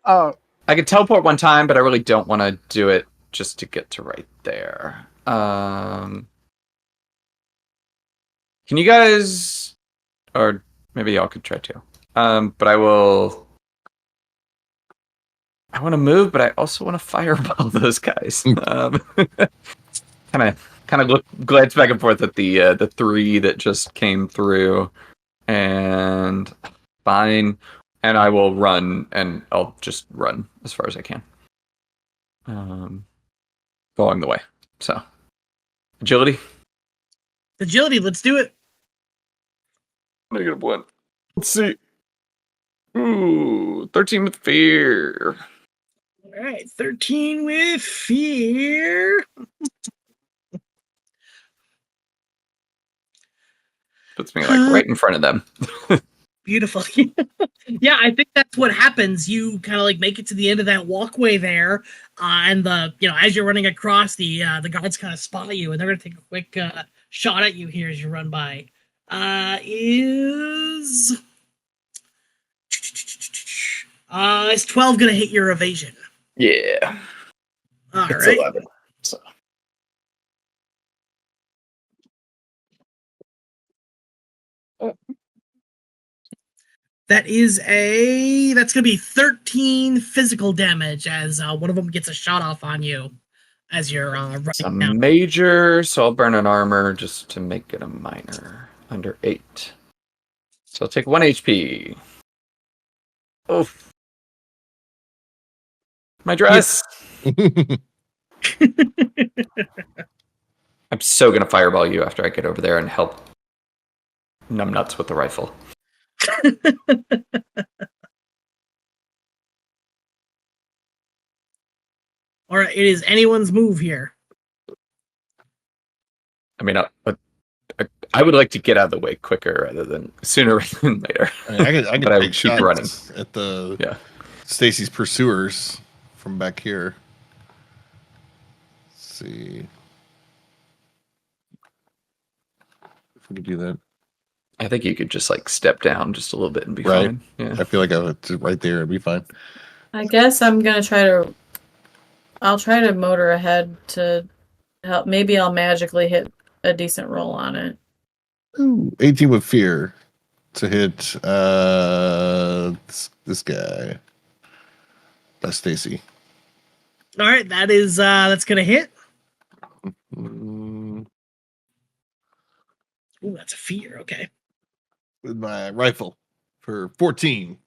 Oh, I could teleport one time, but I really don't want to do it just to get to right there. Can you guys, or maybe y'all could try to. But I will I want to move, but I also want to fireball those guys. Kind of glance back and forth at the three that just came through, and fine. And I will run, and I'll just run as far as I can, along the way. So, agility. Agility, let's do it. -1. Let's see. Ooh, 13 with fear. All right, 13 with fear. Puts me like right in front of them. Beautiful. Yeah, I think that's what happens. You kind of like make it to the end of that walkway there, and as you're running across, the guards kind of spot you, and they're gonna take a quick shot at you here as you run by. Is 12 gonna hit your evasion? Yeah. All It's right. 11. So. That's gonna be 13 physical damage as one of them gets a shot off on you as you're running It's a down. major, so I'll burn an armor just to make it a minor. Under 8. So I'll take 1 HP. Oof. My dress! I'm so gonna fireball you after I get over there and help numbnuts with the rifle. All right, it is anyone's move here. I mean, I would like to get out of the way quicker rather than sooner rather than later. I can But I take would keep shots running. at the Yeah. Stacy's pursuers from back here. Let's see if we can do that. I think you could just like step down just a little bit and be Right. fine. Yeah. I feel like I would right there. It'd be fine. I guess I'm gonna I'll try to motor ahead to help. Maybe I'll magically hit a decent roll on it. Ooh, 18 with fear to hit this guy. That's Stacy. All right, that's gonna hit. Mm, Ooh, that's a fear. Okay. with my rifle for 14.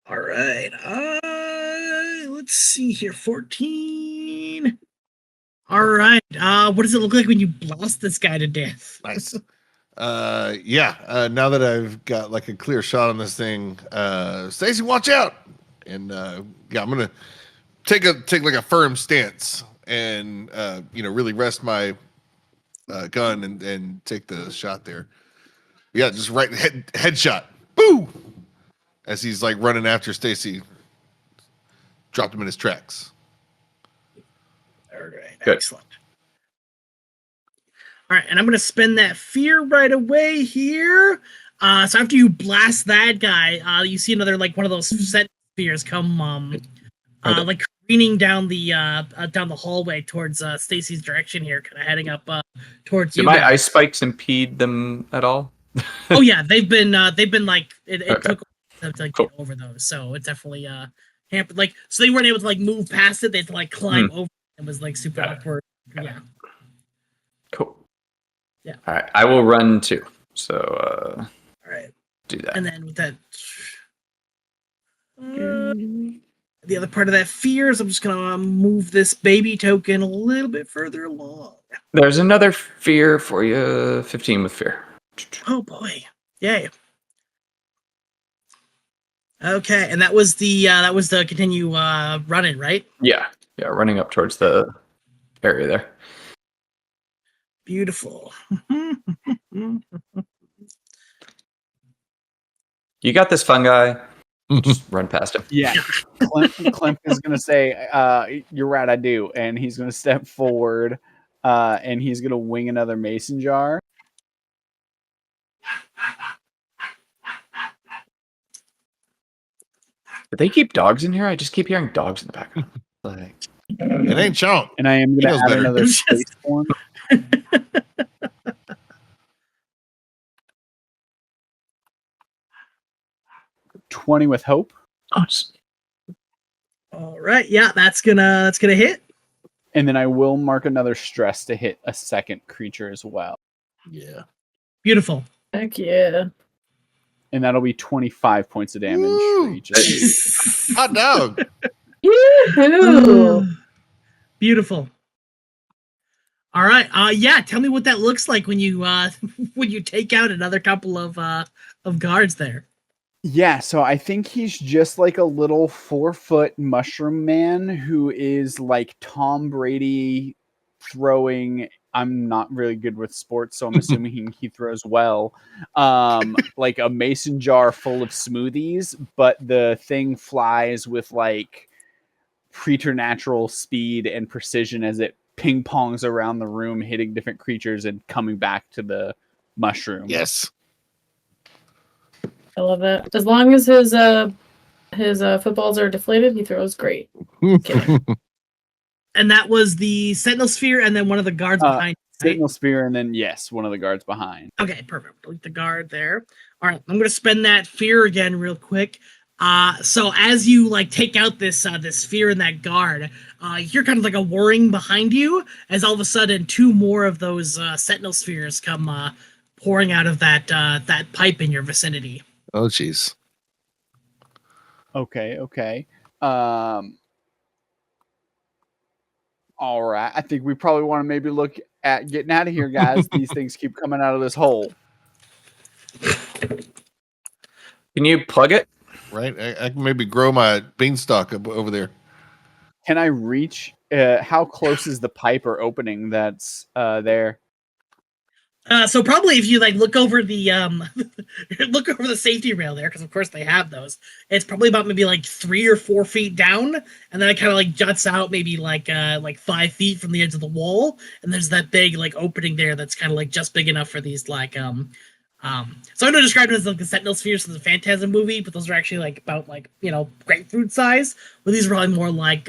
All right. Let's see here. 14. All right. What does it look like when you blast this guy to death? Nice. Now that I've got like a clear shot on this thing, Stacy, watch out. And I'm gonna take like a firm stance and really rest my gun and take the shot there. Yeah, just right headshot. Boo! As he's like running after Stacy. Dropped him in his tracks. All right. Good. Excellent. All right, and I'm going to spend that fear right away here. So after you blast that guy, you see another like one of those set spheres come like careening down the hallway towards Stacy's direction here, kind of heading up towards Did you. my guys. ice spikes impede them at all? Oh yeah, they've been like it Okay. took them to Cool. get over those, so it definitely hampered. Like, so they weren't able to like move past it; they had to like climb over. It was like super Got it. awkward. Got it. Yeah. Cool. Yeah. All right. I will run too. So All right, do that. and then with that, the other part of that fear is I'm just gonna move this baby token a little bit further along. There's another fear for you. 15 with fear. Oh boy, yay! Okay, and that was the continue running, right? Yeah. Yeah. Running up towards the area there. Beautiful. You got this, fun guy. Just run past him. Yeah. Clem is going to say, you're right, I do. And he's going to step forward and he's going to wing another mason jar. Did they keep dogs in here? I just keep hearing dogs in the background. Like, It ain't Chonk. And I am He going knows to add better. another space form. 20 with hope. All right, yeah, that's gonna hit. And then I will mark another stress to hit a second creature as well. Yeah. Beautiful. Heck yeah. And that'll be 25 points of damage Woo! for each of these. Hot dog. Yoo-hoo! Beautiful. All right. Yeah. Tell me what that looks like when you when you take out another couple of guards there. Yeah, so I think he's just like a little 4-foot mushroom man who is like Tom Brady throwing. I'm not really good with sports, so I'm assuming he throws well. Like a mason jar full of smoothies, but the thing flies with like preternatural speed and precision as it ping pongs around the room, hitting different creatures and coming back to the mushroom. Yes. I love it. As long as his footballs are deflated, he throws great. Killer. And that was the Sentinel Sphere, and then one of the guards behind. Right? Signal Spear, and then yes, one of the guards behind. Okay, perfect. Delete the guard there. All right, I'm gonna spend that fear again real quick. So as you like take out this sphere and that guard, you're kind of like a whirring behind you as all of a sudden two more of those Sentinel Spheres come pouring out of that pipe in your vicinity. Oh, jeez. Okay. All right. I think we probably want to maybe look at getting out of here, guys. These things keep coming out of this hole. Can you plug it? Right? I can maybe grow my beanstalk over there. Can I reach? How close is the pipe or opening that's there? So probably if you like look over the look over the safety rail there, because of course they have those. It's probably about maybe like 3 or 4 feet down, and then it kind of like juts out maybe like 5 feet from the edge of the wall, and there's that big like opening there that's kind of like just big enough for these like so I'm gonna describe it as like the Sentinel Spheres from the Phantasm movie, but those are actually like about like grapefruit size. But these are probably more like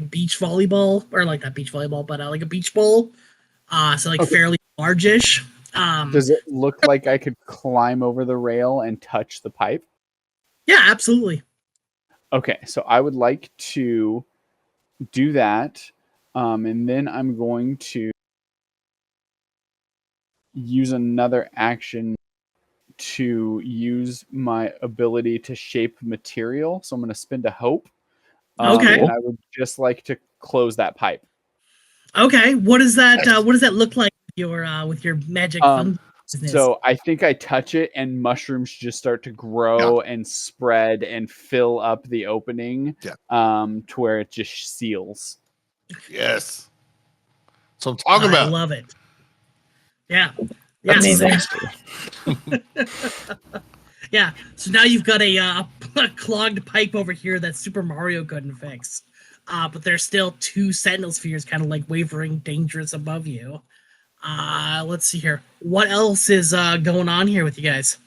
beach volleyball, or like not beach volleyball, but like a beach bowl. So like fairly largish. Does it look like I could climb over the rail and touch the pipe? Yeah, absolutely. Okay, so I would like to do that, and then I'm going to use another action to use my ability to shape material. So I'm going to spend a hope. Okay. And I would just like to close that pipe. Okay. What does that look like with your magic business? So I think I touch it and mushrooms just start to grow and spread and fill up the opening to where it just seals. Yes. So I'm talking about. I love it. Yeah. That's amazing. Yeah. So now you've got a clogged pipe over here that Super Mario couldn't fix. But there's still 2 Sentinel Spheres kind of like wavering dangerous above you. Let's see here. What else is going on here with you guys?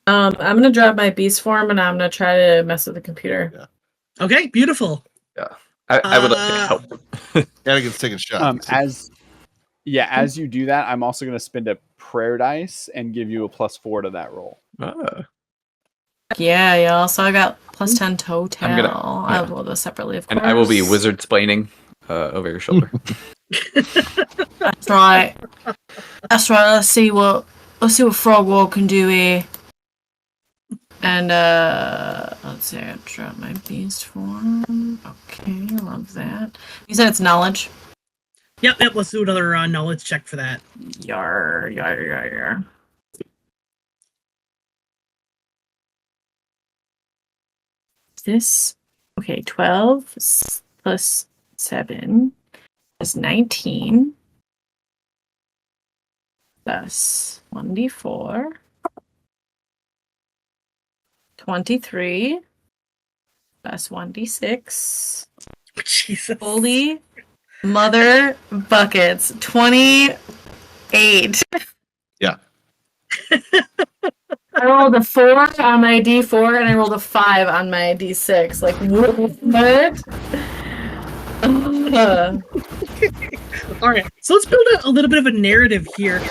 I'm gonna drop my beast form and I'm gonna try to mess with the computer. Yeah. Okay, beautiful. Yeah. I would like to help. Catigan's taking a shot. As you do that, I'm also going to spend a prayer dice and give you a +4 to that roll. Yeah, y'all. So I got +10 total. I'll roll those separately, of course. And I will be wizard splaining over your shoulder. That's right. That's right. Let's see what Frogwog can do here. And let's see. I drop my beast form. Okay, love that. You said it's knowledge. Yep. Let's do another knowledge check for that. Yar. This 12 plus 7 is 19 plus 1d4 23 plus 1d6. Jesus. Holy mother buckets. 28. Yeah. I rolled a 4 on my d4 and I rolled a 5 on my d6. Like, what? All right, so let's build a little bit of a narrative here.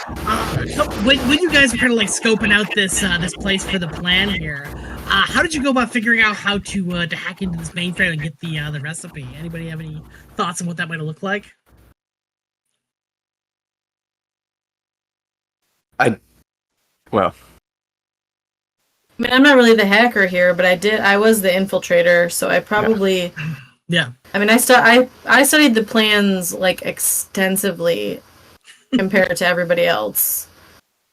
So when you guys were kind of like scoping out this this place for the plan here, how did you go about figuring out how to hack into this mainframe and get the recipe? Anybody have any thoughts on what that might have looked like? Well, I mean, I'm not really the hacker here, but I was the infiltrator, so I probably Yeah. I mean, I studied the plans like extensively compared to everybody else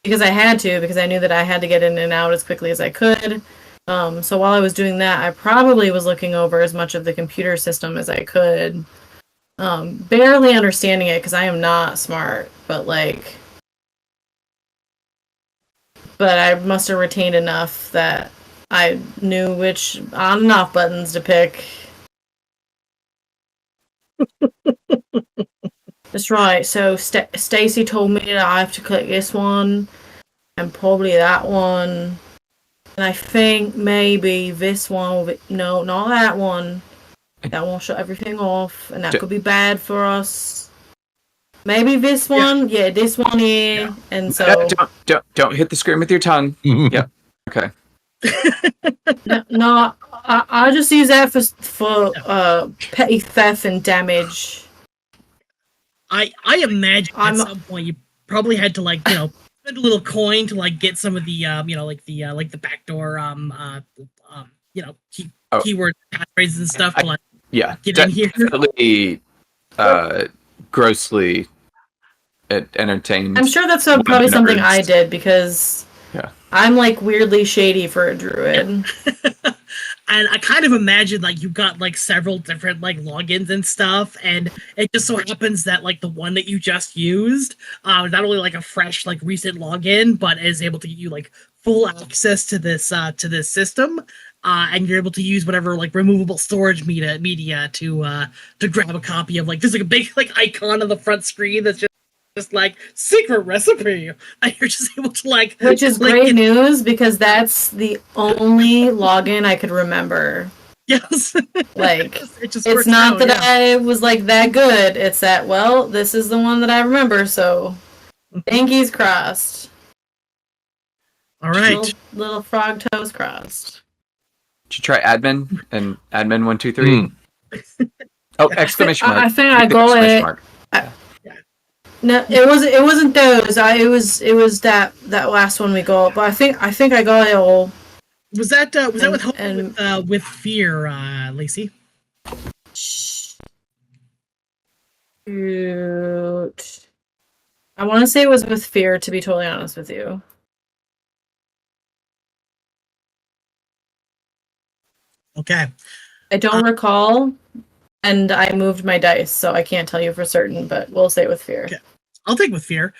because I had to, because I knew that I had to get in and out as quickly as I could. So while I was doing that, I probably was looking over as much of the computer system as I could, barely understanding it because I am not smart, but I must have retained enough that I knew which on and off buttons to pick. That's right. So Staci told me that I have to click this one and probably that one. And I think maybe this one will be... No, not that one. That one will shut everything off, and that could be bad for us. Maybe this one? Yeah, this one here. Yeah. And so... Don't hit the screen with your tongue. Yeah. Okay. No, I'll just use that for petty theft and damage. I imagine at some point you probably had to spend a little coin to get some of the the backdoor keyword phrases and stuff to get in here. Definitely grossly entertained. I'm sure that's probably something I did because I'm weirdly shady for a druid. And I kind of imagine you've got several different logins and stuff, and it just so happens that the one that you just used is not only a fresh recent login, but is able to give you full access to this system, and you're able to use whatever removable storage media to grab a copy of there's a big icon on the front screen that's just secret recipe, and you're just able to which is great news because that's the only login I could remember. Yes. It's not that I was that good, it's that this is the one that I remember, so pinkies crossed. All right, little frog toes crossed. Did you try admin and admin 123? Oh, exclamation mark! I think I got it. No, it wasn't those. It was that last one we got. But I think I got it all. Was that with hope with fear, Lacey? Shoot. I want to say it was with fear. To be totally honest with you. Okay. I don't recall, and I moved my dice, so I can't tell you for certain. But we'll say with fear. Okay. I'll take with fear.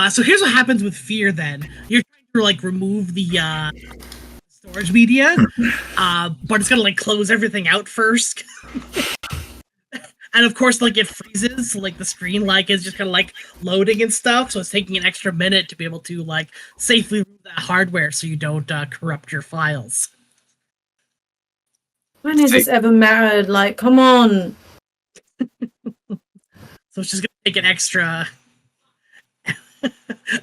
So here's what happens with fear then. You're trying to remove the storage media, but it's gonna close everything out first. And of course it freezes, so the screen is just kinda loading and stuff, so it's taking an extra minute to be able to safely remove that hardware so you don't corrupt your files. When has this ever mattered? Come on. So it's just gonna take an extra.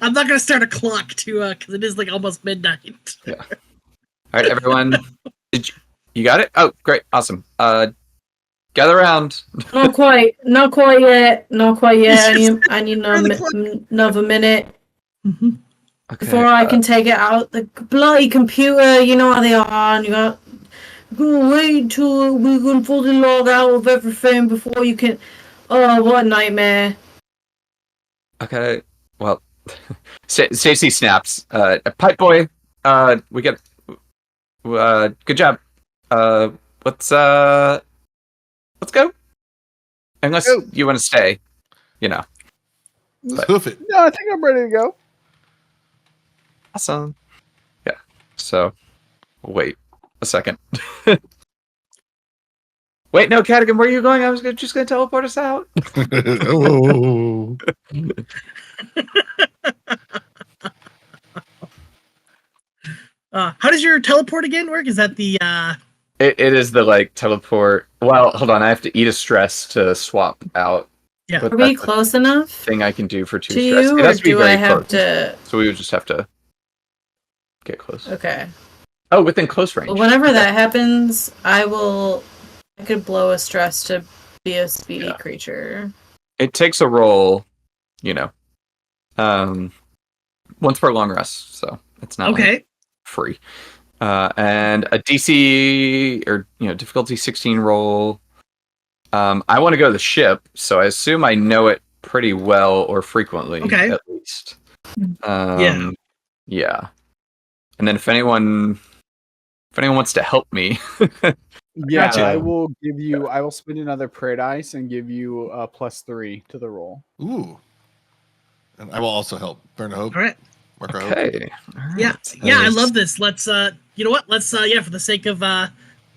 I'm not gonna start a clock to because it is almost midnight. Yeah. All right, everyone. You got it? Oh, great, awesome. Gather around. Not quite yet. I need another minute before I can take it out. The bloody computer, you know how they are, and you got to wait till we can fully log out of everything before you can. Oh, what a nightmare! Okay. Well, Staci snaps. Pipe boy, we get. Good job. Let's go. Unless you want to stay, Let's hoof it. No, I think I'm ready to go. Awesome. Yeah. So, wait a second. Wait, no, Catigan, where are you going? I was just going to teleport us out. Oh. How does your teleport again work? Is that the It is the teleport. Well, hold on, I have to eat a stress to swap out. Yeah. But Are we that's a close enough thing I can do for 2 to stress. you, It or has to be do I very have close. to? So we would just have to get close. Okay. Oh, within close range. Well, whenever that happens, I could blow a stress to be a speedy creature. It takes a roll, you know, once per long rest, so it's not like Okay. free. And a DC or difficulty 16 roll. I want to go to the ship, so I assume I know it pretty well or frequently, Okay. at least. Yeah. Yeah. And then if anyone wants to help me, Yeah, Gotcha. I will spend another prayer dice and give you a +3 to the roll. Ooh. And I will also help. Burn a hope. All right. Mark our hope. okay. All right. Yeah, I love this. Let's you know what? Let's for the sake of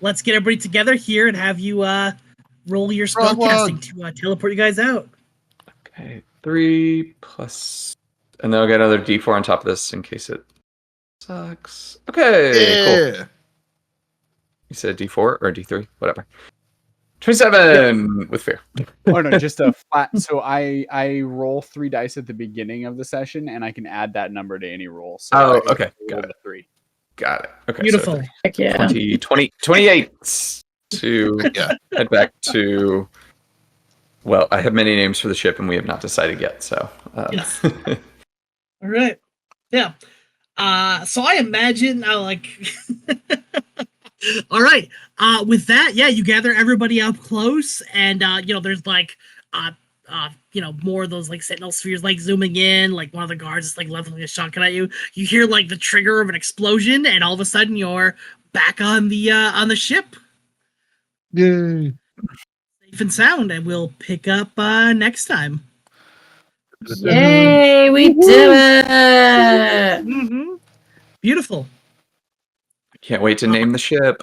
let's get everybody together here and have you roll your spell Frogwog. casting to teleport you guys out. Okay, 3 plus, and then I'll get another D4 on top of this in case it sucks. Okay, cool. Yeah. You said D4 or D3, whatever. 27 with fear. Oh no, just a flat. So I roll 3 dice at the beginning of the session, and I can add that number to any roll. So Oh, I okay, rolled got a 3. Got it. Okay, Beautiful. So Heck yeah. 28 to Yeah. head back to. Well, I have many names for the ship, and we have not decided yet. So. Yes. All right. Yeah. So I imagine like. All right. With that, yeah, you gather everybody up close, and there's like more of those like sentinel spheres like zooming in, like one of the guards is like leveling a shotgun at you. You hear like the trigger of an explosion, and all of a sudden you're back on the ship, Yay. safe and sound, and we'll pick up next time. Yay, we did it! Mm-hmm. Beautiful. Can't wait to name the ship.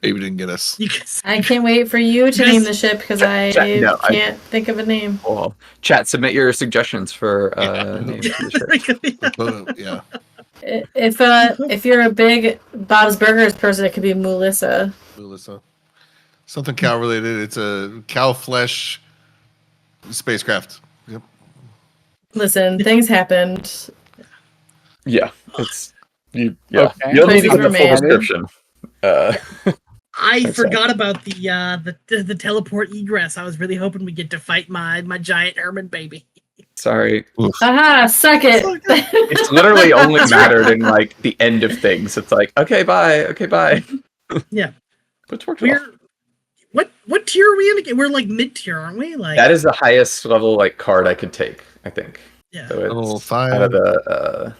Baby didn't get us. You can I can't wait for you to Yes. name the ship because I No, can't think of a name. Well, chat, submit your suggestions for names for the ship. Yeah. If you're a big Bob's Burgers person, it could be Melissa. Melissa. Something cow related. It's a cow flesh spacecraft. Yep. Listen, things happened. Yeah, it's yeah. Okay. You'll need to Places get the were full made. description. I Thanks, forgot about the teleport egress. I was really hoping we get to fight my giant Herman baby. Sorry, Haha, suck it. it's literally only mattered in like the end of things. It's like okay, bye. Yeah. But it's worked well. What tier are we in again? We're like mid tier, aren't we? Like That is the highest level like card I could take. I think. yeah. So it's Level 5. out of the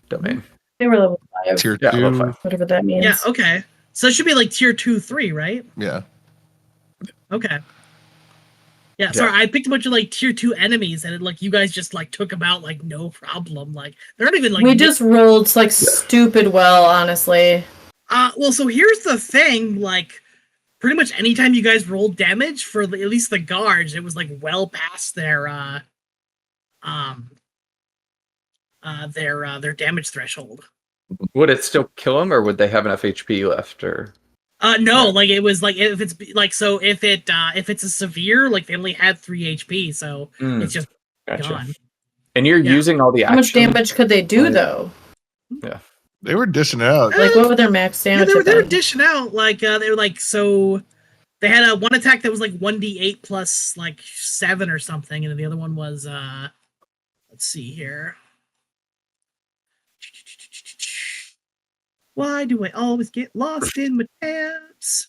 domain. They were level 5, Tier Yeah, 2. level 5. whatever that means. Yeah, okay. So it should be like tier 2, 3, right? Yeah. Okay. Yeah, sorry, I picked a bunch of like tier 2 enemies and like you guys just like took them out like no problem. Like they're not even like We just rolled like stupid well, honestly. well, so here's the thing, like pretty much anytime you guys rolled damage for at least the guards, it was like well past their damage threshold. Would it still kill them, or would they have enough HP left? Or No, like it was like if it's like so if it's a severe, like they only had 3 HP, so it's just gone. And you're Yeah. using all the How much action. damage could they do, though? They were dishing out. Like, what would their max Yeah, damage they were have been? dishing out like they were like so they had a one attack that was like 1d8 plus like 7 or something, and then the other one was let's see here. Why do I always get lost in my tabs?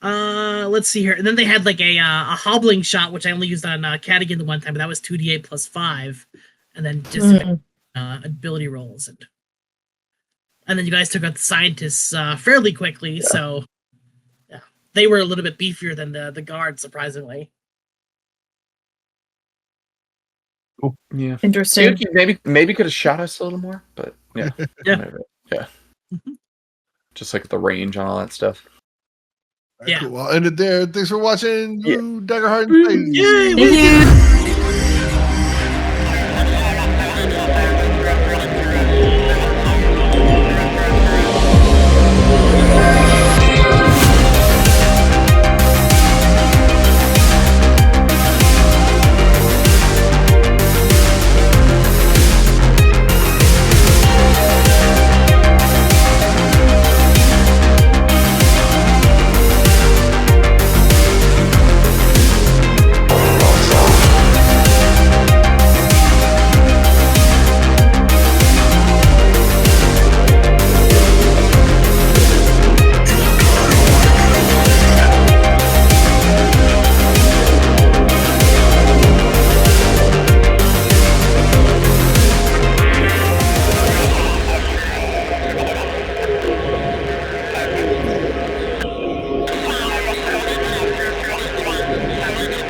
Let's see here. And then they had like a hobbling shot, which I only used on Catigan the one time, but that was 2d8 plus 5, and then just ability rolls, and then you guys took out the scientists fairly quickly. Yeah. So yeah, they were a little bit beefier than the guards, surprisingly. Cool. Yeah, Interesting. Maybe could have shot us a little more, but yeah, Yeah. Yeah. Just like the range on all that stuff. Right, Yeah. cool. Well, I'll end it there. Thanks for watching. Yeah. Daggerheart. Yay! Thank you.